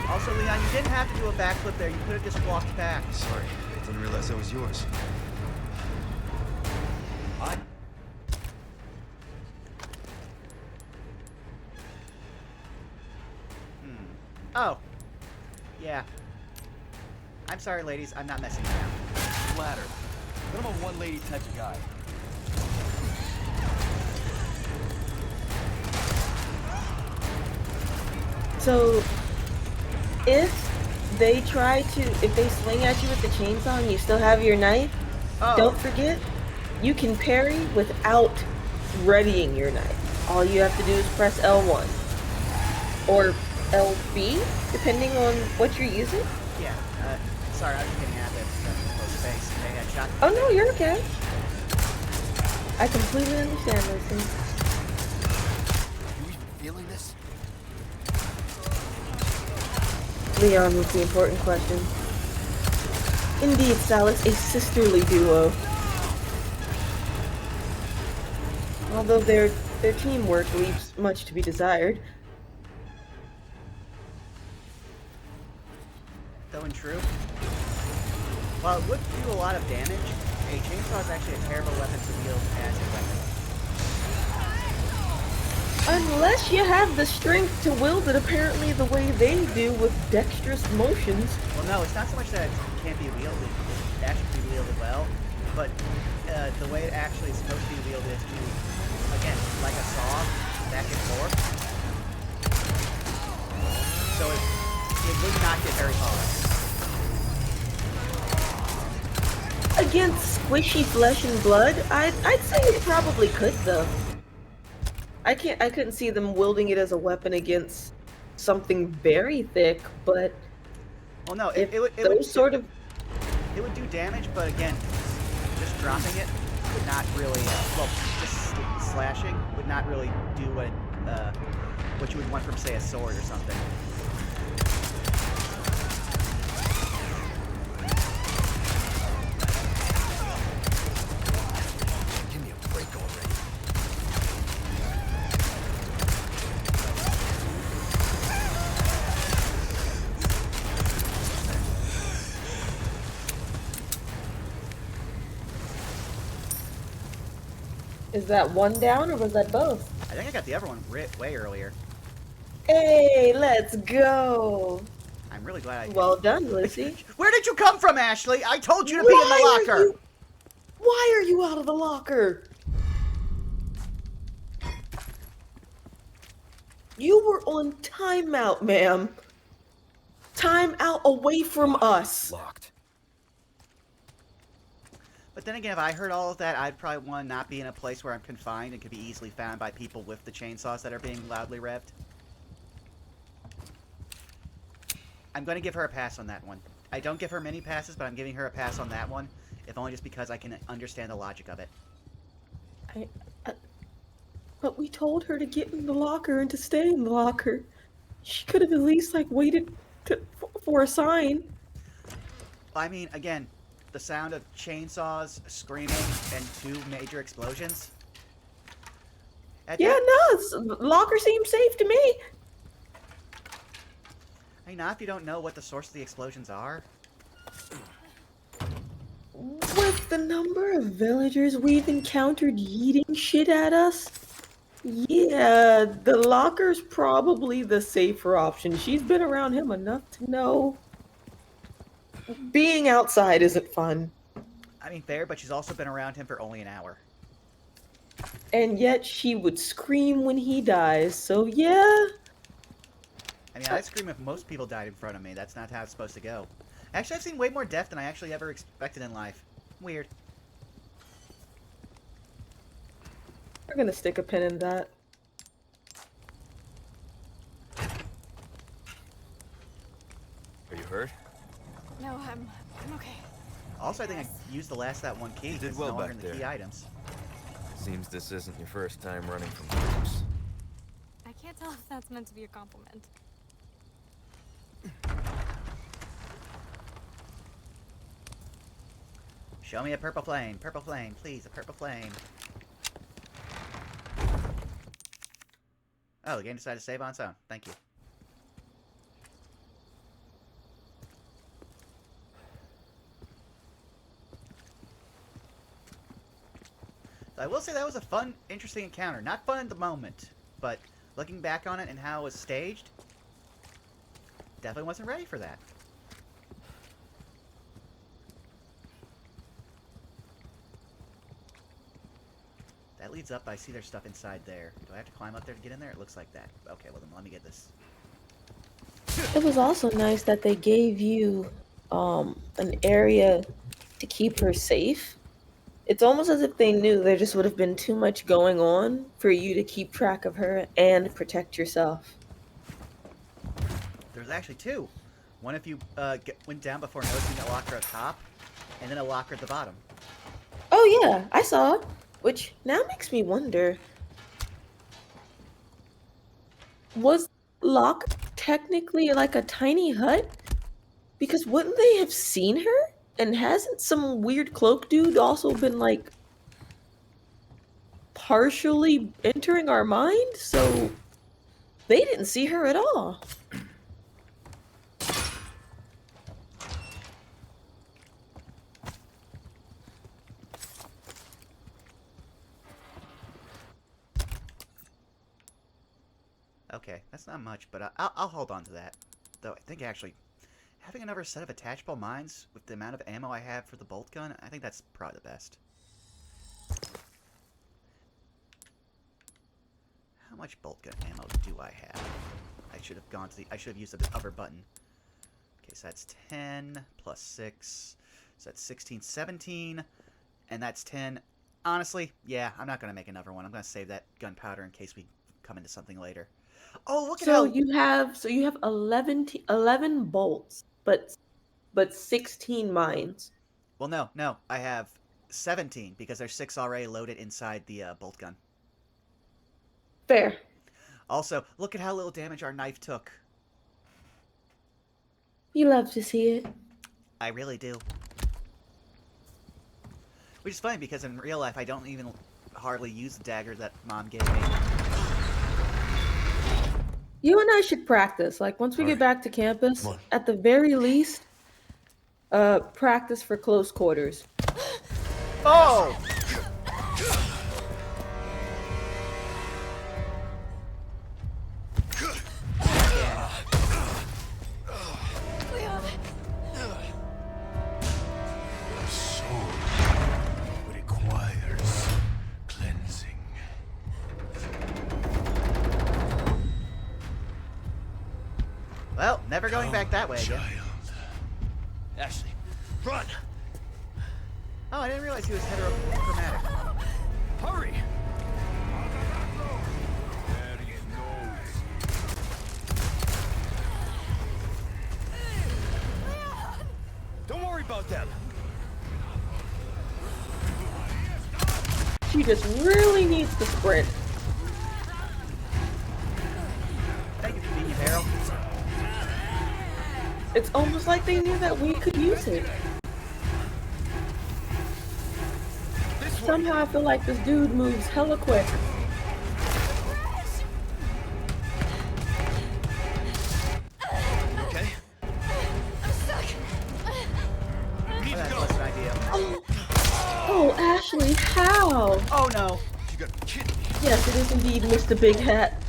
Speaker 1: Also, Leon, you didn't have to do a backflip there. You could have just walked back.
Speaker 3: Sorry, I didn't realize that was yours.
Speaker 1: What? Oh. Yeah. I'm sorry, ladies. I'm not messing around.
Speaker 7: Ladder. But I'm a one-lady type of guy.
Speaker 2: So, if they swing at you with the chainsaw and you still have your knife, don't forget, you can parry without readying your knife. All you have to do is press L1. Or LB, depending on what you're using.
Speaker 1: Yeah, sorry, I was getting at this close space. They had shot.
Speaker 2: Oh no, you're okay. I completely understand those things.
Speaker 7: Are you even feeling this?
Speaker 2: Leon was the important question. Indeed, Salix, a sisterly duo. Although their teamwork leaves much to be desired.
Speaker 1: Though in true, while it would do a lot of damage, a chainsaw is actually a terrible weapon to wield as a weapon.
Speaker 2: Unless you have the strength to wield it apparently the way they do with dexterous motions.
Speaker 1: Well, no, it's not so much that it can't be wielded. It actually can be wielded well, but the way it actually is supposed to be wielded is to again, like a saw, back and forth. So it would not get very hard.
Speaker 2: Against squishy flesh and blood, I'd say it probably could though. I couldn't see them wielding it as a weapon against something very thick, but
Speaker 1: Well, no,
Speaker 2: if those sort of
Speaker 1: it would do damage, but again, just dropping it would not really, well, just slashing would not really do what you would want from, say, a sword or something.
Speaker 7: Give me a break already.
Speaker 2: is that one down or was that both?
Speaker 1: I think I got the other one way earlier.
Speaker 2: Hey, let's go.
Speaker 1: I'm really glad I...
Speaker 2: Well done, Lucy.
Speaker 1: Where did you come from, Ashley? I told you to be in the locker!
Speaker 2: Why are you out of the locker? You were on timeout, ma'am. Timeout away from us.
Speaker 7: Locked.
Speaker 1: But then again, if I heard all of that, I'd probably want to not be in a place where I'm confined and could be easily found by people with the chainsaws that are being loudly revved. I'm going to give her a pass on that one. I don't give her many passes, but I'm giving her a pass on that one, if only just because I can understand the logic of it.
Speaker 2: But we told her to get in the locker and to stay in the locker. She could have at least, like, waited for a sign.
Speaker 1: I mean, again, the sound of chainsaws, screaming, and 2 major explosions.
Speaker 2: Yeah, no, the locker seems safe to me.
Speaker 1: I mean, not if you don't know what the source of the explosions are.
Speaker 2: With the number of villagers we've encountered yeeting shit at us, yeah, the locker's probably the safer option. She's been around him enough to know being outside isn't fun.
Speaker 1: I mean, fair, but she's also been around him for only an hour.
Speaker 2: And yet she would scream when he dies, so yeah.
Speaker 1: I mean, I'd scream if most people died in front of me. That's not how it's supposed to go. Actually, I've seen way more death than I actually ever expected in life. Weird.
Speaker 2: We're gonna stick a pin in that.
Speaker 3: Are you hurt?
Speaker 4: No, I'm okay.
Speaker 1: Also, I think I used the last of that one key.
Speaker 3: did
Speaker 1: It's
Speaker 3: well
Speaker 1: no longer
Speaker 3: back
Speaker 1: in the key
Speaker 3: there.
Speaker 1: items.
Speaker 3: Seems this isn't your first time running from cops.
Speaker 4: I can't tell if that's meant to be a compliment.
Speaker 1: Show me a purple flame. Purple flame, please. A purple flame. Oh, the game decided to save on its own. Thank you. So I will say that was a fun, interesting encounter. Not fun at the moment, but looking back on it and how it was staged, definitely wasn't ready for that. That leads up. I see there's stuff inside there. Do I have to climb up there to get in there? It looks like that. Okay, well then let me get this.
Speaker 2: It was also nice that they gave you an area to keep her safe. It's almost as if they knew there just would have been too much going on for you to keep track of her and protect yourself.
Speaker 1: There's actually 2. One if you went down before noticing a locker at top, and then a locker at the bottom.
Speaker 2: Oh yeah, I saw it. Which now makes me wonder, was Locke technically like a tiny hut? Because wouldn't they have seen her? And hasn't some weird cloak dude also been like partially entering our mind? So they didn't see her at all.
Speaker 1: Okay, that's not much, but I'll hold on to that. Though I think actually, having another set of attachable mines with the amount of ammo I have for the bolt gun, I think that's probably the best. much bolt gun ammo do I have? I should have gone to the... I should have used the upper button. Okay, so that's 10 plus 6. So that's 16, 17. And that's 10. Honestly, yeah, I'm not going to make another one. I'm going to save that gunpowder in case we come into something later. Oh, look at
Speaker 2: So
Speaker 1: how...
Speaker 2: you have 11 bolts, but 16 mines.
Speaker 1: Well, no. I have 17 because there's 6 already loaded inside the bolt gun.
Speaker 2: Fair.
Speaker 1: Also, look at how little damage our knife took.
Speaker 2: You love to see it.
Speaker 1: I really do. Which is funny because in real life I don't even hardly use the dagger that Mom gave me.
Speaker 2: You and I should practice. Like, once we get back to campus, at the very least, practice for close quarters.
Speaker 1: Oh!
Speaker 4: Leon!
Speaker 5: Soul requires cleansing.
Speaker 1: Well, never going back that way again.
Speaker 7: Ashley, run!
Speaker 1: Oh, I didn't realize he was heterochromatic.
Speaker 7: Hurry! Don't worry about them.
Speaker 2: She just really needs to sprint.
Speaker 1: Thank you, convenient barrel.
Speaker 2: It's almost like they knew that we could use it. Somehow I feel like this dude moves hella quick.
Speaker 7: Okay?
Speaker 4: I'm stuck!
Speaker 1: Oh, that's less an idea.
Speaker 2: Oh, Ashley, how?
Speaker 1: Oh no!
Speaker 7: You gotta be kidding me.
Speaker 2: Yes, it is indeed Mr. Big Hat.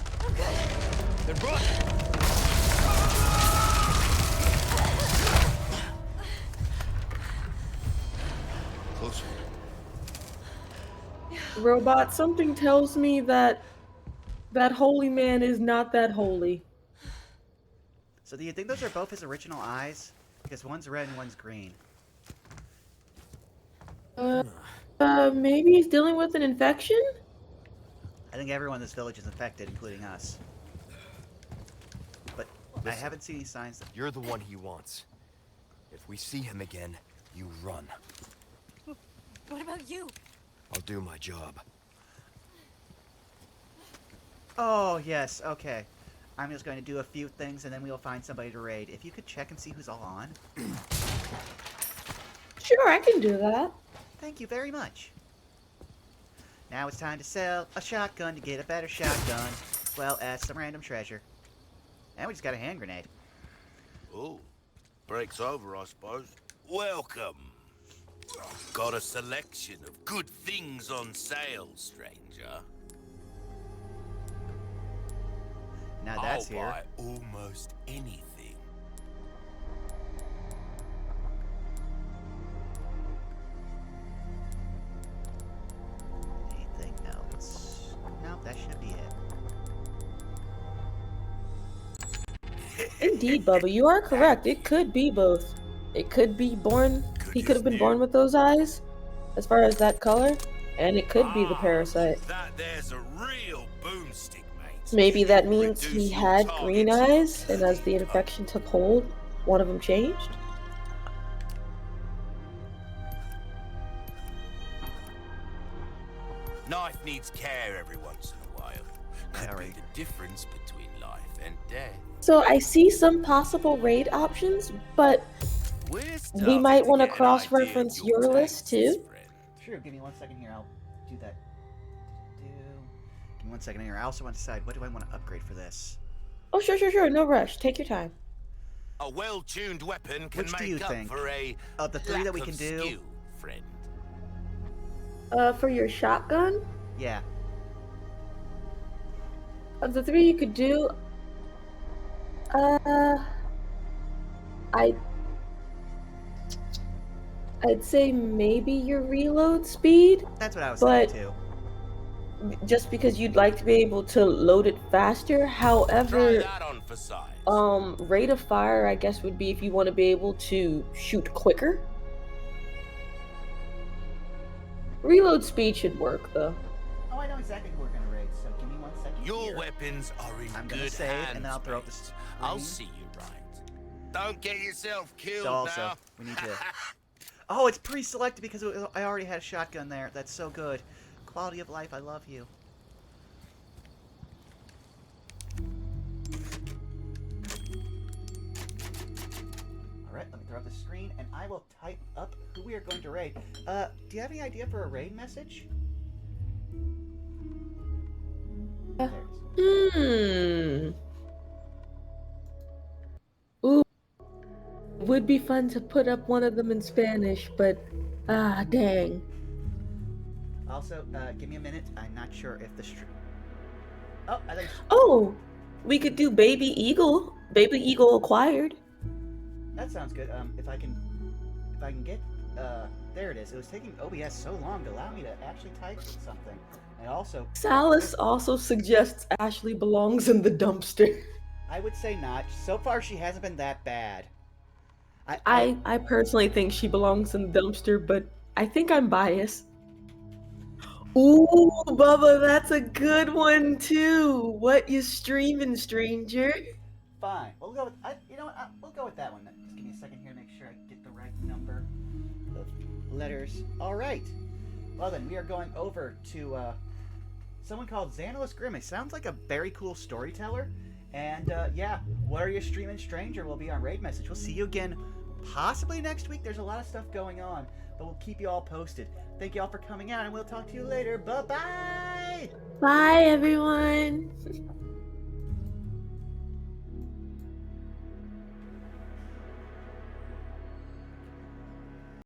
Speaker 7: Then run! Closer.
Speaker 2: Robot, something tells me that that holy man is not that holy.
Speaker 1: So do you think those are both his original eyes? Because one's red and one's green.
Speaker 2: Maybe he's dealing with an infection?
Speaker 1: I think everyone in this village is infected, including us. But I haven't seen any signs that...
Speaker 7: You're the one he wants. If we see him again, you run.
Speaker 4: What about you?
Speaker 7: I'll do my job.
Speaker 1: Oh, yes, okay. I'm just going to do a few things and then we'll find somebody to raid. If you could check and see who's all on.
Speaker 2: Sure, I can do that.
Speaker 1: Thank you very much. Now it's time to sell a shotgun to get a better shotgun, as well as some random treasure. And we just got a hand grenade.
Speaker 8: Oh, break's over, I suppose. Welcome. Got a selection of good things on sale, stranger.
Speaker 1: Now that's
Speaker 8: I'll
Speaker 1: here.
Speaker 8: buy almost anything.
Speaker 1: Anything else? Nope, that should be it.
Speaker 2: Indeed, Bubba, you are correct. It could be both. It could be born. He could have been born with those eyes, as far as that color, and it could be the parasite.
Speaker 8: That there's a real boomstick, mate.
Speaker 2: Maybe that means
Speaker 8: Reduce
Speaker 2: he
Speaker 8: your
Speaker 2: had green
Speaker 8: targets.
Speaker 2: eyes, and as the infection took hold, one of them changed.
Speaker 8: Knife needs care every once in a while. Could be
Speaker 1: Alright.
Speaker 8: the difference between life and death.
Speaker 2: So I see some possible raid options, but
Speaker 8: We're
Speaker 2: we
Speaker 8: starting
Speaker 2: might
Speaker 8: to
Speaker 2: want to
Speaker 8: get an
Speaker 2: cross-reference
Speaker 8: idea of
Speaker 2: your list
Speaker 8: tastes,
Speaker 2: too.
Speaker 8: friend.
Speaker 1: Sure, give me 1 second here. I'll do that. Give me 1 second here. I also want to decide what do I want to upgrade for this.
Speaker 2: Oh, sure. No rush. Take your time.
Speaker 8: A well-tuned weapon can
Speaker 1: Which do you
Speaker 8: make up
Speaker 1: think?
Speaker 8: for a
Speaker 1: Of the 3 that we
Speaker 8: lack
Speaker 1: can
Speaker 8: of
Speaker 1: do,
Speaker 8: skill, friend.
Speaker 2: For your shotgun,
Speaker 1: yeah.
Speaker 2: of the 3 you could do, I'd say maybe your reload speed,
Speaker 1: That's what I was
Speaker 2: But-
Speaker 1: thinking too.
Speaker 2: just because you'd like to be able to load it faster.
Speaker 8: Try
Speaker 2: However,
Speaker 8: that on for size.
Speaker 2: rate of fire, I guess, would be if you want to be able to shoot quicker. Reload speed should work though.
Speaker 1: Oh, I know exactly who we're gonna raid. So give me 1 second.
Speaker 8: Your
Speaker 1: here.
Speaker 8: weapons are in
Speaker 1: I'm gonna
Speaker 8: good
Speaker 1: save,
Speaker 8: hands,
Speaker 1: and then I'll throw up the
Speaker 8: mate. I'll
Speaker 1: screen.
Speaker 8: see you right. Don't get yourself killed
Speaker 1: So also,
Speaker 8: now.
Speaker 1: we need to. Oh, it's pre-selected because I already had a shotgun there. That's so good. Quality of life, I love you. Alright, let me throw up the screen, and I will type up who we are going to raid. Do you have any idea for a raid message? There it is.
Speaker 2: Ooh. Would be fun to put up one of them in Spanish, but dang.
Speaker 1: Also, give me a minute. I'm not sure if the stream. Oh, I think.
Speaker 2: Oh, we could do Baby Eagle. Baby Eagle acquired.
Speaker 1: That sounds good. If I can get, there it is. It was taking OBS so long to allow me to actually type something, and also.
Speaker 2: Salas also suggests Ashley belongs in the dumpster.
Speaker 1: I would say not. So far, she hasn't been that bad.
Speaker 2: I personally think she belongs in the dumpster, but I think I'm biased. Ooh, Bubba, that's a good one too. What you streaming, stranger?
Speaker 1: Fine. We'll go with. You know what? We'll go with that one. Just give me a second here to make sure I get the right number of letters. All right. Well then, we are going over to someone called Xanalis Grimace. Sounds like a very cool storyteller. And yeah, what are you streaming, stranger? Will be our raid message. We'll see you again, possibly next week. There's a lot of stuff going on, but we'll keep you all posted. Thank you all for coming out, and we'll talk to you later. Bye bye.
Speaker 2: Bye, everyone.